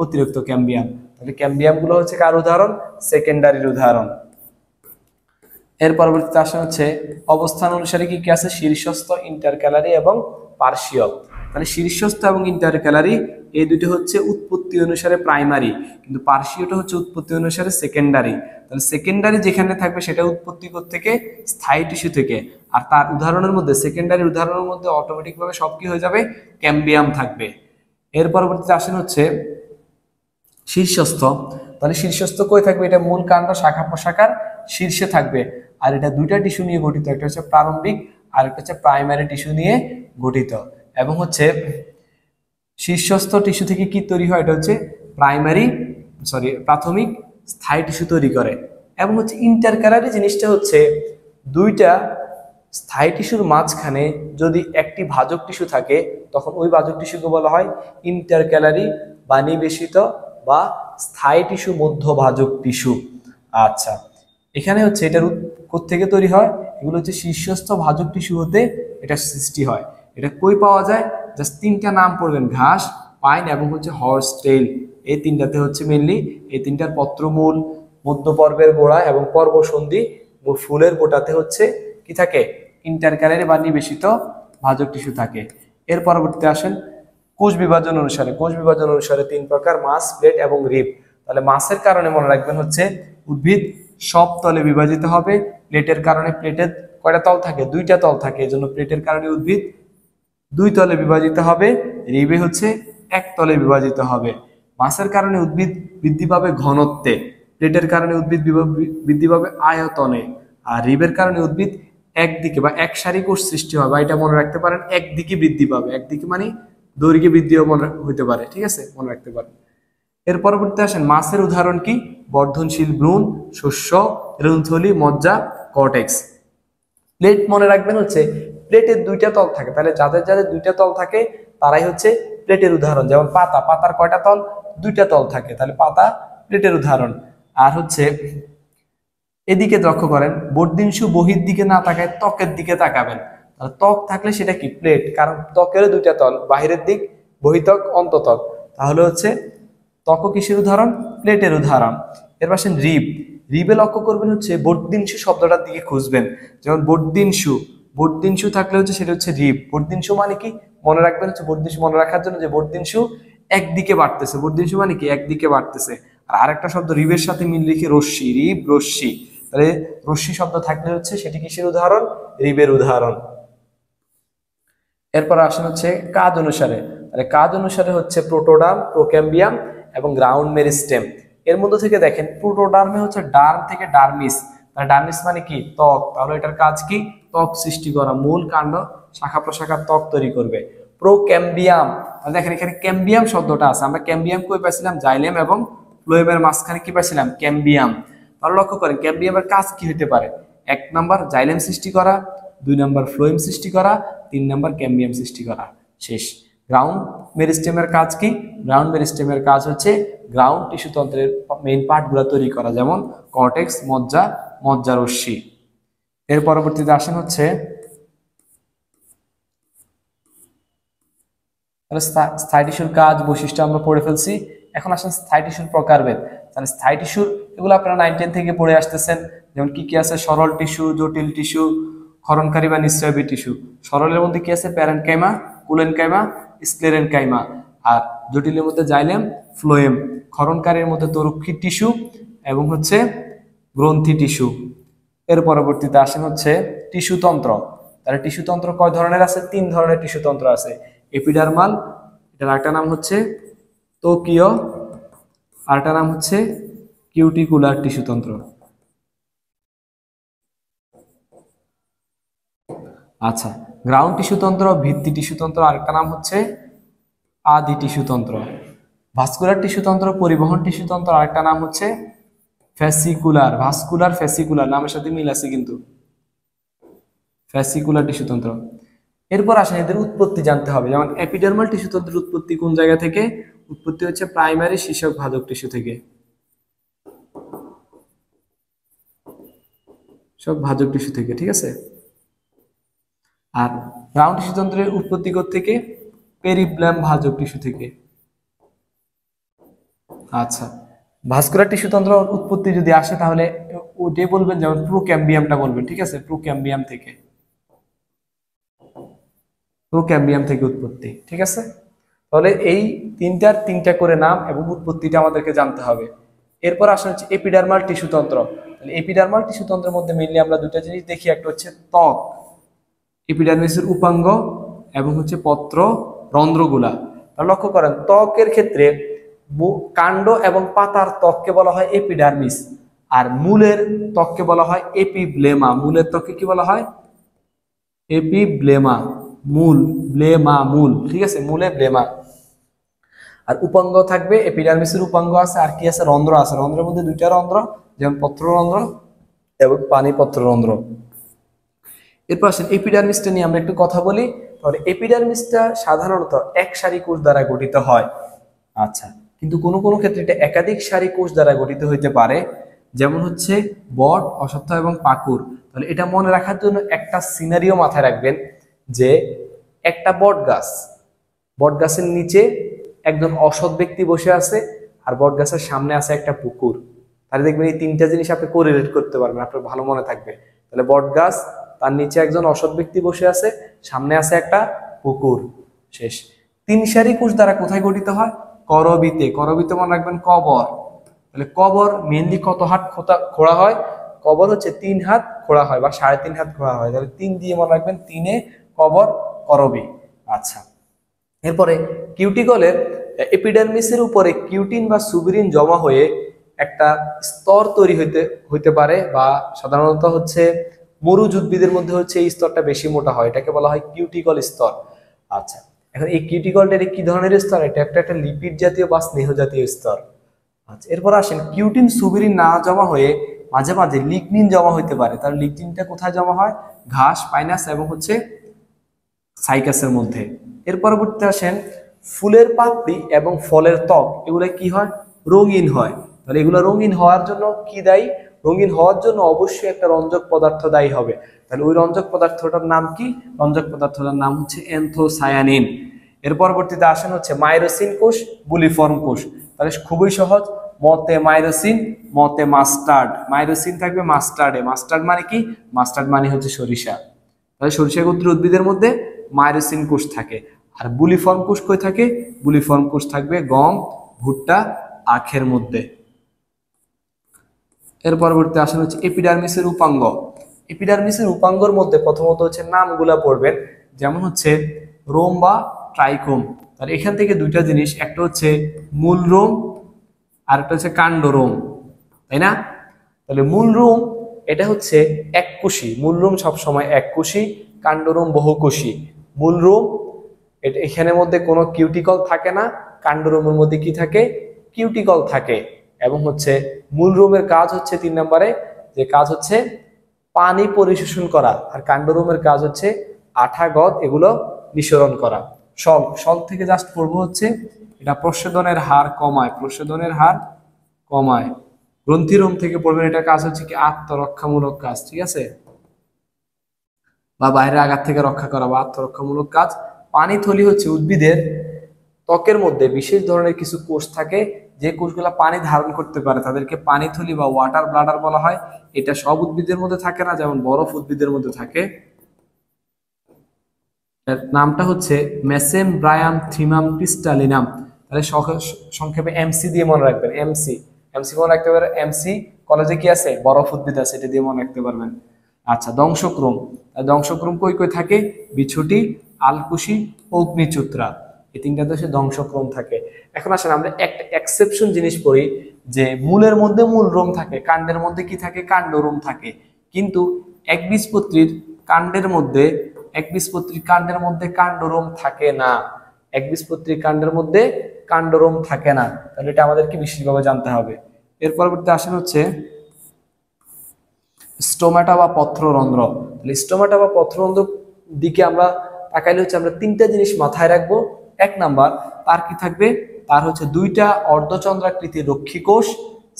অতিরিক্ত ক্যাম্বিয়াম। তাহলে ক্যাম্বিয়াম গুলো হচ্ছে কার উদাহরণ, সেকেন্ডারির উদাহরণ। এর পরবর্তীতে আসা হচ্ছে অবস্থান অনুসারে কি কি আছে, শীর্ষস্থ, ইন্টারক্যালারি এবং পার্শ্বীয়। তাহলে শীর্ষস্থ এবং ইন্টারক্যালারি এই দুটো হচ্ছে উৎপত্তি অনুসারে প্রাইমারি, কিন্তু পার্শ্বীয়টা হচ্ছে উৎপত্তি অনুসারে সেকেন্ডারি। তাহলে সেকেন্ডারি যেখানে থাকবে সেটা উৎপত্তি থেকে, স্থায়ী টিস্যু থেকে। আর তার উদাহরণের মধ্যে, সেকেন্ডারি উদাহরণের মধ্যে অটোমেটিক ভাবে সব কি হয়ে যাবে, ক্যাম্বিয়াম থাকবে। এর পরবর্তীতে আসেন হচ্ছে শীর্ষস্থ। তাহলে শীর্ষস্থ কই থাকবে, এটা মূল কাণ্ড, শাখা প্রশাখার শীর্ষে থাকবে। আর এটা দুইটা টিস্যু নিয়ে গঠিত, একটা হচ্ছে প্রারম্ভিক আর একটা হচ্ছে প্রাইমারি টিস্যু নিয়ে গঠিত। এবং হচ্ছে শীর্ষস্থ টিস্যু থেকে কি তৈরি হয়, এটা হচ্ছে প্রাথমিক স্থায়ী টিস্যু তৈরি করে। এবং হচ্ছে ইন্টারক্যালারি জিনিসটা হচ্ছে দুইটা স্থায়ী টিস্যুর মাঝখানে যদি একটি ভাজক টিস্যু থাকে, তখন ওই ভাজক টিস্যুকে বলা হয় ইন্টারক্যালারি বা নিবেশিত বা স্থায়ী টিস্যু, মধ্য ভাজক টিস্যু। আচ্ছা, এখানে হচ্ছে এটার থেকে তৈরি হয়, এগুলো হচ্ছে শীর্ষস্থ ভাজক টিস্যু হতে এটা সৃষ্টি হয়। এটা কই পাওয়া যায়, জাস্ট 3টা নাম পড়বেন, ঘাস, পাইন এবং হচ্ছে হর্স টেইল। এই 3টাতে হচ্ছে মেনলি, এই 3টার পত্রমূল, মধ্য পর্বের গোড়া এবং পর্বসন্ধি ফুলের গোটাতে হচ্ছে কি থাকে, ইন্টারক্যালারি বা নিবেশিত ভাজক টিস্যু থাকে। এর পরবর্তীতে আসেন কোষ বিভাজন অনুসারে। কোষ বিভাজন অনুসারে 3 প্রকার, মাস, প্লেট এবং রিব। তাহলে মাসের কারণে মনে রাখবেন হচ্ছে উদ্ভিদ সব তলে বিভাজিত হবে। প্লেটের কারণে, প্লেটের কয়টা তল থাকে, 2টা তল থাকে, এজন্য প্লেটের কারণে উদ্ভিদ 2 তলে বিভাজিত হবে। রিবে হচ্ছে 1 তলে বিভাজিত হবে। মাসের কারণে উদ্ভিদ বৃদ্ধি পাবে ঘনত্বে, প্লেটের কারণে উদ্ভিদ বৃদ্ধি পাবে আয়তনে, আর রিবের কারণে উদ্ভিদ একদিকে বা এক সারি কোষ সৃষ্টি হবে। এটা মনে রাখতে পারেন, একদিকে বৃদ্ধি পাবে, একদিকে মানে দৈর্ঘ্যে বৃদ্ধিও মনে হতে পারে, ঠিক আছে, মনে রাখতে পারেন। এর পরবর্তীতে আসেন মাসের উদাহরণ কি, বর্ধনশীল ভ্রূণ, শস্য, রেণুথলি, মজ্জা, কর্টেক্স। প্লেট মনে রাখবেন হচ্ছে প্লেটের 2টা তল থাকে। তাহলে যাদের যাদের 2টা তল থাকে তারাই হচ্ছে প্লেটের উদাহরণ। যেমন পাতা, পাতার কয়টা তল, 2টা তল থাকে, তাহলে পাতা প্লেটের উদাহরণ। আর হচ্ছে এদিকে লক্ষ্য করেন, বর্ধিষ্ণু বহির দিকে না তাকায় ত্বকের দিকে তাকাবেন। ত্বক থাকলে সেটা কি, প্লেট, কারণ ত্বকেরও 2টা তল, বাহিরের দিক বহিত্বক, অন্তত্বক। তাহলে হচ্ছে ত্বক কিসের উদাহরণ, প্লেটের উদাহরণ। এর পাশে রিব। রিবে লক্ষ্য করবেন হচ্ছে বর্ধিষ্ণু শব্দটার দিকে খুঁজবেন। যেমন বর্ধিষ্ণু থাকলে হচ্ছে সেটা হচ্ছে রিব। বর্ধিষ্ণু মানে কি, মনে রাখবেন হচ্ছে বর্ধিষ্ণু মনে রাখার জন্য যে বর্ধিষ্ণু একদিকে বাড়তেছে, বর্ধিষ্ণু মানে কি একদিকে বাড়তেছে। আর আরেকটা শব্দ রিবের সাথে মিল রেখে রশ্মি, রিব রশ্মি। তাহলে রশ্মি শব্দ থাকলে হচ্ছে সেটি কিসের উদাহরণ? রিবের উদাহরণ। এরপর আসেন হচ্ছে কাজ অনুসারে। তাহলে কাজ অনুসারে হচ্ছে প্রোটোডার্ম, প্রোক্যাম্বিয়াম এবং গ্রাউন্ড মেরিস্টেম। এর মধ্যে থেকে দেখেন প্রোটোডার্মে হচ্ছে ডার্ম থেকে ডার্মিস, তাহলে ডার্মিস মানে কি? ত্বক। তাহলে এটার কাজ কি? ত্বক সৃষ্টি করা, মূল কাণ্ড শাখা প্রশাখার ত্বক তৈরি করবে। প্রোক্যাম্বিয়াম, দেখেন এখানে ক্যাম্বিয়াম শব্দটা আছে, আমরা ক্যাম্বিয়াম কই পাইছিলাম? জাইলেম এবং ফ্লোয়েমের মাঝখানে কি পাইছিলাম? ক্যাম্বিয়াম। তাহলে লক্ষ্য করেন ক্যাম্বিয়ামের কাজ কি হতে পারে? 1 নাম্বার জাইলেম সৃষ্টি করা, 2 নাম্বার ফ্লোয়েম সৃষ্টি করা, 3 নাম্বার ক্যাম্বিয়াম সৃষ্টি করা। শেষ। গ্রাউন্ড মেরিস্টেমের কাজ কি? গ্রাউন্ড মেরিস্টেমের কাজ হচ্ছে গ্রাউন্ড টিস্যু তন্ত্রের মেইন পার্টগুলো তৈরি করা, যেমন কর্টেক্স, মজ্জা, মজ্জারশ্মি। এর পরবর্তীতে আসেন হচ্ছে স্থায়ী টিস্যুর কাজ, বৈশিষ্ট্য আমরা পড়ে ফেলছি। এখন আসেন স্থায়ী টিস্যুর প্রকারভেদ। তাহলে স্থায়ী টিস্যুর এগুলো আপনারা 9-10 থেকে পড়ে আসতেছেন, যেমন কি কি আছে? সরল টিস্যু, জটিল টিস্যু, ক্ষরণকারী বা নিঃস্রাবী টিস্যু। সরলের মধ্যে কি আছে? Parenchyma, কুলেনকাইমা, sclerenchyma. আর জটিলের মধ্যে জাইলেম, ফ্লোয়েম। ক্ষরণকারীর মধ্যে তরুক্ষী টিস্যু এবং হচ্ছে গ্রন্থি টিস্যু। এর পরবর্তীতে আসেন হচ্ছে টিস্যু তন্ত্র। তাহলে টিস্যু তন্ত্র কয় ধরনের আছে? 3 ধরনের টিস্যু তন্ত্র আছে। এপিডার্মাল, এটার আরেকটা নাম হচ্ছে ত্বকীয়, আরেকটা নাম হচ্ছে কিউটিকুলার টিস্যু তন্ত্র। আচ্ছা, গ্রাউন্ড টিস্যু তন্ত্র, ভিত্তি টিস্যু তন্ত্র, আরেকটা নাম হচ্ছে আদি টিস্যু তন্ত্র। ভাস্কুলার টিস্যু তন্ত্র, পরিবহন টিস্যু তন্ত্র, আরেকটা নাম হচ্ছে ফ্যাসিকুলার। ভাস্কুলার, ফ্যাসিকুলার নামের সাথে মিল আছে কিন্তু, ফ্যাসিকুলার টিস্যু তন্ত্র। এরপর আসেন এদের উৎপত্তি জানতে হবে। যেমন এপিডার্মাল টিস্যু তন্ত্রের উৎপত্তি কোন জায়গা থেকে? উৎপত্তি হচ্ছে প্রাইমারি শীর্ষক ভাজক টিস্যু থেকে, সব ভাজক টিস্যু থেকে, ঠিক আছে। আর গ্রাউন্ড টিস্যু তন্ত্রের উৎপত্তি থেকে পেরিপ্লাম ভাজক টিস্যু থেকে। আচ্ছা, ভাস্কুলার টিস্যু তন্ত্র উৎপত্তি যদি আসে তাহলে ওটাই বলবেন, যেমন প্রোক্যাম্বিয়ামটা বলবেন, ঠিক আছে। প্রোক্যাম্বিয়াম থেকে, প্রোক্যাম্বিয়াম থেকে উৎপত্তি, ঠিক আছে। তাহলে এই তিনটা করে নাম এবং উৎপত্তিটা আমাদেরকে জানতে হবে। এরপর আসা হচ্ছে এপিডার্মাল টিস্যু তন্ত্র। তাহলে এপিডার্মাল টিস্যু তন্ত্রের মধ্যে মেইনলি আমরা দুটো জিনিস দেখি, একটা হচ্ছে ত্বক, এপিডার্মিসের উপাঙ্গ, এবং হচ্ছে পত্র রন্ধ্রগুলা। লক্ষ্য করেন ত্বকের ক্ষেত্রে কাণ্ড এবং পাতার ত্বককে বলা হয় এপিডার্মিস, আর মূলের ত্বককে বলা হয় এপিব্লেমা। মূলের ত্বককে কি বলা হয়? এপিব্লেমা। মূল, ব্লেমা মূল, ঠিক আছে, মূলে ব্লেমা। আর উপাঙ্গ থাকবে, এপিডার্মিসের উপাঙ্গ আছে, আর কি আছে? রন্ধ্র আছে। রন্ধ্রের মধ্যে 2টা রন্ধ্র, যেমন পত্ররন্ধ্র এবং পানিপত্ররন্ধ্র। এরপর আসেন এপিডার্মিসটা নিয়ে আমরা একটু কথা বলি। তাহলে এপিডার্মিসটা সাধারণত এক সারি কোষ দ্বারা গঠিত হয়। আচ্ছা, কিন্তু কোনো কোনো ক্ষেত্রে এটা একাধিক সারি কোষ দ্বারা গঠিত হইতে পারে, যেমন হচ্ছে বট, অশ্বত্থ এবং পাকুড়। তাহলে এটা মনে রাখার জন্য একটা সিনারিও মাথায় রাখবেন, যে একটা বট গাছ, বট গাছের নিচে একজন অসৎ ব্যক্তি বসে আছে, আর বট গাছের সামনে আছে একটা পুকুর। তাহলে দেখবেন এই 3টা জিনিস আপনি কোরিলেট করতে পারবেন, আপনার ভালো মনে থাকবে। তাহলে বট গাছ, তার নিচে একজন অসৎ ব্যক্তি বসে আছে, সামনে আছে একটা পুকুর। শেষ। 3 সারি কোষ দ্বারা কোথায় গঠিত হয়? করবিতে। করবিতে মনে রাখবেন কবর। তাহলে কবর মেইনলি কত হাত খোঁড়া হয়? কবর হচ্ছে 3 হাত খোঁড়া হয় বা 3.5 হাত খোঁড়া হয়। তাহলে 3 দিয়ে মনে রাখবেন, 3-এ কবর, করবি। আচ্ছা, এরপরে কিউটিকলের এপিডার্মিসের উপরে কিউটিন বা সুবিরিন জমা হয়ে একটা স্তর তৈরি হইতে পারে, বা সাধারণত হচ্ছে মরুজ উদ্ভিদের মধ্যে হচ্ছে এই স্তরটা বেশি মোটা হয়, এটাকে বলা হয় কিউটিকল স্তর। আচ্ছা, এখন এই কিউটিকলটা কি ধরনের স্তর? এটা একটা লিপিড জাতীয় বা স্নেহ জাতীয় স্তর। আচ্ছা, এরপর আসেন কিউটিন সুবিরিন না জমা হয়ে মাঝে মাঝে লিগনিন জমা হইতে পারে। তার লিগনিনটা কোথায় জমা হয়? ঘাস, পাইনাস এবং হচ্ছে সাইকাসের মধ্যে। এর পরবর্তীতে আসেন ফুলের পাপড়ি এবং ফলের ত্বক, এগুলো কি হয়? রঙিন হয়। তাহলে এগুলো রঙিন হওয়ার জন্য কি দায়ী? রঙিন হওয়ার জন্য অবশ্যই একটা রঞ্জক পদার্থ দায়ী হবে। তাহলে ওই রঞ্জক পদার্থটার নাম কি? রঞ্জক পদার্থটার নাম হচ্ছে অ্যান্থোসায়ানিন। এর পরবর্তীতে আসেন হচ্ছে মাইরোসিন কোষ, বুলিফর্ম কোষ। তাহলে খুবই সহজ, মতে মাইরোসিন, মতে মাস্টার্ড। মাইরোসিন থাকবে মাস্টার্ডে। মাস্টার্ড মানে কি? মাস্টার্ড মানে হচ্ছে সরিষা। তাহলে সরিষা গোত্রের উদ্ভিদের মধ্যে মাইরোসিন কোষ থাকে। আর বুলিফর্ম কোষ কই থাকে? বুলিফর্ম কোষ থাকবে গম, ভুট্টা, আখের মধ্যে। এর পরবর্তী আসেন হচ্ছে এপিডার্মিসের উপাঙ্গ। এপিডার্মিসের উপাঙ্গর মধ্যে প্রথমত হচ্ছে নামগুলা পড়বেন, যেমন হচ্ছে রোম বা ট্রাইকোম। তাহলে এখান থেকে দুইটা জিনিস, একটা হচ্ছে মূল রোম আর একটা হচ্ছে কাণ্ড রোম, তাই না? তাহলে মূল রোম এটা হচ্ছে এককোষী, মূল রোম সবসময় এককোষী, কাণ্ড রোম বহুকোষী। মূল রোম এটা এখানের মধ্যে কোনো কিউটিকল থাকে না, কাণ্ড রোমের মধ্যে কি থাকে? কিউটিকল থাকে। এবং হচ্ছে মূল রোমের কাজ হচ্ছে 3 নম্বরে যে কাজ হচ্ছে পানি পরিশোষণ করা, আর কাণ্ড রোমের কাজ হচ্ছে আঠা গদ এগুলো নিঃসরণ করা। সল সল থেকে জাস্ট পড়বো হচ্ছে এটা প্রস্বেদনের হার কমায়, প্রস্বেদনের হার কমায়। গ্রন্থিরোম থেকে পড়বেন, এটা কাজ হচ্ছে কি আত্মরক্ষামূলক কাজ, ঠিক আছে, বা বাইরে আঘাত থেকে রক্ষা করা বা আত্মরক্ষামূলক কাজ। পানি থলি হচ্ছে উদ্ভিদের ত্বকের মধ্যে বিশেষ ধরনের কিছু কোষ থাকে, যে কোষগুলো পানি ধারণ করতে পারে তাদেরকে পানি থলি বা ওয়াটার ব্লাডার বলা হয়। এটা সব উদ্ভিদের মধ্যে থাকে না, যেমন বরফ উদ্ভিদের মধ্যে থাকে। এর নামটা হচ্ছে মেসেমব্রায়াম থিমাম ক্রিস্টালিনাম। তাহলে সংক্ষেপে এমসি দিয়ে মনে রাখবেন, এমসি। এমসি মনে রাখতে পারবেন, এমসি কলেজে কি আছে? বরফ উদ্ভিদ আছে, এটা দিয়ে মনে রাখতে পারবেন। আচ্ছা, দংশক্রম। দংশক্রম কই কই থাকে? বিছুটি, আলকুশি, অগ্নিচূত্রা, এই তিনটাতে হচ্ছে দংশক্রম থাকে। এখন আসেন আমরা একটা এক্সেপশন জিনিস পড়ি, যে মূলের মধ্যে মূল রোম থাকে, কাণ্ডের মধ্যে কি থাকে? কাণ্ড রোম থাকে। কিন্তু একবীজপত্রীর কাণ্ডের মধ্যে একবীজপত্রীর কাণ্ডের মধ্যে কাণ্ডরোম থাকে না, একবীজপত্রীর কাণ্ডের মধ্যে কাণ্ডরোম থাকে না। তাহলে এটা আমাদেরকে বিশেষভাবে জানতে হবে। এর পরবর্তী আসেন হচ্ছে স্টোমাটা বা পত্ররন্ধ্র। তাহলে স্টোমাটা বা পত্ররন্ধ্র দিকে আমরা তাকাইলে হচ্ছে আমরা 3টা জিনিস মাথায় রাখবো। 1 নাম্বার, তার কি থাকবে? তার হচ্ছে 2টা অর্ধচন্দ্রাকৃতির রক্ষী কোষ।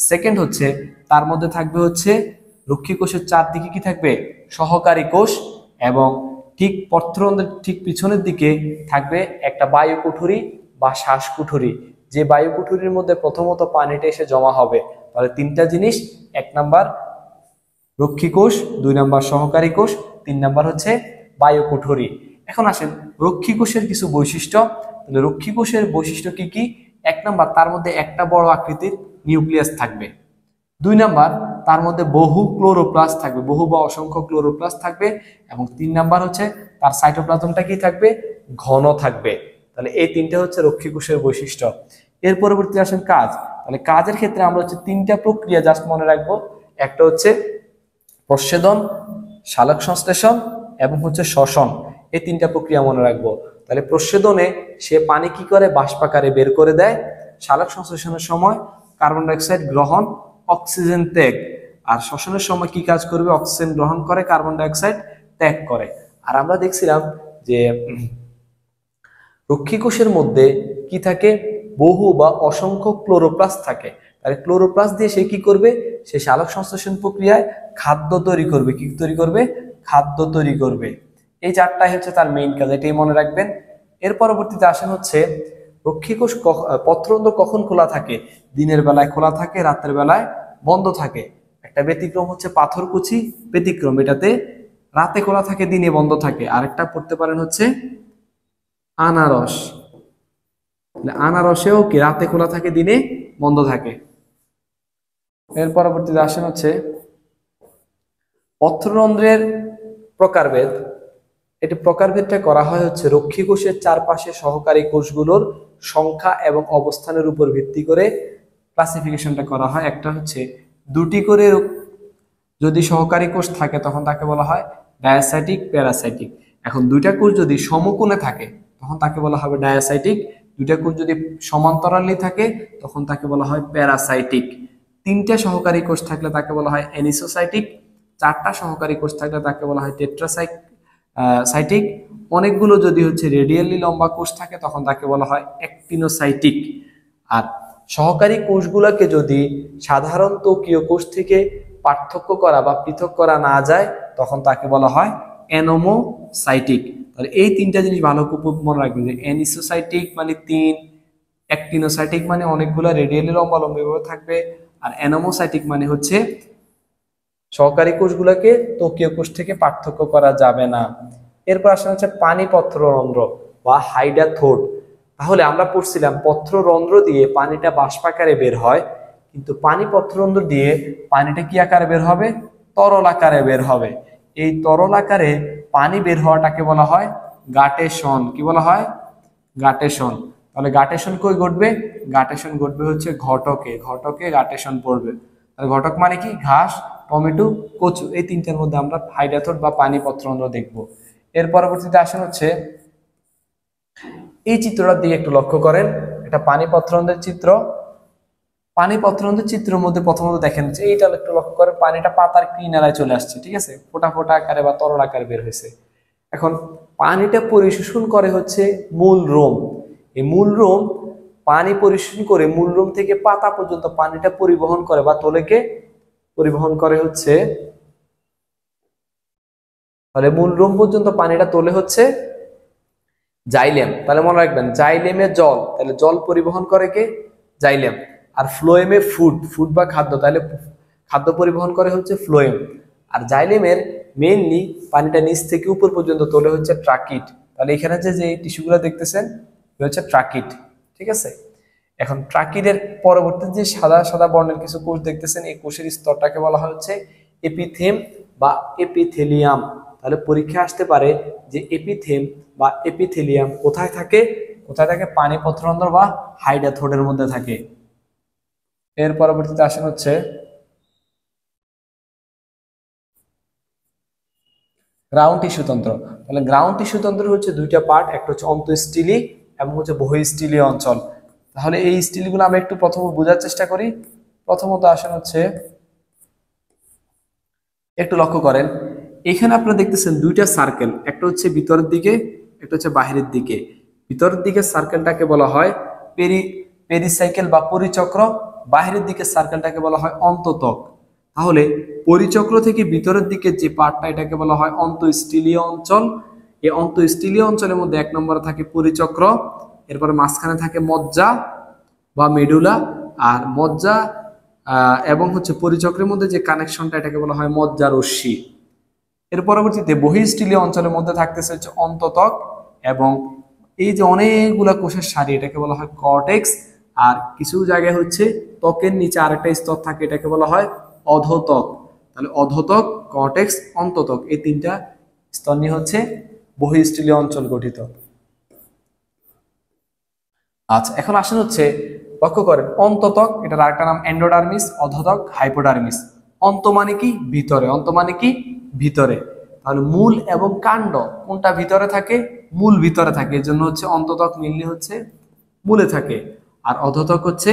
সেকেন্ড হচ্ছে তার মধ্যে থাকবে হচ্ছে রক্ষী কোষের চারদিকে কি থাকবে? সহকারী কোষ। এবং ঠিক পত্ররন্ধ্রের ঠিক পিছনের দিকে থাকবে একটা বায়ুকুঠুরি বা শ্বাসকুঠুরি, যে বায়ুকুঠুরির মধ্যে প্রথমত পানিটা এসে জমা হবে। তাহলে 3টা জিনিস, 1 নাম্বার রক্ষী কোষ, 2 নাম্বার সহকারী কোষ, 3 নাম্বার হচ্ছে বায়ুকুঠুরি। এখন আসেন রক্ষী কোষের কিছু বৈশিষ্ট্য। তাহলে রক্ষী কোষের বৈশিষ্ট্য কি কি? 1 নাম্বার, তার মধ্যে একটা বড় আকৃতির নিউক্লিয়াস থাকবে। 2 নাম্বার, তার মধ্যে বহু ক্লোরোপ্লাস্ট থাকবে, বহু বা অসংখ্য ক্লোরোপ্লাস্ট থাকবে। এবং 3 নাম্বার হচ্ছে তার সাইটোপ্লাজমটা কি থাকবে? ঘন থাকবে। তাহলে এই 3টা হচ্ছে রক্ষী কোষের বৈশিষ্ট্য। এর পরবর্তী আসেন কাজ। তাহলে কাজের ক্ষেত্রে আমরা হচ্ছে 3টা প্রক্রিয়া জাস্ট মনে রাখবো। একটা হচ্ছে প্রচ্ছেদন, সালোক সংশ্লেষণ এবং হচ্ছে শ্বসন, এই 3টা প্রক্রিয়া মনে রাখবো। তাহলে প্রচ্ছেদনে সে পানি কি করে? বাষ্পাকারে বের করে দেয়। সালোক সংশ্লেষণের সময় কার্বন ডাইঅক্সাইড গ্রহণ, অক্সিজেন ত্যাগ। আর শ্বসনের সময় কি কাজ করবে? অক্সিজেন গ্রহণ করে, কার্বন ডাইঅক্সাইড ত্যাগ করে। আর আমরা দেখছিলাম যে রক্ষী কোষের মধ্যে কি থাকে? বহু বা অসংখ্য ক্লোরোপ্লাস্ট থাকে। তাহলে ক্লোরোপ্লাস্ট দিয়ে সে কি করবে? সে সালোক সংশ্লেষণ প্রক্রিয়ায় খাদ্য তৈরি করবে। কি তৈরি করবে? খাদ্য তৈরি করবে। এই 4টাই হচ্ছে তার মেইন কাজ, এটাই মনে রাখবেন। এর পরবর্তীতে আসেন হচ্ছে রক্ষী কোষ পত্ররন্ধ্র কখন খোলা থাকে? দিনের বেলায় খোলা থাকে, রাতের বেলায় বন্ধ থাকে। একটা ব্যতিক্রম হচ্ছে পাথরকুচি ব্যতিক্রম, এটাতে রাতে খোলা থাকে, দিনে বন্ধ থাকে। আরেকটা পড়তে পারেন হচ্ছে আনারস। আনারসেও কি রাতে খোলা থাকে, দিনে বন্ধ থাকে। এর পরবর্তীতে আসেন হচ্ছে পত্ররন্ধ্রের প্রকারভেদ। এটি প্রকারভেদটা করা হয় হচ্ছে রক্ষী কোষের চারপাশে সহকারী কোষগুলোর সংখ্যা এবং অবস্থানের উপর ভিত্তি করে ক্লাসিফিকেশনটা করা হয়। একটা হচ্ছে 2টি করে যদি সহকারী কোষ থাকে তখন তাকে বলা হয় ডায়াসাইটিক, প্যারাসাইটিক। এখন 2টা কোষ যদি সমকোণে থাকে তখন তাকে বলা হবে ডায়াসাইটিক। 2টা কোষ যদি সমান্তরালে থাকে তখন তাকে বলা হয় প্যারাসাইটিক। 3টা সহকারী কোষ থাকলে তাকে বলা হয় অ্যানিসোসাইটিক। 4টা সহকারী কোষ থাকলে তাকে বলা হয় টেট্রাসাইটিক। অনেকগুলো যদি হচ্ছে রেডিয়ালি লম্বা কোষ থাকে তখন তাকে বলা হয় অ্যাক্টিনোসাইটিক। আর সহকারী কোষগুলোকে যদি সাধারণ ত্বকীয় কোষ থেকে পার্থক্য করা বা পৃথক করা না যায় তখন তাকে বলা হয় অ্যানোমোসাইটিক। তাহলে এই 3টা জিনিস ভালো করে মনে রাখবেন, যে অ্যানিসোসাইটিক মানে 3, অ্যাক্টিনোসাইটিক মানে অনেকগুলো রেডিয়ালি লম্বালম্বিভাবে থাকবে, আর অ্যানোমোসাইটিক মানে হচ্ছে সহকারী কোষগুলোকে ত্বকীয় কোষ থেকে পার্থক্য করা যাবে না। এরপর আসলে হচ্ছে পানি পত্ররন্ধ্র বা হাইডাথোড। তাহলে আমরা পড়ছিলাম পত্ররন্ধ্র দিয়ে পানিটা বাষ্পাকারে বের হয়, কিন্তু পানি পত্ররন্ধ্র দিয়ে পানিটা কি আকারে বের হবে? তরল আকারে বের হবে। এই তরল আকারে পানি বের হওয়াটাকে বলা হয় গাটেশন। কি বলা হয়? গাটেশন। তাহলে গাটেশন কই ঘটবে? গাটেশন ঘটবে হচ্ছে ঘটকে। ঘটকে গাটেশন পড়বে। তাহলে ঘটক মানে কি? ঘাস, টমেটো, কচু, এই তিনটার মধ্যে আমরা হাইড্রাথোড বা পানি পত্ররন্ধ্র দেখব। এর পরবর্তীতে আসেন হচ্ছে এই চিত্রটার দিকে একটু লক্ষ্য করেন। এটা পানি পত্ররন্ধ্রের চিত্র। পানি পত্ররন্ধ্রের চিত্রের মধ্যে প্রথমত দেখেন যে এইটা একটু লক্ষ্য করেন, পানিটা পাতার কিনারায় চলে আসছে, ঠিক আছে, ফোঁটা ফোঁটা আকারে বা তরল আকারে বের হয়েছে। এখন পানিটা পরিশোষণ করে হচ্ছে মূল রোম। এই মূল রোম পানি পরিশোষণ করে মূল রোম থেকে পাতা পর্যন্ত পানিটা পরিবহন করে বা তলেকে পরিবহন করে হচ্ছে, তাহলে মূল রোম পর্যন্ত পানিটা তোলে হচ্ছে জাইলেম। তাহলে মনে রাখবেন, জাইলেমে জল, তাহলে জল পরিবহন করে কে? জাইলেম। আর ফ্লোয়েমে ফুড, ফুড বা খাদ্য, তাহলে খাদ্য পরিবহন করে হচ্ছে ফ্লোয়েম। আর জাইলেমের মেইনলি পানিটা নিচ থেকে উপর পর্যন্ত তোলে হচ্ছে ট্রাকিট। তাহলে এখানে যে টিস্যুগুলো দেখতেছেন হচ্ছে ট্রাকিট, ঠিক আছে। এখন ট্রাকিটের পরবর্তী যে সাদা সাদা বর্ণের কিছু কোষ দেখতেছেন, এই কোষের স্তরটাকে বলা হচ্ছে এপিথেম বা এপিথেলিয়াম। তাহলে পরীক্ষা আসতে পারে যে এপিথেম বা এপিথেলিয়াম কোথায় থাকে? কোথায় থাকে? পানি পত্ররন্ধ্র বা হাইড্রাথোডের মধ্যে থাকে। এর পরবর্তীতে আসেন হচ্ছে গ্রাউন্ড টিস্যু তন্ত্র। তাহলে গ্রাউন্ড টিস্যু তন্ত্রের হচ্ছে দুইটা পার্ট, একটা হচ্ছে অন্তঃস্থলী এবং হচ্ছে বহিঃস্থলীয় অঞ্চল। তাহলে এই স্টিলগুলো আমরা একটু প্রথমে বোঝার চেষ্টা করি। প্রথমত আসেন হচ্ছে একটু লক্ষ্য করেন, এখানে আপনারা দেখতেছেন দুইটা সার্কেল, একটা হচ্ছে ভিতরের দিকে, একটা হচ্ছে বাহিরের দিকে। ভিতরের দিকে সার্কেলটাকে বলা হয় পেরিসাইকেল বা পরিচক্র, বাহিরের দিকে সার্কেলটাকে বলা হয় অন্ততক। তাহলে পরিচক্র থেকে ভিতরের দিকে যে পার্টটা, এটাকে বলা হয় অন্তঃস্থলীয় অঞ্চল। এই অন্তঃস্থলীয় অঞ্চলের মধ্যে এক নম্বরে থাকে পরিচক্র, এরপরে মাঝখানে থাকে মজ্জা বা মেডুলা, আর মজ্জা এবং হচ্ছে পরিচক্রের মধ্যে যে কানেকশনটা, এটাকে বলা হয় মজ্জা রশ্মি। এর পরবর্তীতে বহিঃস্থলীয় অঞ্চলের মধ্যে থাকতেছে হচ্ছে অন্ততক, এবং এই যে অনেকগুলা কোষের সারি, এটাকে বলা হয় কর্টেক্স। আর কিছু জায়গায় হচ্ছে ত্বকের নিচে আরেকটা স্তর থাকে, এটাকে বলা হয় অধোতক। তাহলে অধোতক, কর্টেক্স, অন্ততক, এই তিনটা স্তর নিয়ে হচ্ছে বহিঃস্থলীয় অঞ্চল গঠিত। আচ্ছা, এখন আসেন হচ্ছে লক্ষ্য করেন অন্ততক, এটার আরেকটা নাম এন্ডোডার্মিস, অধোতক হাইপোডার্মিস। অন্ত মানে কি? ভিতরে। অন্ত মানে কি? ভিতরে। তাহলে মূল এবং কাণ্ড কোনটা ভিতরে থাকে? মূল ভিতরে থাকে, এর জন্য হচ্ছে অন্ততক মেইনলি হচ্ছে মূলে থাকে, আর অধোতক হচ্ছে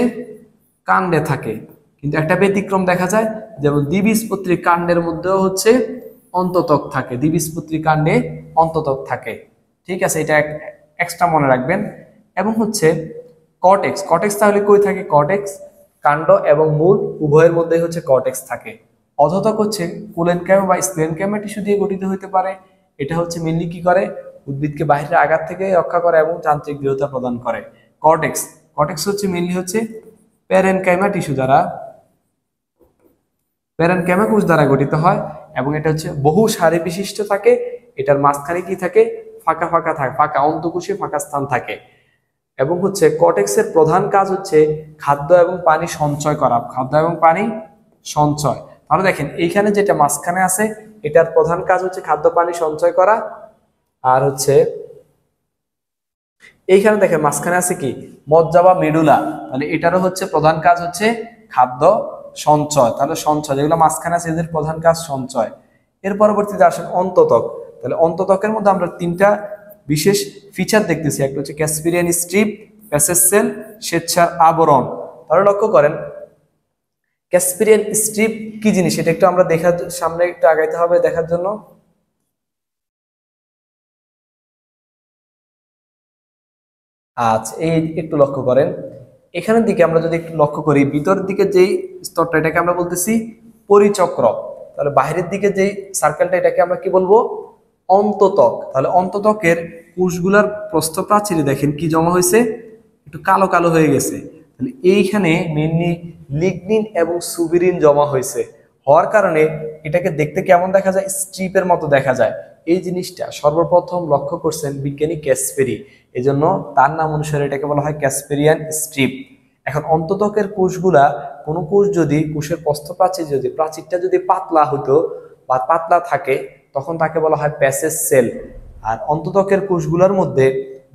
কাণ্ডে থাকে। কিন্তু একটা ব্যতিক্রম দেখা যায়, যেমন দ্বিবীজপত্রী কাণ্ডের মধ্যেও হচ্ছে অন্ততক থাকে, দ্বিবীজপত্রী কাণ্ডে অন্ততক থাকে, ঠিক আছে, এটা এক্সট্রা মনে রাখবেন। এবং হচ্ছে কর্টেক্স, কর্টেক্স তাহলে কই থাকে? কর্টেক্স কাণ্ড এবং মূল উভয়ের মধ্যে হচ্ছে কর্টেক্স থাকে। অধোতক হচ্ছে কোলেনকাইমা বা স্ক্লেনকাইমা টিস্যু দিয়ে গঠিত হতে পারে। এটা হচ্ছে মেনলি কি করে? উদ্ভিদকে বাহিরের আঘাত থেকে রক্ষা করে এবং যান্ত্রিক দৃঢ়তা প্রদান করে। কর্টেক্স, কর্টেক্স হচ্ছে মেনলি হচ্ছে প্যারেনকাইমা টিস্যু দ্বারা, প্যারেনকাইমা কোষ দ্বারা গঠিত হয়, এবং এটা হচ্ছে বহু সারি বিশিষ্ট থাকে। এটার মাঝখানে কি থাকে? ফাঁকা ফাঁকা থাকে, ফাঁকা অন্তঃকোষে ফাঁকা স্থান থাকে। এবং হচ্ছে কর্টেক্সের প্রধান কাজ হচ্ছে খাদ্য এবং পানি সঞ্চয় করা, খাদ্য এবং পানি সঞ্চয়। তাহলে দেখেন এইখানে যেটা মাঝখানে আছে, এটার প্রধান কাজ হচ্ছে খাদ্য পানি সঞ্চয় করা। আর হচ্ছে এইখানে দেখেন মাঝখানে আছে কি? মজ্জা বা মেডুলা, তাহলে এটারও হচ্ছে প্রধান কাজ হচ্ছে খাদ্য সঞ্চয়। তাহলে সঞ্চয় যেগুলো মাঝখানে আছে, এদের প্রধান কাজ সঞ্চয়। এর পরবর্তীতে আসেন অন্ততক। তাহলে অন্ততকের মধ্যে আমরা তিনটা বিশেষ ফিচার দেখতেছি, একটা হচ্ছে ক্যাসপিরিয়ান স্ট্রিপ, প্যাসেজ সেল, স্বেচ্ছার আবরণ। তাহলে লক্ষ্য করেন ক্যাসপিরিয়ান স্ট্রিপ কি জিনিস, এটা একটু আমরা দেখার সামনে একটু আগাইতে হবে দেখার জন্য। আচ্ছা, এই একটু লক্ষ্য করেন এখানের দিকে, আমরা যদি একটু লক্ষ্য করি ভিতরের দিকে যেই স্তরটা, এটাকে আমরা বলতেছি পরিচক্র। তাহলে বাইরের দিকে যেই সার্কেলটা, এটাকে আমরা কি বলবো? অন্ততক। তাহলে অন্ততকের কোষগুলার প্রস্থপ্রাচীরে দেখেন কি জমা হয়েছে? একটু কালো কালো হয়ে গেছে। তাহলে এইখানে মেনলি লিগনিন এবং সুবিরিন জমা হয়েছে, হওয়ার কারণে এটাকে দেখতে কেমন দেখা যায়? স্ট্রিপের মতো দেখা যায়। এই জিনিসটা সর্বপ্রথম লক্ষ্য করছেন বিজ্ঞানী ক্যাসপেরি, এজন্য তার নাম অনুসারে এটাকে বলা হয় ক্যাসপেরিয়ান স্ট্রিপ। এখন অন্তত্বকের কোষগুলা, কোনো কোষ যদি কোষের প্রস্থপ্রাচীর যদি প্রাচীরটা যদি পাতলা হতো বা পাতলা থাকে তখন তাকে বলা হয় প্যাসেজ সেল। আর অন্তত্বকের কোষগুলোর মধ্যে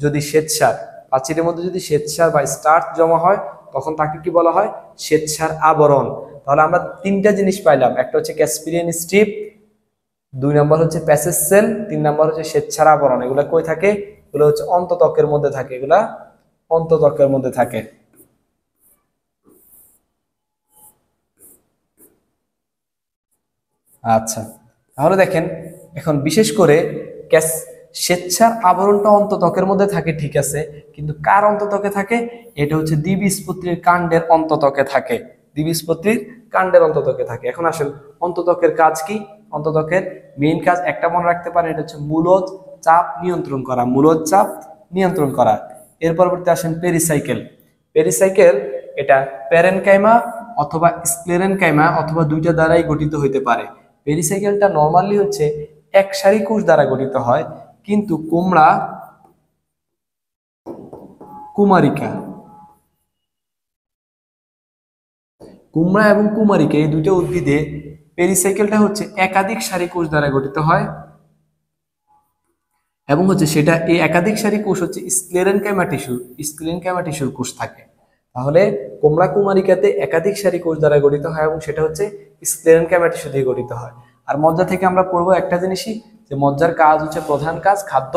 যদি শ্বেতসার, প্রাচীরের মধ্যে যদি শ্বেতসার বা স্টার্চ জমা হয় তখন তাকে কি বলা হয়, শ্বেতসার আবরণ। তাহলে আমরা তিনটা জিনিস পাইলাম, একটা হচ্ছে ক্যাসপিরিয়ান স্ট্রিপ, 2 নম্বর হচ্ছে প্যাসেজ সেল, 3 নম্বর হচ্ছে শ্বেতসার আবরণ। এগুলা কই থাকে? এগুলো হচ্ছে অন্তত্বকের মধ্যে থাকে, এগুলা অন্তত্বকের মধ্যে থাকে। আচ্ছা, তাহলে দেখেন এখন বিশেষ করে শ্বেতসার আবরণটা অন্তত্বকের মধ্যে থাকে, ঠিক আছে, কিন্তু কার অন্তত্বকে থাকে? এটা হচ্ছে দ্বিবীজপত্রীর কাণ্ডের অন্তত্বকে থাকে, দ্বিবীজপত্রীর কাণ্ডের অন্তত্বকে থাকে। এখন আসেন অন্তত্বকের কাজ কি? অন্তত্বকের মেইন কাজ একটা মনে রাখতে পারেন, এটা হচ্ছে মূলজ চাপ নিয়ন্ত্রণ করা, মূলজ চাপ নিয়ন্ত্রণ করা। এর পরবর্তী আসেন পেরিসাইকেল। পেরিসাইকেল এটা প্যারেনকাইমা অথবা স্ক্লেরেনকাইমা অথবা দুইটা দ্বারাই গঠিত হইতে পারে। পেরিসাইকেলটা নরমালি হচ্ছে এক সারি কোষ দ্বারা গঠিত হয়, কিন্তু কুমড়া, কুমারিকা, কুমড়া এবং কুমারিকা এই দুইটা উদ্ভিদে পেরিসাইকেলটা হচ্ছে একাধিক সারি কোষ দ্বারা গঠিত হয় এবং হচ্ছে সেটা এই একাধিক সারি কোষ হচ্ছে স্ক্লেরেনকাইমা টিস্যু, স্ক্লেরেনকাইমা টিস্যুর কোষ থাকে। তাহলে কুমড়া কুমারিকাতে একাধিক সারি কোষ দ্বারা গঠিত হয় এবং সেটা হচ্ছে স্ক্লেরেনকাইমা টিস্যু দিয়ে গঠিত হয়। আর মজ্জা থেকে আমরা পড়বো একটা জিনিসই, যে মজ্জার কাজ হচ্ছে, প্রধান কাজ খাদ্য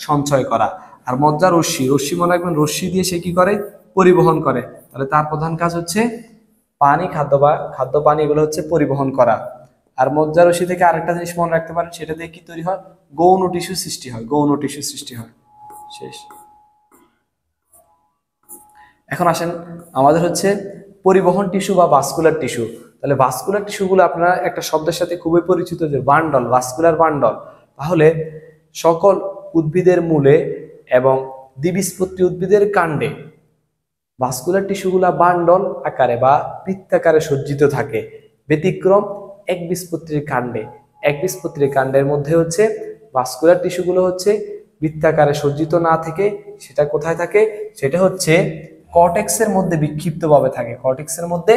সঞ্চয় করা। আর মজ্জা রশ্মি, রশ্মি মনে রাখবেন, রশ্মি দিয়ে সে কি করে? পরিবহন করে। তাহলে তার প্রধান কাজ হচ্ছে পানি, খাদ্য বা খাদ্য পানি এগুলো হচ্ছে পরিবহন করা। আর মজ্জা রশ্মি থেকে আরেকটা জিনিস মনে রাখতে পারেন, সেটা দিয়ে কি তৈরি হয়? গৌণ টিস্যু সৃষ্টি হয়, গৌণ টিস্যু সৃষ্টি হয়। শেষ। এখন আসেন আমাদের হচ্ছে পরিবহন টিস্যু বা ভাস্কুলার টিস্যু। তাহলে ভাস্কুলার টিস্যুগুলো আপনারা একটা শব্দের সাথে খুবই পরিচিত, যে বান্ডল, ভাস্কুলার বান্ডল। তাহলে সকল উদ্ভিদের মূলে এবং দ্বিবীজপত্রী উদ্ভিদের কাণ্ডে ভাস্কুলার টিস্যুগুলা বান্ডল আকারে বা বৃত্তাকারে সজ্জিত থাকে। ব্যতিক্রম একবীজপত্রীর কাণ্ডে, একবীজপত্রীর কাণ্ডের মধ্যে হচ্ছে ভাস্কুলার টিস্যুগুলো হচ্ছে বৃত্তাকারে সজ্জিত না থেকে সেটা কোথায় থাকে? সেটা হচ্ছে কর্টেক্সের মধ্যে বিক্ষিপ্তভাবে থাকে, কর্টেক্সের মধ্যে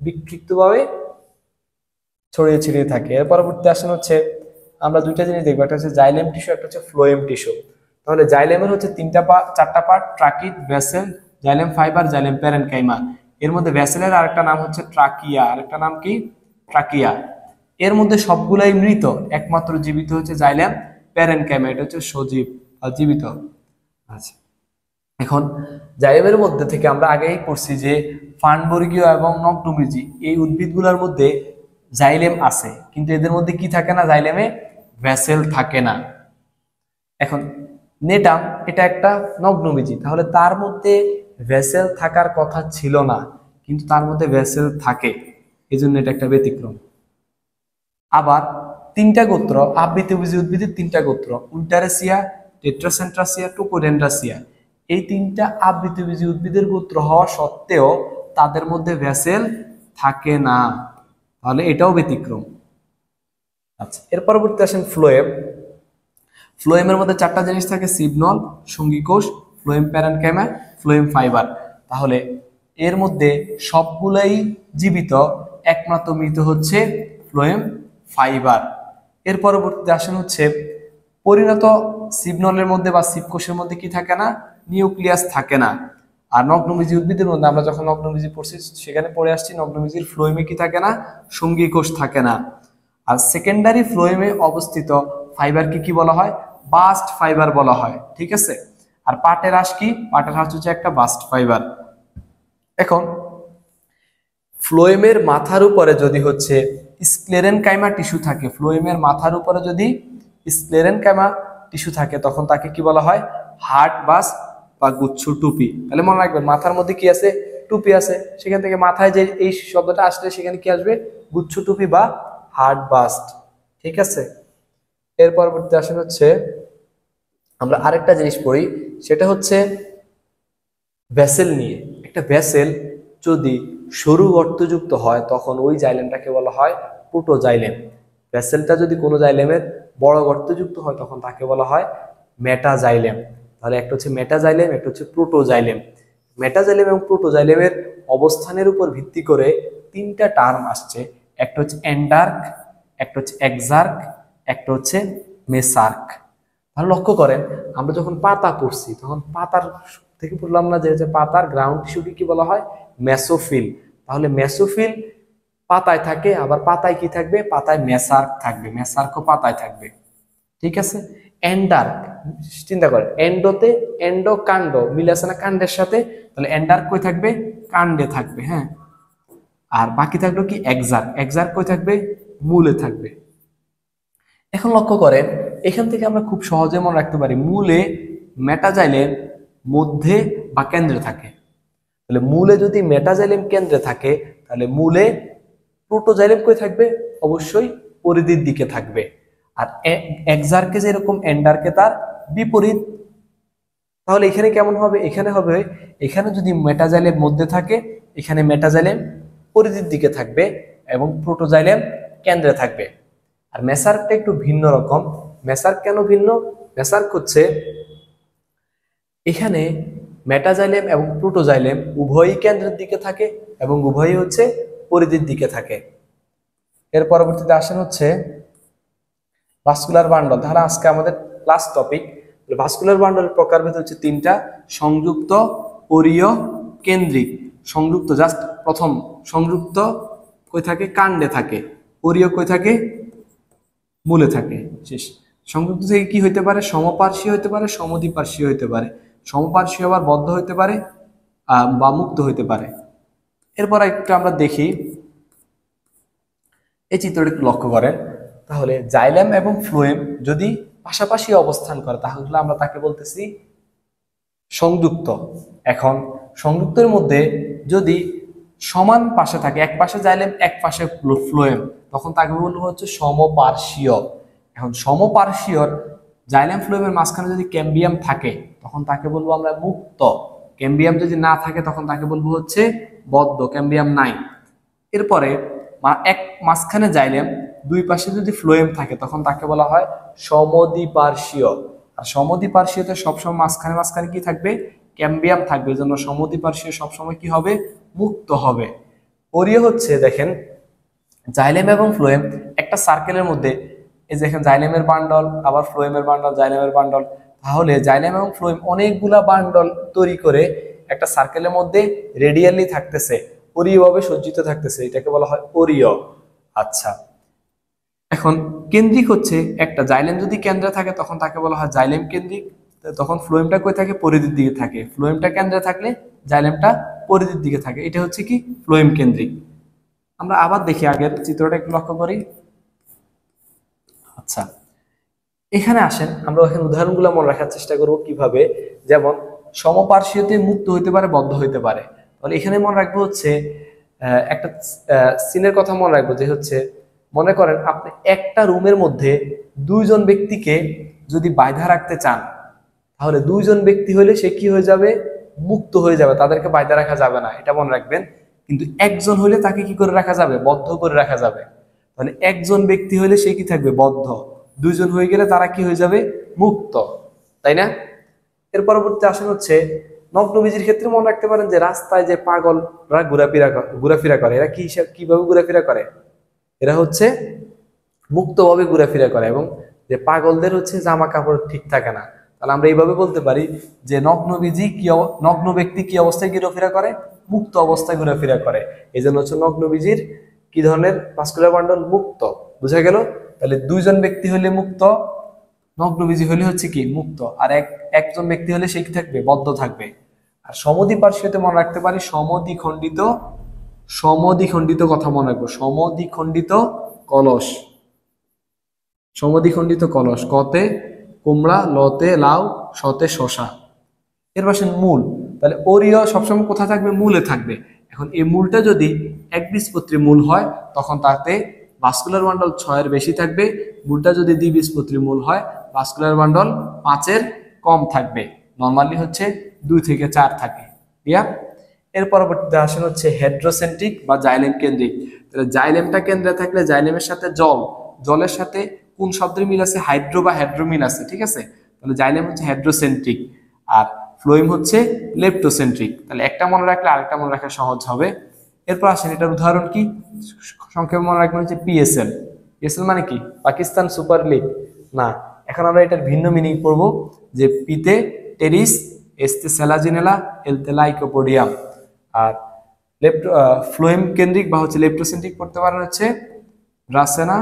বিক্ষিপ্তভাবে ছড়িয়ে ছিটিয়ে থাকে। এর পরবর্তী আসেন হচ্ছে আমরা দুইটা জিনিস দেখবো, একটা হচ্ছে জাইলেম টিস্যু, একটা হচ্ছে ফ্লোয়েম টিস্যু। তাহলে জাইলেমের হচ্ছে চারটা part, tracheid, vessel, xylem fibre, xylem parenchyma. এর মধ্যে ভেসেলের আরেকটা নাম হচ্ছে ট্রাকিয়া, আরেকটা নাম কি? ট্রাকিয়া। এর মধ্যে সবগুলাই মৃত, একমাত্র জীবিত হচ্ছে জাইলেম প্যারেনকাইমা, এটা হচ্ছে সজীব বা জীবিত। আচ্ছা, এখন জাইলেমের মধ্যে থেকে আমরা আগেই পড়ছি যে ফার্নবর্গীয় এবং নগ্নবীজি এই উদ্ভিদগুলোর মধ্যে জাইলেম আছে, কিন্তু এদের মধ্যে কি থাকে না? জাইলেমে ভেসেল থাকে না। এখন নেটাম এটা একটা নগ্নবীজি, তাহলে তার মধ্যে ভেসেল থাকার কথা ছিল না, কিন্তু তার মধ্যে ভেসেল থাকে, এই জন্য এটা একটা ব্যতিক্রম। আবার তিনটা গোত্র, আবৃতবীজী উদ্ভিদের তিনটা গোত্র, উল্টারেসিয়া, টেট্রাসেন্ট্রাসিয়া, টোকোডেন্ড্রাসিয়া, এই তিনটা আবৃতবীজী উদ্ভিদের গোত্র হওয়া সত্ত্বেও তাদের মধ্যে ভেসেল থাকে না, তাহলে এটাও ব্যতিক্রম। আচ্ছা, এর পরবর্তী আসেন ফ্লোয়েম। ফ্লোয়েমের মধ্যে চারটা জিনিস থাকে, সিবনল, সঙ্গী কোষ, ফ্লোয়েম প্যারেনকাইমা, ফ্লোয়েম ফাইবার। তাহলে এর মধ্যে সবগুলাই জীবিত, একমাত্র মৃত হচ্ছে ফ্লোয়েম ফাইবার। এর পরবর্তীতে আসেন হচ্ছে পরিণত সিবনলের মধ্যে বা সিবকোষের মধ্যে কি থাকে না? নিউক্লিয়াস থাকে না। আর নগ্নবীজী উদ্ভিদের মধ্যে আমরা যখন নগ্নবীজী পড়ছি সেখানে পড়ে আসছি, নগ্নবীজির ফ্লোয়েমে কি থাকে না? সঙ্গী কোষ থাকে না। আর সেকেন্ডারি ফ্লোয়েমে অবস্থিত ফাইবারকে কি বলা হয়? বাস্ট ফাইবার বলা হয়, ঠিক আছে। আর পাটের আঁশ কি? পাটের আঁশ হচ্ছে একটা বাস্ট ফাইবার। এখন ফ্লোয়েমের মাথার উপরে যদি হচ্ছে স্ক্লেরেনকাইমা টিস্যু থাকে, ফ্লোয়েমের মাথার উপরে যদি স্ক্লেরেনকাইমা টিস্যু থাকে তখন তাকে কি বলা হয়? হার্ট বাস বা গুচ্ছ টুপি। তাহলে মনে রাখবেন মাথার মধ্যে কি আছে? টুপি আছে, সেখান থেকে মাথায় যে এই শব্দটা আসলে সেখানে কি আসবে? গুচ্ছ টুপি বা হার্ট বাস্ট, ঠিক আছে। এর পরবর্তী আসেন হচ্ছে আমরা আরেকটা জিনিস পড়ি, সেটা হচ্ছে ভেসেল নিয়ে। একটা ভেসেল যদি সরু গর্তযুক্ত হয় তখন ওই জাইলেমটাকে বলা হয় প্রোটোজাইলেম। ভেসেলটা যদি কোনো জাইলেমের বড় গর্তযুক্ত হয় তখন তাকে বলা হয় মেটাজাইলেম। তাহলে একটা হচ্ছে মেটাজাইলেম, একটা হচ্ছে প্রোটোজাইলেম। মেটাজাইলেম এবং প্রোটোজাইলেমের অবস্থানের উপর ভিত্তি করে তিনটা টার্ম আসছে, একটা হচ্ছে এন্ডার্ক, একটা হচ্ছে এক্সার্ক, একটা হচ্ছে মেসার্ক। তাহলে লক্ষ্য করেন আমরা যখন পাতা পড়ছি তখন পাতার থেকে বললাম না যে পাতার গ্রাউন্ড টিস্যুকে কি বলা হয়, মেসোফিল। তাহলে মেসোফিল পাতায় থাকে, আবার পাতায় কি থাকবে, পাতায় মেসার্ক থাকবে, মেসার্কও পাতায় থাকবে, ঠিক আছে। এন্ডার্ক, চিন্তা করেন এন্ডোতে এন্ডো কাণ্ড মিলে আছে না কাণ্ডের সাথে, তাহলে এন্ডার্ক কই থাকবে, কাণ্ডে থাকবে, হ্যাঁ। আর বাকি থাকলো কি এক্সার্ক, এক্সার্ক কই থাকবে, মূলে থাকবে। এখন লক্ষ্য করেন এখান থেকে আমরা খুব সহজে মনে রাখতে পারি মূলে মেটাজাইলেম মধ্যে বা কেন্দ্রে থাকে। তাহলে মূলে যদি মেটাজাইলেম কেন্দ্রে থাকে তাহলে মূলে প্রোটোজাইলেম কই থাকবে, অবশ্যই পরিধির দিকে থাকবে। আর এক্সার্কে যেরকম এন্ডার্কে তার বিপরীত। তাহলে এখানে কেমন হবে, এখানে হবে, এখানে যদি মেটাজাইলেম মধ্যে থাকে এখানে মেটাজাইলেম পরিধির দিকে থাকবে এবং প্রোটোজাইলেম কেন্দ্রে থাকবে। আর মেসার্কটা একটু ভিন্ন রকম। মেসার্ক কেন ভিন্ন, মেসার্ক হচ্ছে এখানে মেটাজাইলেম এবং প্রোটোজাইলেম উভয়ই কেন্দ্রের দিকে থাকে এবং উভয়ই হচ্ছে পরিধির দিকে থাকে। এর পরবর্তীতে আসেন হচ্ছে ভাস্কুলার বান্ডল। তাহলে আজকে আমাদের লাস্ট টপিক ভাস্কুলার বান্ডলের প্রকারভেদ হচ্ছে তিনটা, সংযুক্ত, পরীয়, কেন্দ্রিক। সংযুক্ত জাস্ট প্রথম, সংযুক্ত কই থাকে, কাণ্ডে থাকে, পরীয় কই থাকে, মূলে থাকে, শেষ। সংযুক্ত থেকে কি হইতে পারে, সমপার্শ্বীয় হইতে পারে, সমদ্বিপার্শ্বীয় হইতে পারে। সমপার্শ্বীয় আবার বদ্ধ হইতে পারে বা মুক্ত হইতে পারে। এরপর একটু আমরা দেখি এই চিত্রটি একটু লক্ষ্য করেন। তাহলে জাইলেম এবং ফ্লোয়েম যদি পাশাপাশি অবস্থান করে তাহলে আমরা তাকে বলতেছি সংযুক্ত। এখন সংযুক্তের মধ্যে যদি সমান পাশে থাকে, এক পাশে জাইলেম এক পাশে ফ্লোয়েম, তখন তাকে বলবো হচ্ছে সমপার্শ্বীয়। এখন সমপার্শ্বীয়র জাইলেম ফ্লোয়েমের মাঝখানে যদি ক্যাম্বিয়াম থাকে তখন তাকে বলবো আমরা মুক্ত। ক্যাম্বিয়াম যদি না থাকে তখন তাকে বলবো হচ্ছে বদ্ধ, ক্যাম্বিয়াম নাই। এরপরে এক মাঝখানে জাইলেম, দুই পাশে যদি ফ্লোয়েম থাকে তখন তাকে বলা হয় সমদ্বিপার্শ্বীয়। আর সমদ্বিপার্শ্বীয়তে সবসময় মাঝখানে মাঝখানে কি থাকবে, ক্যাম্বিয়াম থাকবে, এই জন্য সমদ্বিপার্শ্বীয় সবসময় কি হবে, মুক্ত হবে। পরীয় হচ্ছে দেখেন জাইলেম এবং ফ্লোয়েম একটা সার্কেলের মধ্যে, এই যে দেখেন জাইলেমের বান্ডল, আবার ফ্লোয়েমের বান্ডল, জাইলেমের বান্ডল। তাহলে জাইলেম এবং ফ্লোয়েম অনেকগুলা বান্ডল তৈরি করে একটা সার্কেলের মধ্যে রেডিয়ালি থাকতেছে, পরীয়ভাবে সজ্জিত থাকতেছে, এটাকে বলা হয় পরীয়। আচ্ছা, এখন কেন্দ্রিক হচ্ছে একটা জাইলেম যদি কেন্দ্রে থাকে তখন তাকে বলা হয় জাইলেম কেন্দ্রিক। তখন ফ্লোয়েমটা কই থাকে, পরিধির দিকে থাকে। ফ্লোয়েমটা কেন্দ্রে থাকলে জাইলেমটা পরিধির দিকে থাকে, এটা হচ্ছে কি ফ্লোয়েম কেন্দ্রিক। আমরা আবার দেখি আগের চিত্রটা একটু লক্ষ্য করি। আচ্ছা, এখানে আসেন আমরা এখানে উদাহরণগুলো মনে রাখার চেষ্টা করব কিভাবে। যেমন সমপার্শ্বীয়তে মুক্ত হইতে পারে, বদ্ধ হইতে পারে। তাহলে এখানে মনে রাখবো হচ্ছে একটা সিনের কথা মনে রাখবো যে হচ্ছে, মনে করেন আপনি একটা রুমের মধ্যে দুইজন ব্যক্তিকে যদি বাঁধা রাখতে চান তাহলে দুইজন ব্যক্তি হলে সে কি হয়ে যাবে, মুক্ত হয়ে যাবে, তাদেরকে বাঁধা রাখা যাবে না, এটা মনে রাখবেন। কিন্তু একজন হলে তাকে কি করে রাখা যাবে, বদ্ধ করে রাখা যাবে। তাহলে একজন ব্যক্তি হলে সে কি থাকবে, বদ্ধ। দুইজন হয়ে গেলে তারা কি হয়ে যাবে, মুক্ত, তাই না? এর পরবর্তী আসন হচ্ছে নগ্নবীজির ক্ষেত্রে মনে রাখতে পারেন যে রাস্তায় যে পাগলরা ঘোরাফেরা করে, এরা কিভাবে ঘোরাফেরা করে, এরা হচ্ছে মুক্তভাবে ঘোরাফেরা করে, এবং যে পাগলদের হচ্ছে জামা কাপড় ঠিক থাকে না। তাহলে আমরা এইভাবে বলতে পারি যে নগ্ন ব্যক্তি কি অবস্থায় ঘোরাফেরা করে, মুক্ত অবস্থায় ঘোরাফেরা করে। এই জন্য হচ্ছে নগ্নবীজির কি ধরনের ভাস্কুলার বান্ডল, মুক্ত। বুঝা গেল? তাহলে দুইজন ব্যক্তি হলে মুক্ত, নগ্নবীজি হলে হচ্ছে কি মুক্ত, আর একজন ব্যক্তি হলে সে কি থাকবে, বদ্ধ থাকবে। আর সমদ্বিপার্শ্বীয়তে মনে রাখতে পারি সমদ্বিখণ্ডিত কথা মনে রাখবো, সমদ্বিখণ্ডিত কলস। সমদ্বিখণ্ডিত কলস, কতে কুমড়া, লতে লাউ, শতে শশা। এর পাশে মূল, তাহলে অরীয় সবসময় কোথায় থাকবে, মূলে থাকবে। এখন এই মূলটা যদি একবীজপত্রী মূল হয় তখন তাতে ভাস্কুলার বান্ডল 6 এর বেশি থাকবে। মূলটা যদি দ্বিবীজপত্রী মূল হয় ভাস্কুলার বান্ডল 5 এর কম থাকবে। নরমালি হচ্ছে 2 থেকে 4 থাকে। ক্লিয়ার? এর পরবর্তীতে আসেন হচ্ছে হেড্রোসেন্ট্রিক বা জাইলেম কেন্দ্রিক। তাহলে জাইলেমটা কেন্দ্রে থাকলে জাইলেমের সাথে জলের সাথে কোন শব্দের মিল আছে, হাইড্রো বা হেড্রো মিল আছে, ঠিক আছে? তাহলে জাইলেম হচ্ছে হেড্রোসেন্ট্রিক। আর ফ্লোয়েম হচ্ছে লেপ্টোসেন্ট্রিক। তাহলে একটা মনে রাখলে আরেকটা মনে রাখা সহজ হবে। এরপর আসেন এটার উদাহরণ কি, সংক্ষেপে মনে রাখবেন হচ্ছে পিএসএল। পিএসএল মানে কি, পাকিস্তান সুপার লিগ না। এখন আমরা এটার ভিন্ন মিনিং পড়বো, যে পিতে টেরিস, এসতে সেলাজিনেলা, এলতে লাইকোপোডিয়াম। আর ফ্লোয়েম কেন্দ্রিক বা হচ্ছে লেপ্টোসেন্ট্রিক পড়তে পারেন হচ্ছে ড্রাসেনা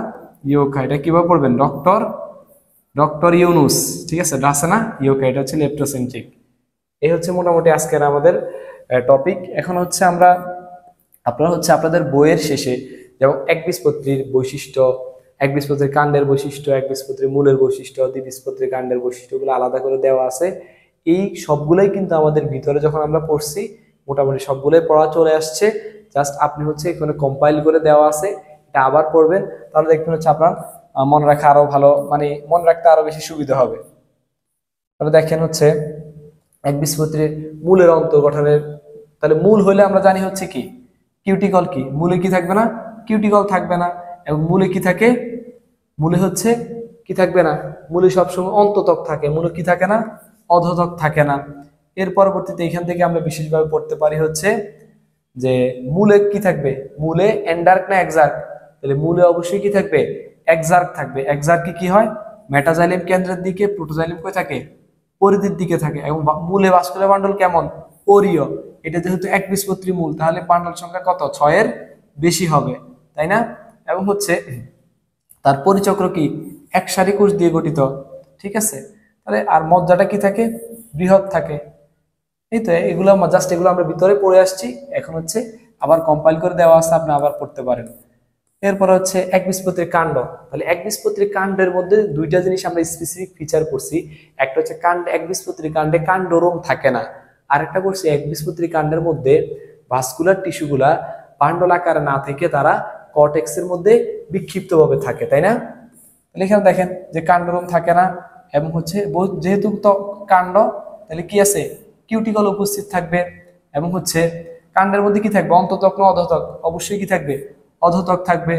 ইয়োকা। এটা কিভাবে পড়বেন, ডক্টর ডক্টর ইউনুস, ঠিক আছে, ড্রাসেনা ইয়োকা। এটা হচ্ছে লেপ্টোসেন্ট্রিক। এই হচ্ছে মোটামুটি আজকের আমাদের টপিক। এখন হচ্ছে আপনারা হচ্ছে আপনাদের বইয়ের শেষে যেমন একবীজপত্রীর বৈশিষ্ট্য, একবীজপত্রীর কাণ্ডের বৈশিষ্ট্য, একবীজপত্রীর মূলের বৈশিষ্ট্য, দ্বিবীজপত্রীর কাণ্ডের বৈশিষ্ট্যগুলো আলাদা করে দেওয়া আছে। এই সবগুলোই কিন্তু আমাদের ভিতরে যখন আমরা পড়ছি মোটামুটি সবগুলোই পড়া চলে আসছে। জাস্ট আপনি হচ্ছে এখানে কম্পাইল করে দেওয়া আছে, এটা আবার পড়বেন, তাহলে দেখবেন হচ্ছে আপনার মনে রাখা আরো ভালো, মানে মনে রাখতে আরো বেশি সুবিধা হবে। তাহলে দেখেন হচ্ছে একবীজপত্রীর মূলের অন্তর্গঠনের, তাহলে মূল হইলে আমরা জানি হচ্ছে কি কিউটিকল, কি মূলে কি থাকবে না, কিউটিকল থাকবে না। এবং মূলে কি থাকে, মূলে হচ্ছে কি থাকবে না, মূলে সবসময় অন্ততক থাকে, মূলে কি থাকে না, অধতক থাকে না। এর পরবর্তীতে এখান থেকে আমরা বিশেষভাবে পড়তে পারি হচ্ছে যে মূলে কি থাকবে, মূলে এন্ডার্ক না এক্সার্ক, তাহলে মূলে অবশ্যই কি থাকবে, এক্সার্ক থাকবে। এক্সার্কে কি হয়, মেটাজাইলেম কেন্দ্রের দিকে, প্রোটোজাইলেম কই থাকে, পরিধির দিকে থাকে। এবং মূলে ভাস্কুলার বান্ডল কেমন, পরীয়। এটা যেহেতু একবীজপত্রী মূল, তাহলে বান্ডল সংখ্যা কত, 6 এর বেশি হবে, তাই না। এবং হচ্ছে তার পরিচক্র কি, এক সারি কোষ দিয়ে গঠিত, ঠিক আছে। তাহলে আর মজ্জাটা কি থাকে, বৃহৎ থাকে। এই তো এগুলো জাস্ট এগুলো আমরা ভিতরে পড়ে আসছি, এখন হচ্ছে আবার কম্পাইল করে দেওয়া আছে, আপনি আবার পড়তে পারেন। এরপর হচ্ছে একবীজপত্রীর কাণ্ড। তাহলে একবীজপত্রীর কাণ্ডের মধ্যে দুইটা জিনিস আমরা স্পেসিফিক ফিচার করছি। একটা হচ্ছে একবীজপত্রীর কাণ্ডে কাণ্ডরোম থাকে না। আরেকটা করছি একবীজপত্রী কাণ্ডের মধ্যে ভাস্কুলার টিস্যুগুলা বান্ডল আকারে না থেকে তারা কর্টেক্সের মধ্যে বিক্ষিপ্তভাবে থাকে, তাই না। তাহলে এখানে দেখেন যে কাণ্ডরোম থাকে না, এবং হচ্ছে যেহেতু তো কাণ্ড, তাহলে কি আছে, কিউটিকল উপস্থিত থাকবে। এবং হচ্ছে কাণ্ডের মধ্যে কি থাকবে, অন্ততক না অধতক, অবশ্যই কি থাকবে, অধতক থাকবে।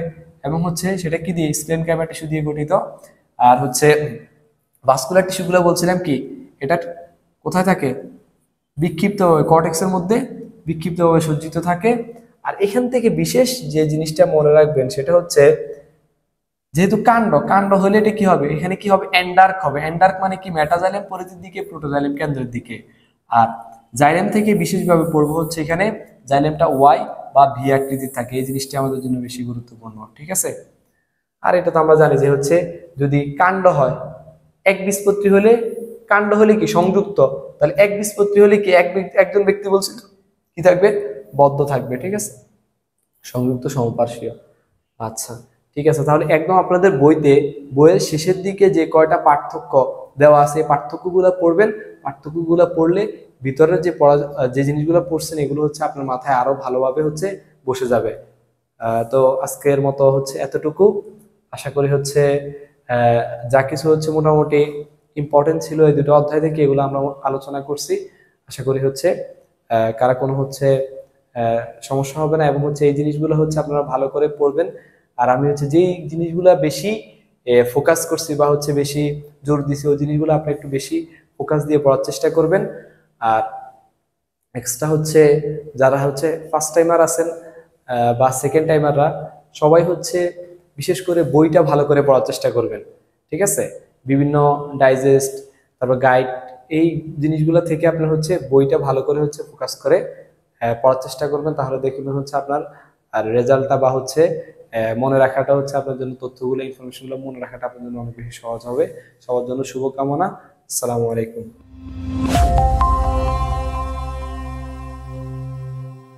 এবং হচ্ছে সেটা কি দিয়ে, স্ক্লেনকাইমা টিস্যু দিয়ে গঠিত। আর হচ্ছে ভাস্কুলার টিস্যুগুলো বলছিলাম কি, এটা কোথায় থাকে, বিক্ষিপ্তভাবে কর্টেক্সের মধ্যে বিক্ষিপ্তভাবে সজ্জিত থাকে। আর এখান থেকে বিশেষ যে জিনিসটা মনে রাখবেন সেটা হচ্ছে, যেহেতু কাণ্ড, কাণ্ড হলে এটা কি হবে, এখানে কি হবে, এন্ডার্ক হবে। এন্ডার্ক মানে কি, মেটাজাইলেম পরিধির দিকে, প্রোটোজাইলেম কেন্দ্রের দিকে। আর জাইলেম থেকে বিশেষভাবে পড়বো হচ্ছে এখানে জাইলেমটা ওয়াই বা ভি আকৃতির থাকে। এই জিনিসটা আমাদের জন্য বেশি গুরুত্বপূর্ণ, ঠিক আছে। আর এটা তো আমরা জানি যে হচ্ছে যদি কাণ্ড হয়, একবীজপত্রী হলে, কাণ্ড হলে কি সংযুক্ত, তাহলে একবীজপত্রী হলে কি একজন ব্যক্তি বলছে কি থাকবে, বদ্ধ থাকবে, ঠিক আছে, সংযুক্ত সমপার্শ্বীয়। আচ্ছা ঠিক আছে, তাহলে একদম আপনাদের বইয়ের শেষের দিকে যে কয়টা পার্থক্য দেওয়া আছে পার্থক্যগুলো পড়বেন। পার্থক্যগুলো পড়লে ভিতরের যে জিনিসগুলো পড়ছেন এগুলো হচ্ছে আপনার মাথায় আরো ভালোভাবে হচ্ছে বসে যাবে। তো আজকের মতো হচ্ছে এতটুকু। আশা করি হচ্ছে যা কিছু হচ্ছে মোটামুটি ইম্পর্টেন্ট ছিল এই দুটো অধ্যায় থেকে, এগুলো আমরা আলোচনা করছি। আশা করি হচ্ছে কারা কোনো হচ্ছে সমস্যা হবে না। এবং হচ্ছে এই জিনিসগুলো হচ্ছে আপনারা ভালো করে পড়বেন। আর আমি হচ্ছে যেই জিনিসগুলো বেশি ফোকাস করছি বা হচ্ছে বেশি জোর দিছি, ওই জিনিসগুলো আপনি একটু বেশি ফোকাস দিয়ে পড়ার চেষ্টা করবেন। আর এক্সট্রা হচ্ছে যারা হচ্ছে ফার্স্ট টাইমার আছেন বা সেকেন্ড টাইমাররা, সবাই হচ্ছে বিশেষ করে বইটা ভালো করে পড়ার চেষ্টা করবেন, ঠিক আছে। বিভিন্ন ডাইজেস্ট, তারপর গাইড, এই জিনিসগুলো থেকে আপনার হচ্ছে বইটা ভালো করে হচ্ছে ফোকাস করে পড়ার চেষ্টা করবেন। তাহলে দেখবেন হচ্ছে আপনার আর রেজাল্টটা বা হচ্ছে মনে রাখাটা হচ্ছে আপনার জন্য, তথ্যগুলো ইনফরমেশনগুলো মনে রাখাটা আপনার জন্য অনেক বেশি সহজ হবে। সবার জন্য শুভকামনা। আসসালামু আলাইকুম।